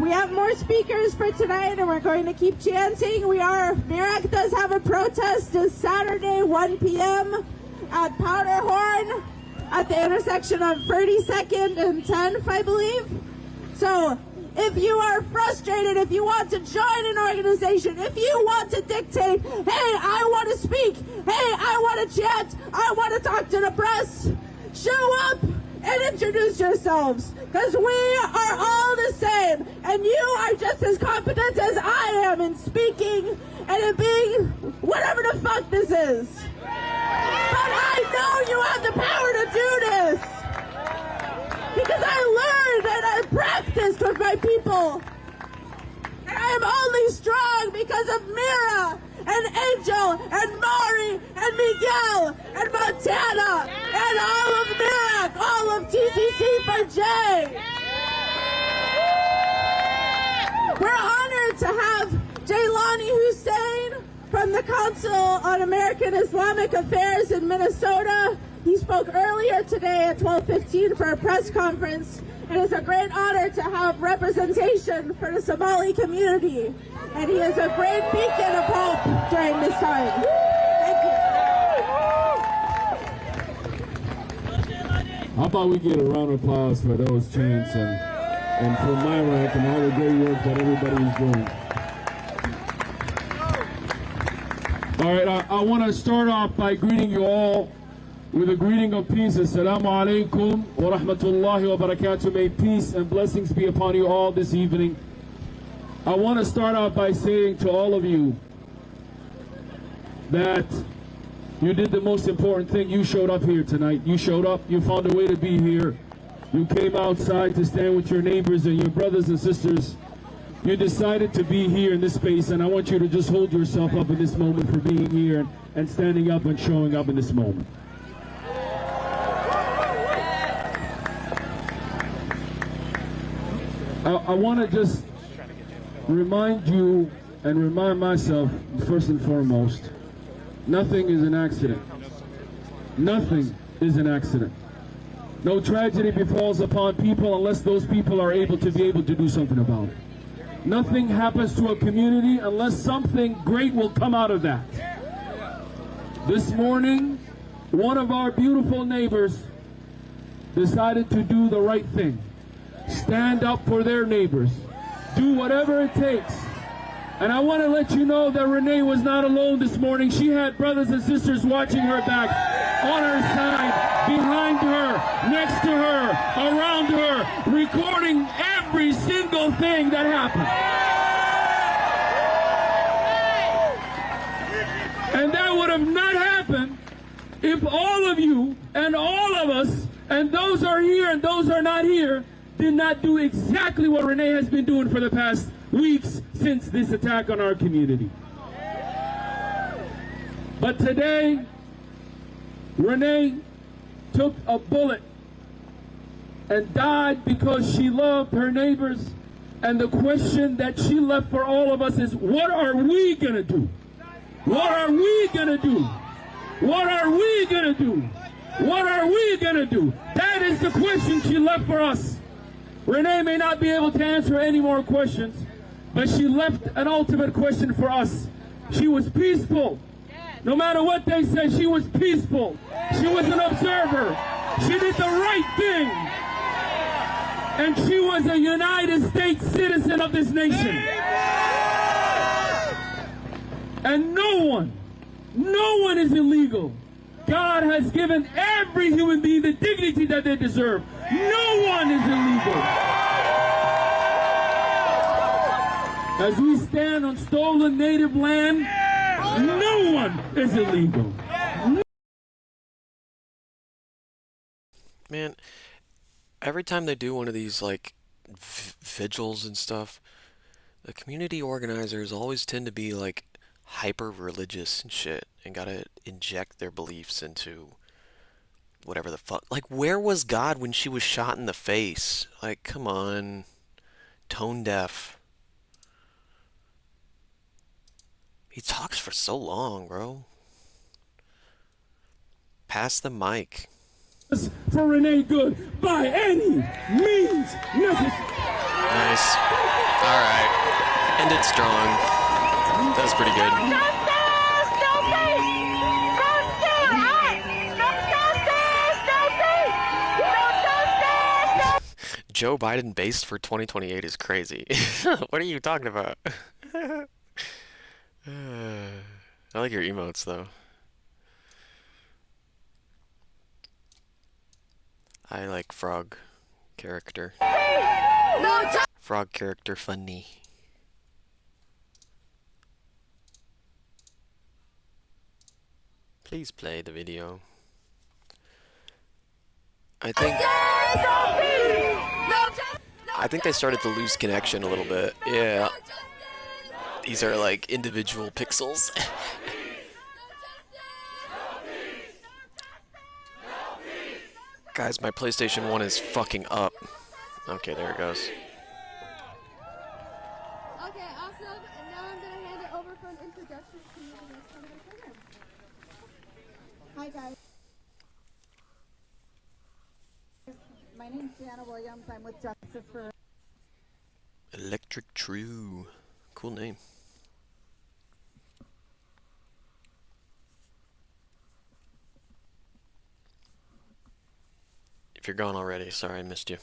we have more speakers for tonight, and we're going to keep chanting. Mirac does have a protest this Saturday, 1 p.m. at Powderhorn at the intersection of 32nd and 10th, I believe. So if you are frustrated, if you want to join an organization, if you want to dictate, hey, I want to speak, hey, I want to chant, I want to talk to the press, show up and introduce yourselves, because we are all the same, and you are just as competent as I am in speaking and in being whatever the fuck this is. But I know you have the power to do this, because I learned and I practiced with my people. And I am only strong because of Mira and Angel and Mari and Miguel and Montana and all of Mirac, all of TCC for Jay. We're honored to have Jaylani Hussein from the Council on American Islamic Affairs in Minnesota. He spoke earlier today at 12:15 for a press conference. It is a great honor to have representation for the Somali community, and he is a great beacon of hope during this time. Thank you. How about we get a round of applause for those chants and for Myrac and all the great work that everybody is doing. All right, I want to start off by greeting you all with a greeting of peace. Assalamu alaikum wa rahmatullahi wa barakatuh. May peace and blessings be upon you all this evening. I want to start out by saying to all of you that you did the most important thing. You showed up here tonight. You showed up. You found a way to be here. You came outside to stand with your neighbors and your brothers and sisters. You decided to be here in this space, and I want you to just hold yourself up in this moment for being here and standing up and showing up in this moment. I want to just remind you and remind myself, first and foremost, nothing is an accident. Nothing is an accident. No tragedy befalls upon people unless those people are able to do something about it. Nothing happens to a community unless something great will come out of that. This morning, one of our beautiful neighbors decided to do the right thing. Stand up for their neighbors. Do whatever it takes. And I want to let you know that Renee was not alone this morning. She had brothers and sisters watching her back, on her side, behind her, next to her, around her, recording every single thing that happened. And that would have not happened if all of you and all of us, and those are here and those are not here, did not do exactly what Renee has been doing for the past weeks since this attack on our community. But today, Renee took a bullet and died because she loved her neighbors. And the question that she left for all of us is, what are we gonna do? What are we gonna do? What are we gonna do? What are we gonna do? That is the question she left for us. Renee may not be able to answer any more questions, but she left an ultimate question for us. She was peaceful. No matter what they said, she was peaceful. She was an observer. She did the right thing. And she was a United States citizen of this nation. And no one is illegal. God has given every human being the dignity that they deserve. No one is illegal. As we stand on stolen native land, no one is illegal. Man, every time they do one of these, like, vigils and stuff, the community organizers always tend to be, like, hyper-religious and shit, and gotta inject their beliefs into whatever the fuck. Like, where was God when she was shot in the face? Like, come on. Tone deaf. He talks for so long, bro. Pass the mic. for Renee Good by any means necessary. Nice. All right. Ended strong. That was pretty good. Joe Biden based for 2028 is crazy. What are you talking about? I like your emotes though. I like frog character. Frog character funny. Please play the video. I think they started to lose connection a little bit. Yeah. These are like individual pixels. Guys, my PlayStation 1 is fucking up. Okay, there it goes. Okay, awesome. And now I'm going to hand it over for an introduction to the next part of the program. Hi, guys. My name's Jana Williams. I'm with Justice for... Electric True. Cool name. If you're gone already, sorry I missed you.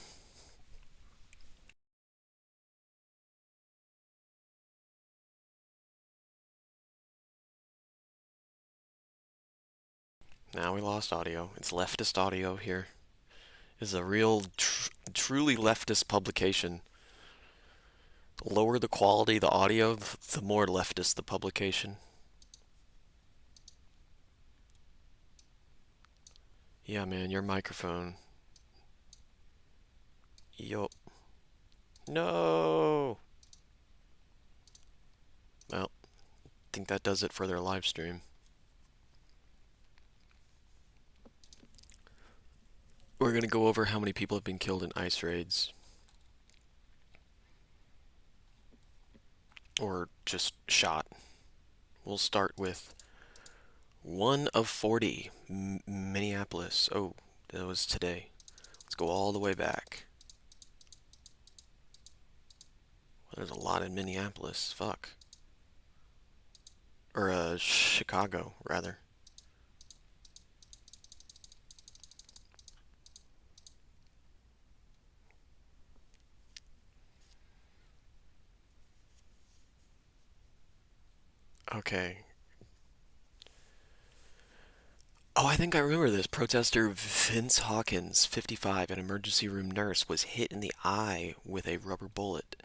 Now we lost audio. It's leftist audio here. This is a real, truly leftist publication. The lower the quality of the audio, the more leftist the publication. Yeah, man, your microphone. Yo. No! Well, I think that does it for their live stream. We're going to go over how many people have been killed in ICE raids. Or just shot. We'll start with 1 of 40, Minneapolis. Oh, that was today. Let's go all the way back. Well, there's a lot in Minneapolis. Fuck. Or Chicago, rather. Okay. Oh, I think I remember this. Protester Vince Hawkins, 55, an emergency room nurse, was hit in the eye with a rubber bullet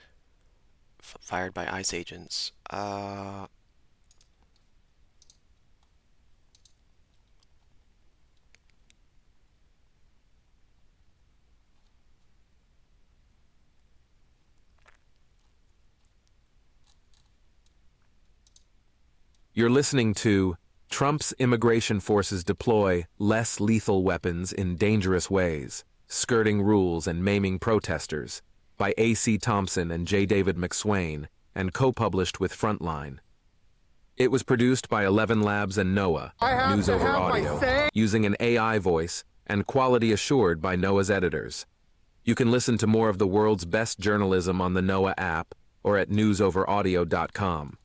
fired by ICE agents. You're listening to Trump's immigration forces deploy less lethal weapons in dangerous ways, skirting rules and maiming protesters, by A.C. Thompson and J. David McSwain, and co-published with Frontline. It was produced by 11 Labs and NOAA, News Over Audio, using an AI voice and quality assured by NOAA's editors. You can listen to more of the world's best journalism on the NOAA app or at newsoveraudio.com.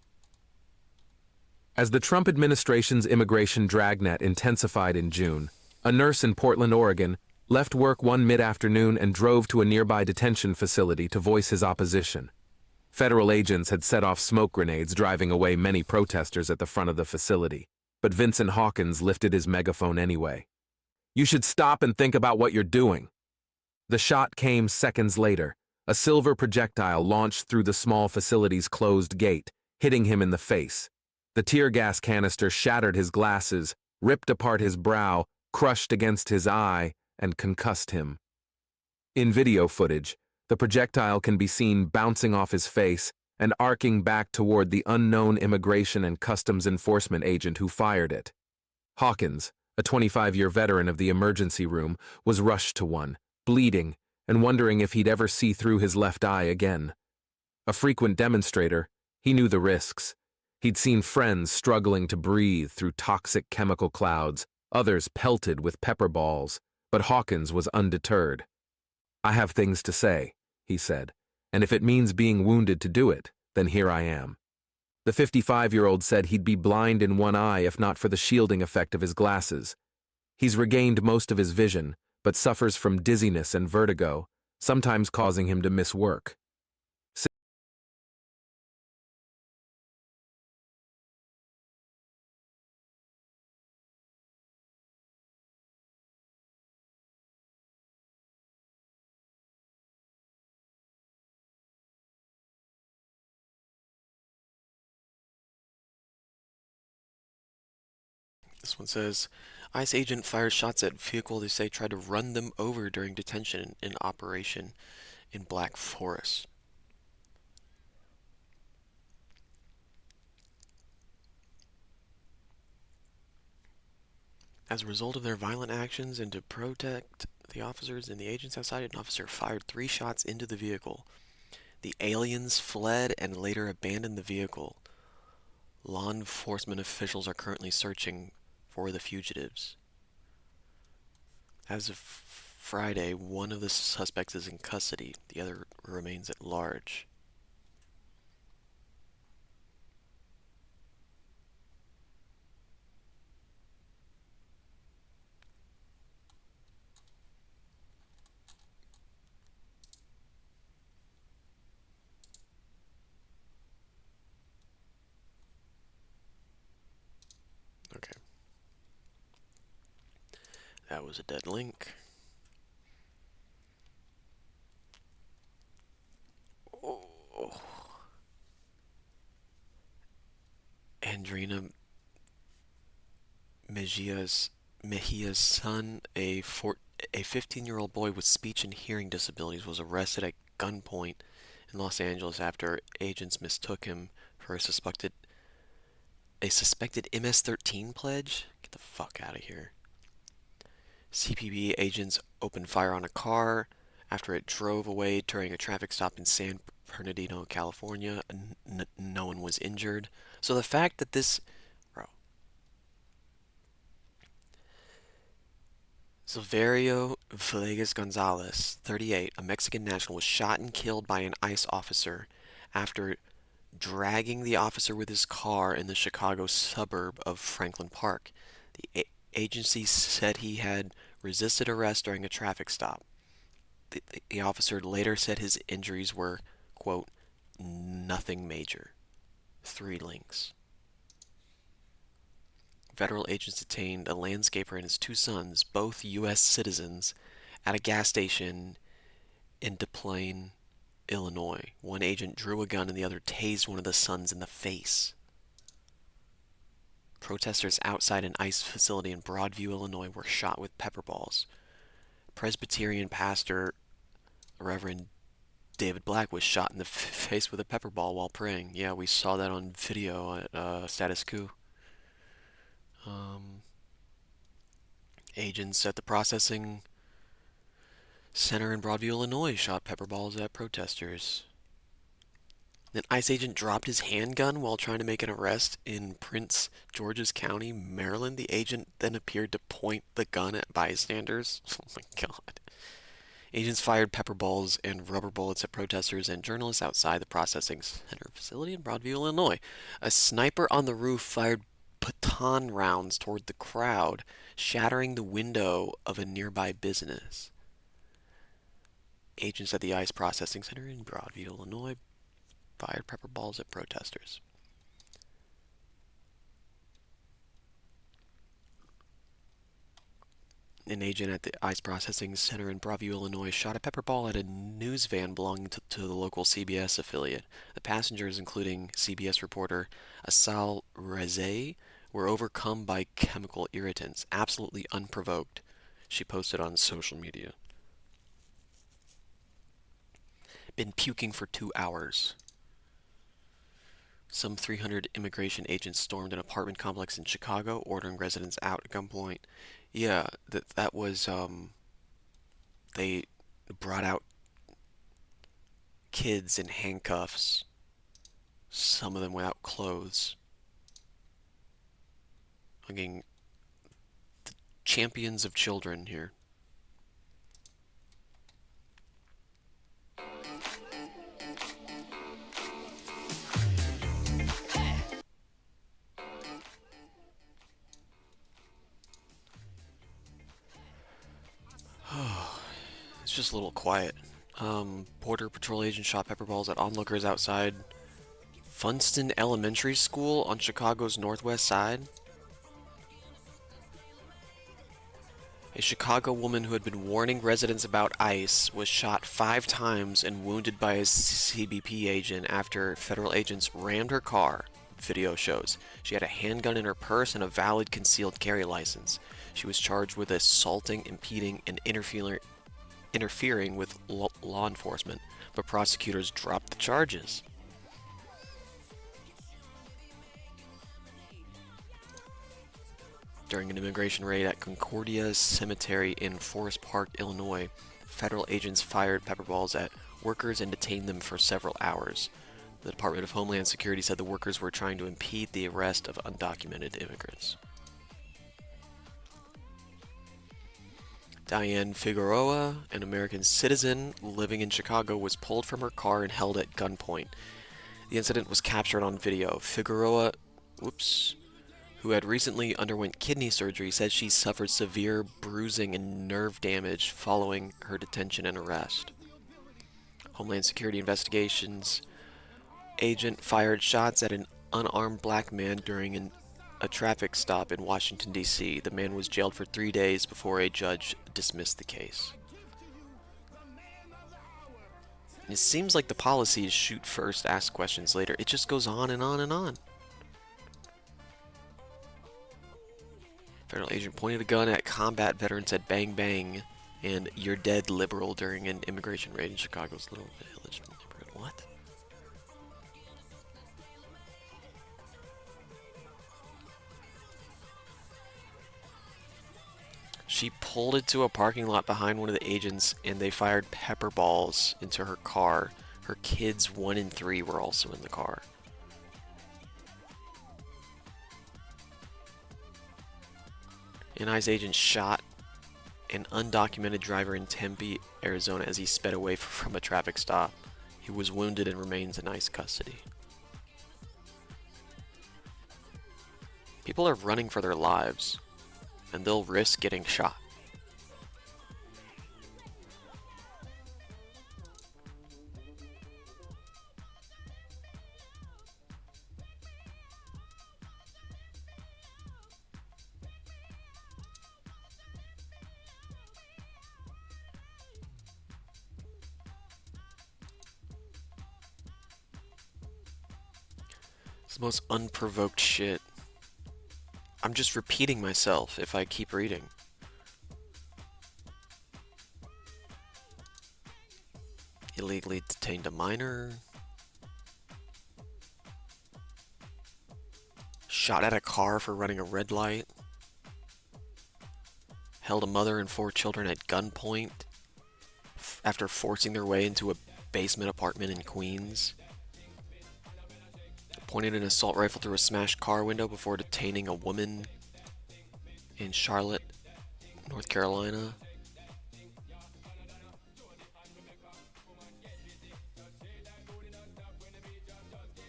As the Trump administration's immigration dragnet intensified in June, a nurse in Portland, Oregon, left work one mid-afternoon and drove to a nearby detention facility to voice his opposition. Federal agents had set off smoke grenades, driving away many protesters at the front of the facility, but Vincent Hawkins lifted his megaphone anyway. "You should stop and think about what you're doing." The shot came seconds later. A silver projectile launched through the small facility's closed gate, hitting him in the face. The tear gas canister shattered his glasses, ripped apart his brow, crushed against his eye, and concussed him. In video footage, the projectile can be seen bouncing off his face and arcing back toward the unknown immigration and customs enforcement agent who fired it. Hawkins, a 25-year veteran of the emergency room, was rushed to one, bleeding and wondering if he'd ever see through his left eye again. A frequent demonstrator, he knew the risks. He'd seen friends struggling to breathe through toxic chemical clouds, others pelted with pepper balls, But Hawkins was undeterred. "I have things to say," he said, "and if it means being wounded to do it, then here I am." The 55-year-old said he'd be blind in one eye if not for the shielding effect of his glasses. He's regained most of his vision, but suffers from dizziness and vertigo, sometimes causing him to miss work. This one says, ICE agent fires shots at vehicle they say tried to run them over during detention in operation in Black Forest. As a result of their violent actions and to protect the officers and the agents outside, an officer fired 3 shots into the vehicle. The aliens fled and later abandoned the vehicle. Law enforcement officials are currently searching for the fugitives. As of Friday, one of the suspects is in custody. The other remains at large. Okay. That was a dead link. Oh. Andrina Mejia's son, a 15-year-old boy with speech and hearing disabilities, was arrested at gunpoint in Los Angeles after agents mistook him for a suspected MS-13 pledge. Get the fuck out of here. CPB agents opened fire on a car after it drove away during a traffic stop in San Bernardino, California. No one was injured. So the fact that this... Bro. Silverio Villegas Gonzalez, 38, a Mexican national, was shot and killed by an ICE officer after dragging the officer with his car in the Chicago suburb of Franklin Park. The agency said he had resisted arrest during a traffic stop. The officer later said his injuries were, quote, nothing major. 3 links. Federal agents detained a landscaper and his 2 sons, both U.S. citizens, at a gas station in Des Plaines, Illinois. One agent drew a gun and the other tased one of the sons in the face. Protesters outside an ICE facility in Broadview, Illinois were shot with pepper balls. Presbyterian pastor Reverend David Black was shot in the face with a pepper ball while praying. Yeah, we saw that on video at Status Quo. Agents at the processing center in Broadview, Illinois shot pepper balls at protesters. An ICE agent dropped his handgun while trying to make an arrest in Prince George's County, Maryland. The agent then appeared to point the gun at bystanders. Oh my god. Agents fired pepper balls and rubber bullets at protesters and journalists outside the processing center facility in Broadview, Illinois. A sniper on the roof fired baton rounds toward the crowd, shattering the window of a nearby business. Agents at the ICE processing center in Broadview, Illinois, fired pepper balls at protesters. An agent at the ICE processing center in Broadview, Illinois, shot a pepper ball at a news van belonging to the local CBS affiliate. The passengers, including CBS reporter Asal Rezai, were overcome by chemical irritants, absolutely unprovoked, she posted on social media. Been puking for 2 hours. Some 300 immigration agents stormed an apartment complex in Chicago, ordering residents out at gunpoint. Yeah, that was, they brought out kids in handcuffs, some of them without clothes. Fucking the champions of children here. It's just a little quiet. Border Patrol agent shot pepper balls at onlookers outside Funston Elementary School on Chicago's northwest side. A Chicago woman who had been warning residents about ICE was shot 5 times and wounded by a CBP agent after federal agents rammed her car, video shows. She had a handgun in her purse and a valid concealed carry license. She was charged with assaulting, impeding, and interfering with law enforcement, but prosecutors dropped the charges. During an immigration raid at Concordia Cemetery in Forest Park, Illinois, federal agents fired pepper balls at workers and detained them for several hours. The Department of Homeland Security said the workers were trying to impede the arrest of undocumented immigrants. Diane Figueroa, an American citizen living in Chicago, was pulled from her car and held at gunpoint. The incident was captured on video. Figueroa, who had recently underwent kidney surgery, said she suffered severe bruising and nerve damage following her detention and arrest. Homeland Security investigations agent fired shots at an unarmed black man during a traffic stop in Washington, D.C. The man was jailed for 3 days before a judge dismissed the case. It seems like the policy is shoot first, ask questions later. It just goes on and on and on. Federal agent pointed a gun at combat veteran, said bang bang and you're dead liberal during an immigration raid in Chicago's Little Village neighborhood. What? She pulled into a parking lot behind one of the agents and they fired pepper balls into her car. Her kids 1 and 3 were also in the car. An ICE agent shot an undocumented driver in Tempe, Arizona as he sped away from a traffic stop. He was wounded and remains in ICE custody. People are running for their lives, and they'll risk getting shot. It's the most unprovoked shit. I'm just repeating myself if I keep reading. Illegally detained a minor. Shot at a car for running a red light. Held a mother and 4 children at gunpoint after forcing their way into a basement apartment in Queens. Pointed an assault rifle through a smashed car window before detaining a woman in Charlotte, North Carolina.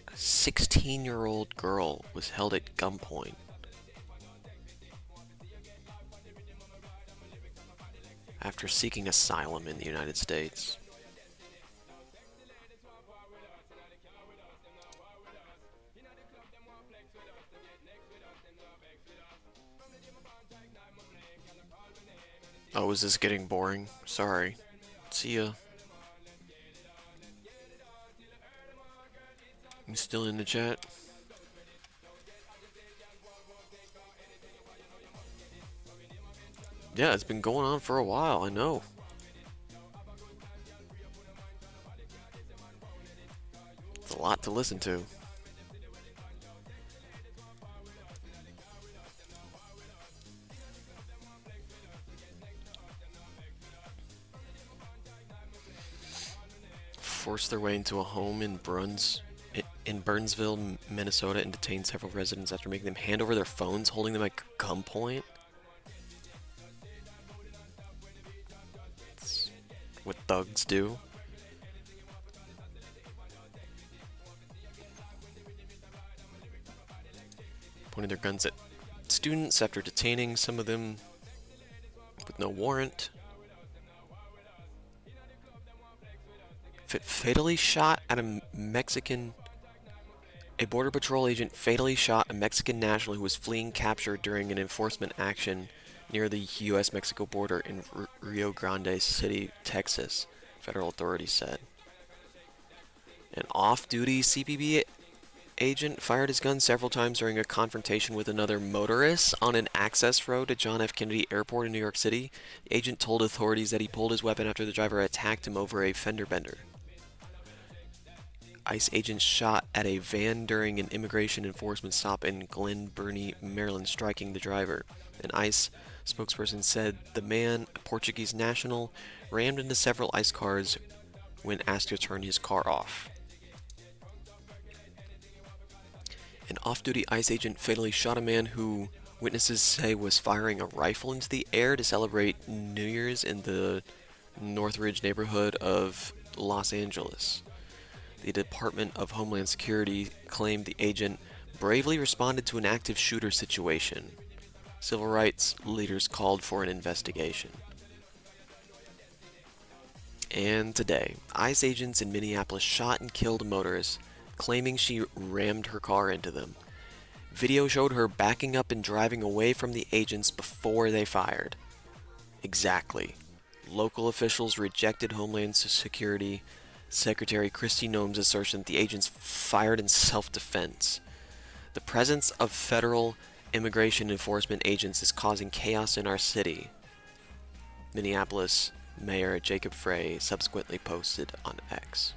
A 16-year-old girl was held at gunpoint after seeking asylum in the United States. Oh, is this getting boring? Sorry. See ya. You still in the chat? Yeah, it's been going on for a while, I know. It's a lot to listen to. Forced their way into a home in Burnsville, Minnesota, and detained several residents after making them hand over their phones, holding them at gunpoint. That's what thugs do. Pointed their guns at students after detaining some of them with no warrant. fatally shot at a Border Patrol agent fatally shot a Mexican national who was fleeing capture during an enforcement action near the U.S.-Mexico border in Rio Grande City, Texas, federal authorities said. An off-duty CBP agent fired his gun several times during a confrontation with another motorist on an access road to John F. Kennedy Airport in New York City. The agent told authorities that he pulled his weapon after the driver attacked him over a fender bender. ICE agents shot at a van during an immigration enforcement stop in Glen Burnie, Maryland, striking the driver. An ICE spokesperson said the man, a Portuguese national, rammed into several ICE cars when asked to turn his car off. An off-duty ICE agent fatally shot a man who witnesses say was firing a rifle into the air to celebrate New Year's in the Northridge neighborhood of Los Angeles. The Department of Homeland Security claimed the agent bravely responded to an active shooter situation. Civil rights leaders called for an investigation. And today, ICE agents in Minneapolis shot and killed a motorist, claiming she rammed her car into them. Video showed her backing up and driving away from the agents before they fired. Exactly. Local officials rejected Homeland Security Secretary Kristi Noem's assertion that the agents fired in self-defense. The presence of federal immigration enforcement agents is causing chaos in our city. Minneapolis Mayor Jacob Frey subsequently posted on X.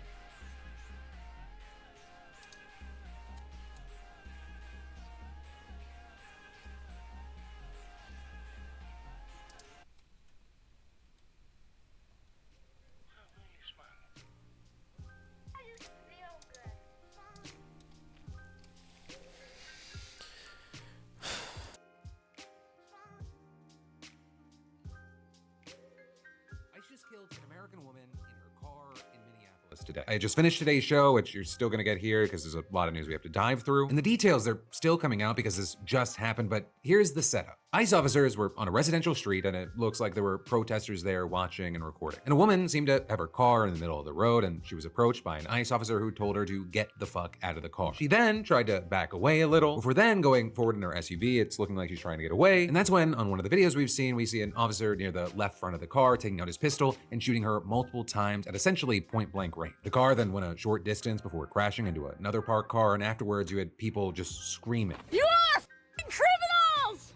Today. I just finished today's show, which you're still going to get here because there's a lot of news we have to dive through. And the details, they're still coming out because this just happened, but here's the setup. ICE officers were on a residential street and it looks like there were protesters there watching and recording. And a woman seemed to have her car in the middle of the road and she was approached by an ICE officer who told her to get the fuck out of the car. She then tried to back away a little before then going forward in her SUV. It's looking like she's trying to get away. And that's when, on one of the videos we've seen, we see an officer near the left front of the car taking out his pistol and shooting her multiple times at essentially point blank range. The car then went a short distance before crashing into another parked car, and afterwards you had people just screaming. You are f***ing criminals!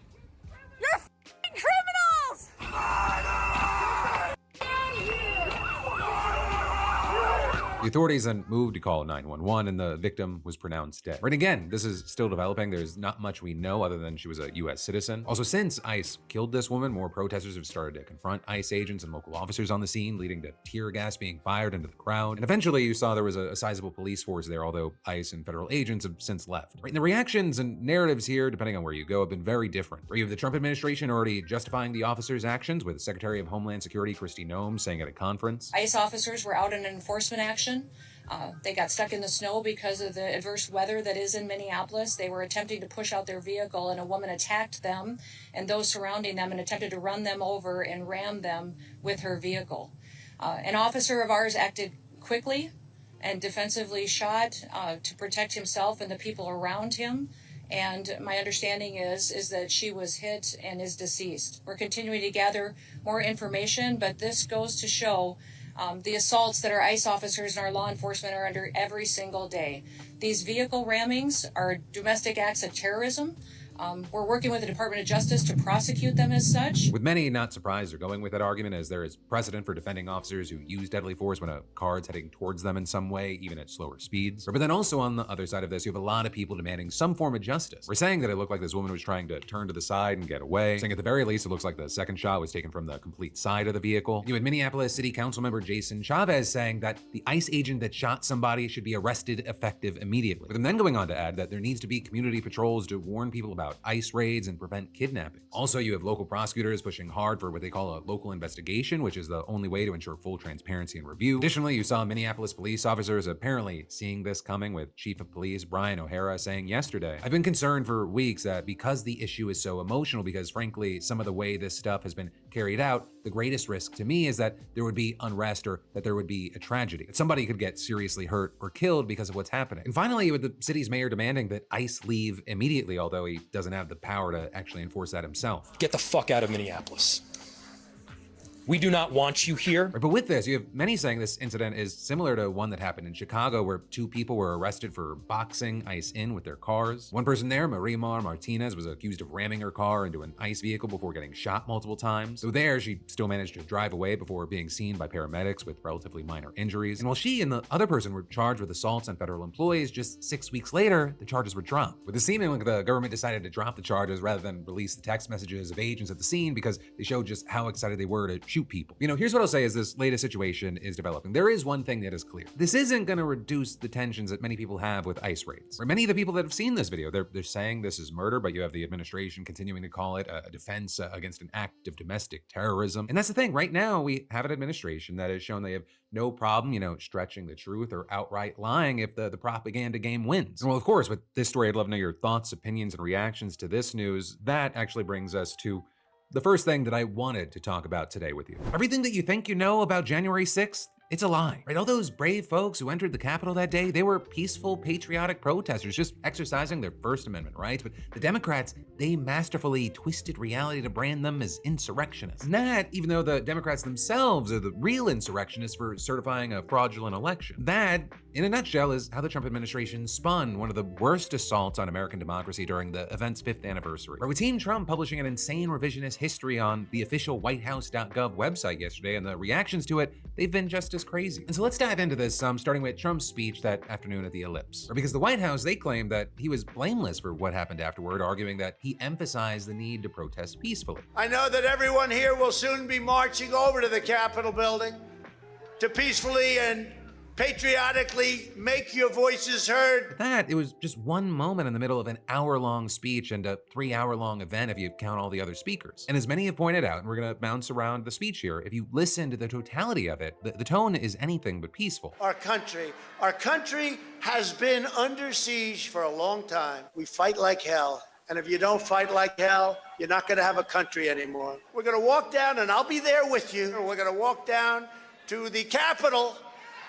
You're f***ing criminals! The authorities then moved to call 911 and the victim was pronounced dead. Right, again, this is still developing. There's not much we know other than she was a US citizen. Also, since ICE killed this woman, more protesters have started to confront ICE agents and local officers on the scene, leading to tear gas being fired into the crowd. And eventually you saw there was a sizable police force there, although ICE and federal agents have since left. Right, and the reactions and narratives here, depending on where you go, have been very different. Right, you have the Trump administration already justifying the officers' actions, with Secretary of Homeland Security Kristi Noem saying at a conference, ICE officers were out in an enforcement action. They got stuck in the snow because of the adverse weather that is in Minneapolis. They were attempting to push out their vehicle and a woman attacked them and those surrounding them and attempted to run them over and ram them with her vehicle. An officer of ours acted quickly and defensively shot to protect himself and the people around him. And my understanding is that she was hit and is deceased. We're continuing to gather more information, but this goes to show the assaults that our ICE officers and our law enforcement are under every single day. These vehicle rammings are domestic acts of terrorism. We're working with the Department of Justice to prosecute them as such. with many not surprised or going with that argument, as there is precedent for defending officers who use deadly force when a car's heading towards them in some way, even at slower speeds. But then also on the other side of this, you have a lot of people demanding some form of justice. We're saying that it looked like this woman was trying to turn to the side and get away, saying at the very least it looks like the second shot was taken from the complete side of the vehicle. You had Minneapolis City Council member Jason Chavez saying that the ICE agent that shot somebody should be arrested effective immediately. With him then going on to add that there needs to be community patrols to warn people about about ICE raids and prevent kidnappings. Also, you have local prosecutors pushing hard for what they call a local investigation, which is the only way to ensure full transparency and review. Additionally, you saw Minneapolis police officers apparently seeing this coming, with Chief of Police Brian O'Hara saying yesterday, "I've been concerned for weeks that because the issue is so emotional, because frankly, some of the way this stuff has been carried out, the greatest risk to me is that there would be unrest or that there would be a tragedy, that somebody could get seriously hurt or killed because of what's happening." And finally, with the city's mayor demanding that ICE leave immediately, although he doesn't have the power to actually enforce that himself. Get the fuck out of Minneapolis. We do not want you here. Right, but with this, you have many saying this incident is similar to one that happened in Chicago, where 2 people were arrested for boxing ICE in with their cars. One person there, Marimar Martinez, was accused of ramming her car into an ICE vehicle before getting shot multiple times. So there, she still managed to drive away before being seen by paramedics with relatively minor injuries. And while she and the other person were charged with assaults on federal employees, just 6 weeks later, the charges were dropped. With it seeming like the government decided to drop the charges rather than release the text messages of agents at the scene because they showed just how excited they were to shoot people. You know, here's what I'll say as this latest situation is developing. There is one thing that is clear. This isn't going to reduce the tensions that many people have with ICE raids. Or many of the people that have seen this video, they're saying this is murder, but you have the administration continuing to call it a defense against an act of domestic terrorism. And that's the thing. Right now, we have an administration that has shown they have no problem, stretching the truth or outright lying if the propaganda game wins. And well, of course, with this story, I'd love to know your thoughts, opinions, and reactions to this news. That actually brings us to the first thing that I wanted to talk about today with you. Everything that you think you know about January 6th, it's a lie, right? All those brave folks who entered the Capitol that day, they were peaceful, patriotic protesters just exercising their First Amendment rights. But the Democrats, they masterfully twisted reality to brand them as insurrectionists. And that, even though the Democrats themselves are the real insurrectionists for certifying a fraudulent election. That, in a nutshell, is how the Trump administration spun one of the worst assaults on American democracy during the event's 5th anniversary. Right, with Team Trump publishing an insane revisionist history on the official whitehouse.gov website yesterday, and the reactions to it, they've been just as crazy. And so let's dive into this, starting with Trump's speech that afternoon at the Ellipse. Because the White House, they claimed that he was blameless for what happened afterward, arguing that he emphasized the need to protest peacefully. I know that everyone here will soon be marching over to the Capitol building to peacefully and patriotically make your voices heard. But that, it was just one moment in the middle of an hour-long speech and a 3-hour-long event if you count all the other speakers. And as many have pointed out, and we're gonna bounce around the speech here, if you listen to the totality of it, the tone is anything but peaceful. Our country has been under siege for a long time. We fight like hell. And if you don't fight like hell, you're not gonna have a country anymore. We're gonna walk down, and I'll be there with you. We're gonna walk down to the Capitol,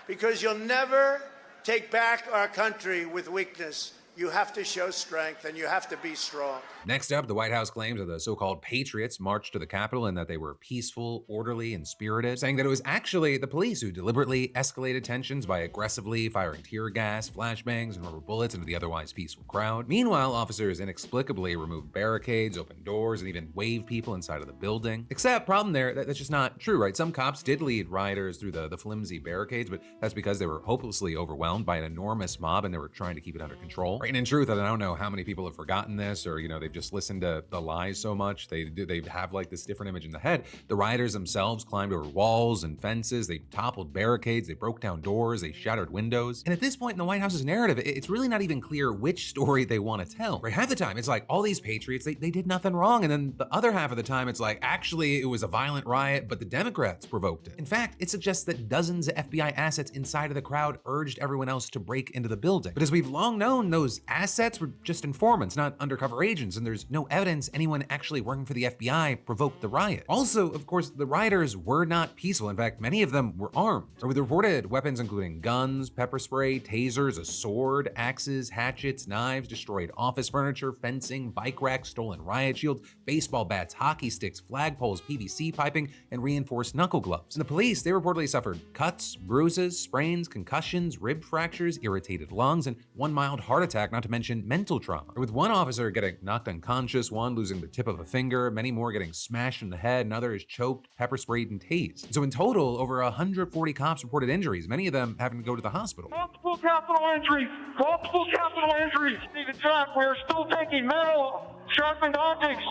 because you'll never take back our country with weakness. You have to show strength, and you have to be strong. Next up, the White House claims that the so-called patriots marched to the Capitol and that they were peaceful, orderly, and spirited, saying that it was actually the police who deliberately escalated tensions by aggressively firing tear gas, flashbangs, and rubber bullets into the otherwise peaceful crowd. Meanwhile, officers inexplicably removed barricades, opened doors, and even waved people inside of the building. Except, problem there, that's just not true, right? Some cops did lead rioters through the flimsy barricades, but that's because they were hopelessly overwhelmed by an enormous mob and they were trying to keep it under control. Right, and in truth, I don't know how many people have forgotten this, or they've just listened to the lies so much they have like this different image in the head. The rioters themselves climbed over walls and fences, they toppled barricades, they broke down doors, they shattered windows. And at this point in the White House's narrative, it's really not even clear which story they want to tell. Right, half the time it's like all these patriots, they did nothing wrong, and then the other half of the time it's like actually it was a violent riot, but the Democrats provoked it. In fact, it suggests that dozens of FBI assets inside of the crowd urged everyone else to break into the building. But as we've long known, those assets were just informants, not undercover agents, and there's no evidence anyone actually working for the FBI provoked the riot. Also, of course, the rioters were not peaceful. In fact, many of them were armed, or with reported weapons including guns, pepper spray, tasers, a sword, axes, hatchets, knives, destroyed office furniture, fencing, bike racks, stolen riot shields, baseball bats, hockey sticks, flagpoles, PVC piping, and reinforced knuckle gloves. And the police, they reportedly suffered cuts, bruises, sprains, concussions, rib fractures, irritated lungs, and one mild heart attack, not to mention mental trauma. With one officer getting knocked unconscious, one losing the tip of a finger, many more getting smashed in the head, and others choked, pepper sprayed, and tased. So in total, over 140 cops reported injuries, many of them having to go to the hospital. Multiple capital injuries! Multiple capital injuries! Even John, we are still taking metal, sharpened objects,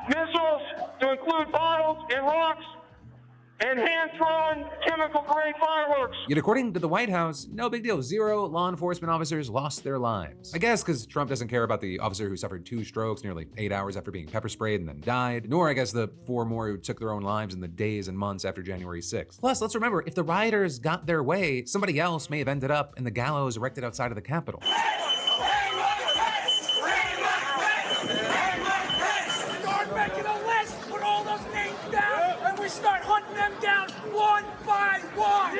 missiles, to include bottles and rocks, and hand-thrown chemical-grade fireworks. Yet according to the White House, no big deal. 0 law enforcement officers lost their lives. I guess because Trump doesn't care about the officer who suffered 2 strokes nearly 8 hours after being pepper sprayed and then died, nor I guess the 4 more who took their own lives in the days and months after January 6th. Plus, let's remember, if the rioters got their way, somebody else may have ended up in the gallows erected outside of the Capitol. Start making a list, put all those names down, and we start hunting them down one by one.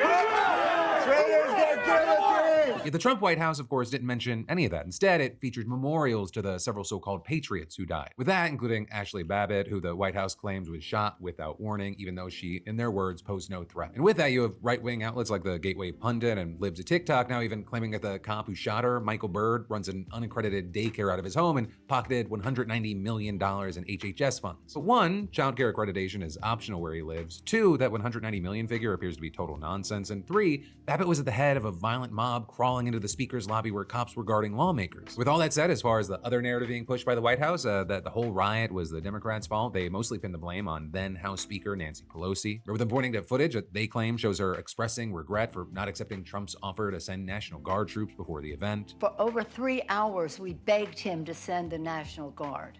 Traitors get guillotined! Yet the Trump White House, of course, didn't mention any of that. Instead, it featured memorials to the several so-called patriots who died. With that, including Ashley Babbitt, who the White House claims was shot without warning, even though she, in their words, posed no threat. And with that, you have right-wing outlets like the Gateway Pundit and Libs of TikTok now even claiming that the cop who shot her, Michael Byrd, runs an unaccredited daycare out of his home and pocketed $190 million in HHS funds. But 1, childcare accreditation is optional where he lives. 2, that $190 million figure appears to be total nonsense. And 3, Babbitt was at the head of a violent mob crawling into the speaker's lobby where cops were guarding lawmakers. With all that said, as far as the other narrative being pushed by the White House, that the whole riot was the Democrats' fault, they mostly pin the blame on then House Speaker Nancy Pelosi. Or with them pointing to footage that they claim shows her expressing regret for not accepting Trump's offer to send National Guard troops before the event. For over 3 hours, we begged him to send the National Guard.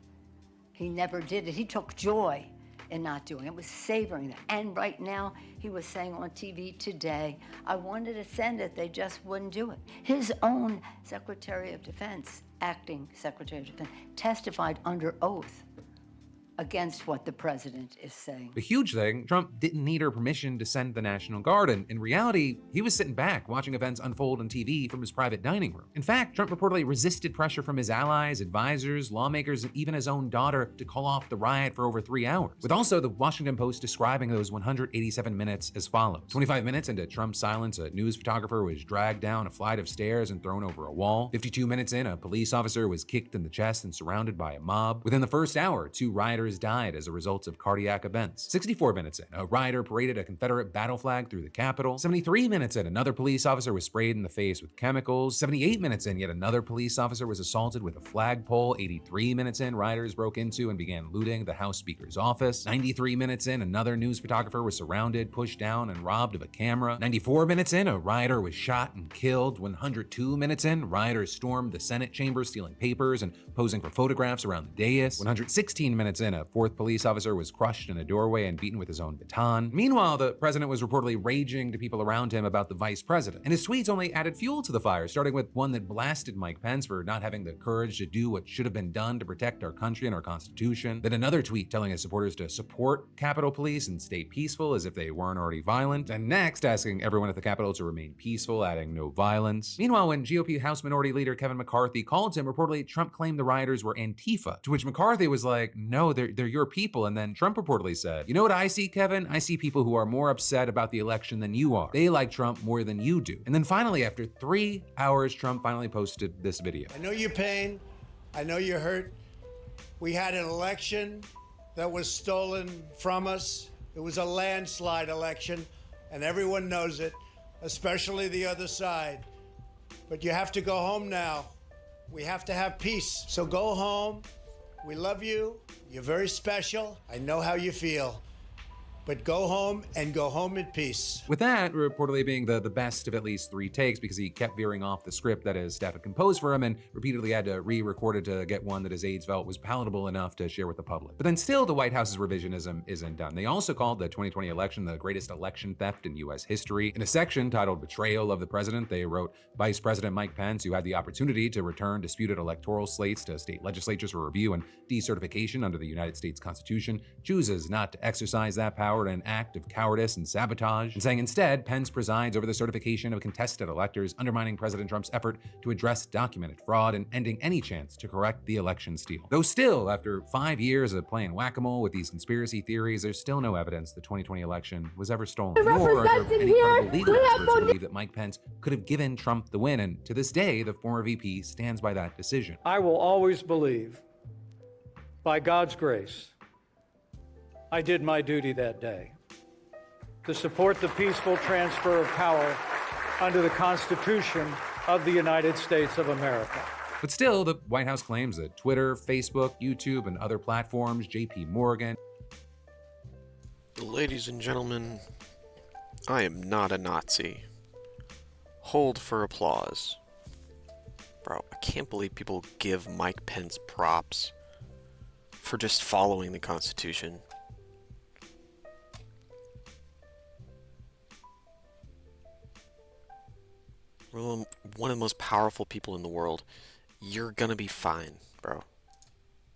He never did it. He took joy in not doing it, was savoring that. And right now, he was saying on TV today, I wanted to send it, they just wouldn't do it. His own Secretary of Defense, acting Secretary of Defense, testified under oath against what the president is saying. The huge thing, Trump didn't need her permission to send the National Guard, and in reality, he was sitting back watching events unfold on TV from his private dining room. In fact, Trump reportedly resisted pressure from his allies, advisors, lawmakers, and even his own daughter to call off the riot for over 3 hours, with also the Washington Post describing those 187 minutes as follows. 25 minutes into Trump's silence, a news photographer was dragged down a flight of stairs and thrown over a wall. 52 minutes in, a police officer was kicked in the chest and surrounded by a mob. Within the first hour, 2 rioters died as a result of cardiac events. 64 minutes in, a rioter paraded a Confederate battle flag through the Capitol. 73 minutes in, another police officer was sprayed in the face with chemicals. 78 minutes in, yet another police officer was assaulted with a flagpole. 83 minutes in, rioters broke into and began looting the House Speaker's office. 93 minutes in, another news photographer was surrounded, pushed down, and robbed of a camera. 94 minutes in, a rioter was shot and killed. 102 minutes in, rioters stormed the Senate chamber, stealing papers and posing for photographs around the dais. 116 minutes in, a 4th police officer was crushed in a doorway and beaten with his own baton. Meanwhile, the president was reportedly raging to people around him about the vice president, and his tweets only added fuel to the fire, starting with one that blasted Mike Pence for not having the courage to do what should have been done to protect our country and our Constitution. Then another tweet telling his supporters to support Capitol Police and stay peaceful as if they weren't already violent. And next, asking everyone at the Capitol to remain peaceful, adding no violence. Meanwhile, when GOP House Minority Leader Kevin McCarthy called him, reportedly Trump claimed the rioters were Antifa, to which McCarthy was like, no, they're your people. And then Trump reportedly said, you know what I see, Kevin? I see people who are more upset about the election than you are. They like Trump more than you do. And then finally, after 3 hours, Trump finally posted this video. I know your pain. I know you're hurt. We had an election that was stolen from us. It was a landslide election, and everyone knows it, especially the other side. But you have to go home now. We have to have peace. So go home. We love you. You're very special. I know how you feel. But go home and go home in peace. With that reportedly being the best of at least 3 takes, because he kept veering off the script that his staff had composed for him and repeatedly had to re-record it to get one that his aides felt was palatable enough to share with the public. But then still, the White House's revisionism isn't done. They also called the 2020 election the greatest election theft in U.S. history. In a section titled Betrayal of the President, they wrote, Vice President Mike Pence, who had the opportunity to return disputed electoral slates to state legislatures for review and decertification under the United States Constitution, chooses not to exercise that power in an act of cowardice and sabotage, and saying instead, Pence presides over the certification of contested electors, undermining President Trump's effort to address documented fraud and ending any chance to correct the election steal. Though still, after 5 years of playing whack-a-mole with these conspiracy theories, there's still no evidence the 2020 election was ever stolen. Nor are there any credible legal experts who believe that Mike Pence could have given Trump the win, and to this day, the former VP stands by that decision. I will always believe, by God's grace, I did my duty that day to support the peaceful transfer of power under the Constitution of the United States of America. But still, the White House claims that Twitter, Facebook, YouTube, and other platforms, JP Morgan, Ladies and gentlemen, I am not a Nazi. Hold for applause. Bro, I can't believe people give Mike Pence props for just following the Constitution. We're one of the most powerful people in the world. You're gonna be fine, bro.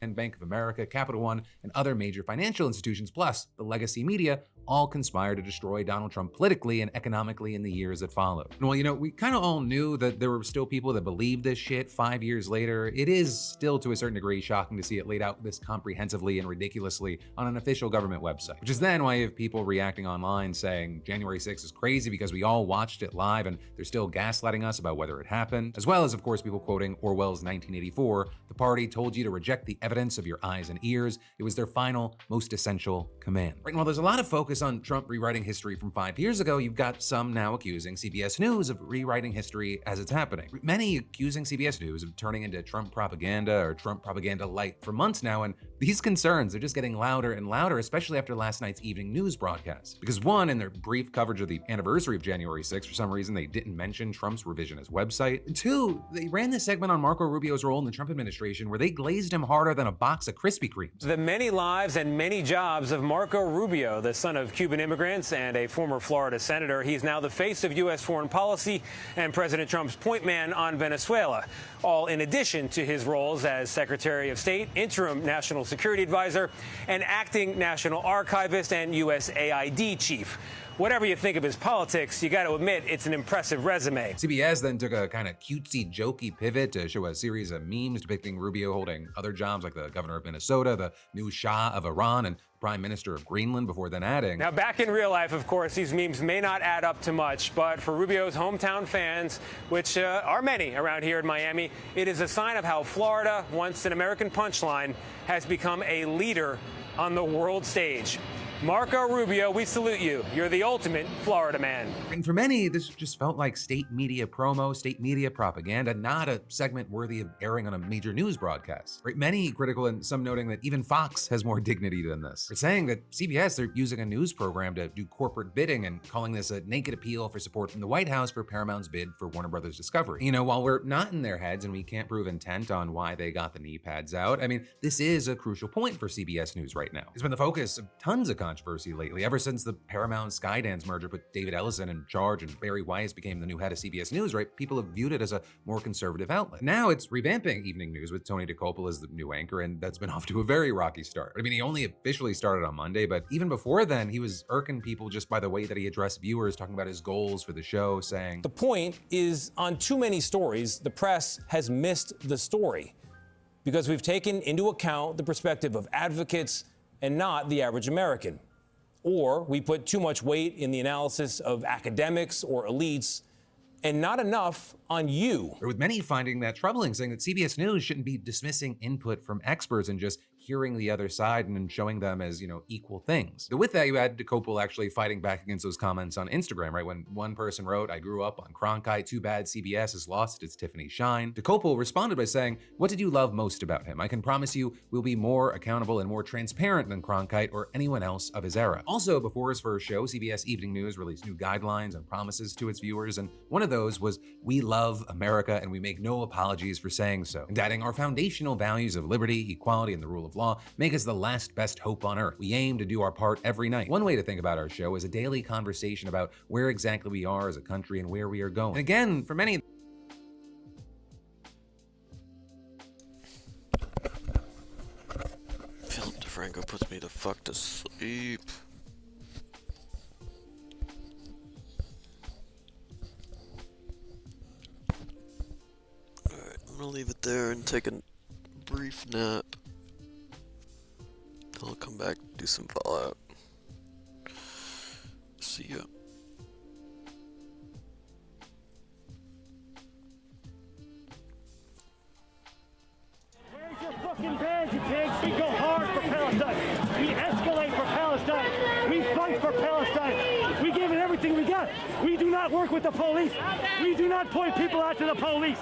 And Bank of America, Capital One, and other major financial institutions, plus the legacy media, all conspired to destroy Donald Trump politically and economically in the years that followed. And while, you know, we kind of all knew that there were still people that believed this shit 5 years later, it is still to a certain degree shocking to see it laid out this comprehensively and ridiculously on an official government website. Which is then why you have people reacting online saying January 6th is crazy because we all watched it live and they're still gaslighting us about whether it happened, as well as, of course, people quoting Orwell's 1984, the party told you to reject the evidence of your eyes and ears. It was their final, most essential command. Right, and while there's a lot of focus on Trump rewriting history from 5 years ago, you've got some now accusing CBS News of rewriting history as it's happening. Many accusing CBS News of turning into Trump propaganda or Trump propaganda light for months now, and these concerns are just getting louder and louder, especially after last night's evening news broadcast. Because one, in their brief coverage of the anniversary of January 6th, for some reason they didn't mention Trump's revisionist website. And two, they ran this segment on Marco Rubio's role in the Trump administration where they glazed him harder than a box of Krispy Kremes. The many lives and many jobs of Marco Rubio, the son of Cuban immigrants and a former Florida senator. He's now the face of U.S. foreign policy and President Trump's point man on Venezuela, all in addition to his roles as Secretary of State, interim national security advisor, and acting national archivist and USAID chief. Whatever you think of his politics, you got to admit it's an impressive resume. CBS then took a kind of cutesy, jokey pivot to show a series of memes depicting Rubio holding other jobs like the governor of Minnesota, the new Shah of Iran, and Prime Minister of Greenland, before then adding. Now, back in real life, of course, these memes may not add up to much, but for Rubio's hometown fans, which are many around here in Miami, it is a sign of how Florida, once an American punchline, has become a leader on the world stage. Marco Rubio, we salute you. You're the ultimate Florida man. And for many, this just felt like state media promo, state media propaganda, not a segment worthy of airing on a major news broadcast. Right? Many critical and some noting that even Fox has more dignity than this. They're saying that CBS, they're using a news program to do corporate bidding and calling this a naked appeal for support from the White House for Paramount's bid for Warner Brothers Discovery. You know, while we're not in their heads and we can't prove intent on why they got the knee pads out, I mean, this is a crucial point for CBS News right now. It's been the focus of tons of controversy lately, ever since the Paramount Skydance merger put David Ellison in charge and Barry Weiss became the new head of CBS News, right? People have viewed it as a more conservative outlet. Now it's revamping evening news with Tony DeCopel as the new anchor, and that's been off to a very rocky start. I mean, he only officially started on Monday, but even before then, he was irking people just by the way that he addressed viewers, talking about his goals for the show, saying, The point is, on too many stories, the press has missed the story because we've taken into account the perspective of advocates and not the average American. Or we put too much weight in the analysis of academics or elites and not enough on you. With many finding that troubling, saying that CBS News shouldn't be dismissing input from experts and just hearing the other side and showing them as, you know, equal things. But with that, you had DeCopel actually fighting back against those comments on Instagram, right? When one person wrote, I grew up on Cronkite, too bad CBS has lost its Tiffany shine. DeCopel responded by saying, what did you love most about him? I can promise you we'll be more accountable and more transparent than Cronkite or anyone else of his era. Also, before his first show, CBS Evening News released new guidelines and promises to its viewers, and one of those was, we love America and we make no apologies for saying so. And adding, our foundational values of liberty, equality, and the rule of law make us the last best hope on earth. We aim to do our part every night. One way to think about our show is a daily conversation about where exactly we are as a country and where we are going. And again, for many, Philip DeFranco puts me the fuck to sleep. Alright, I'm gonna leave it there and take a brief nap. I'll come back, do some Fallout. See ya. Where's your fucking badge, you pigs? We go hard for Palestine. We escalate for Palestine. We fight for Palestine. We give it everything we got. We do not work with the police. We do not point people out to the police.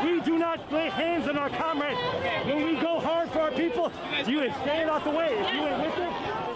We do not lay hands on our comrades. When we go hard for our people, you stand out the way. If you ain't with it,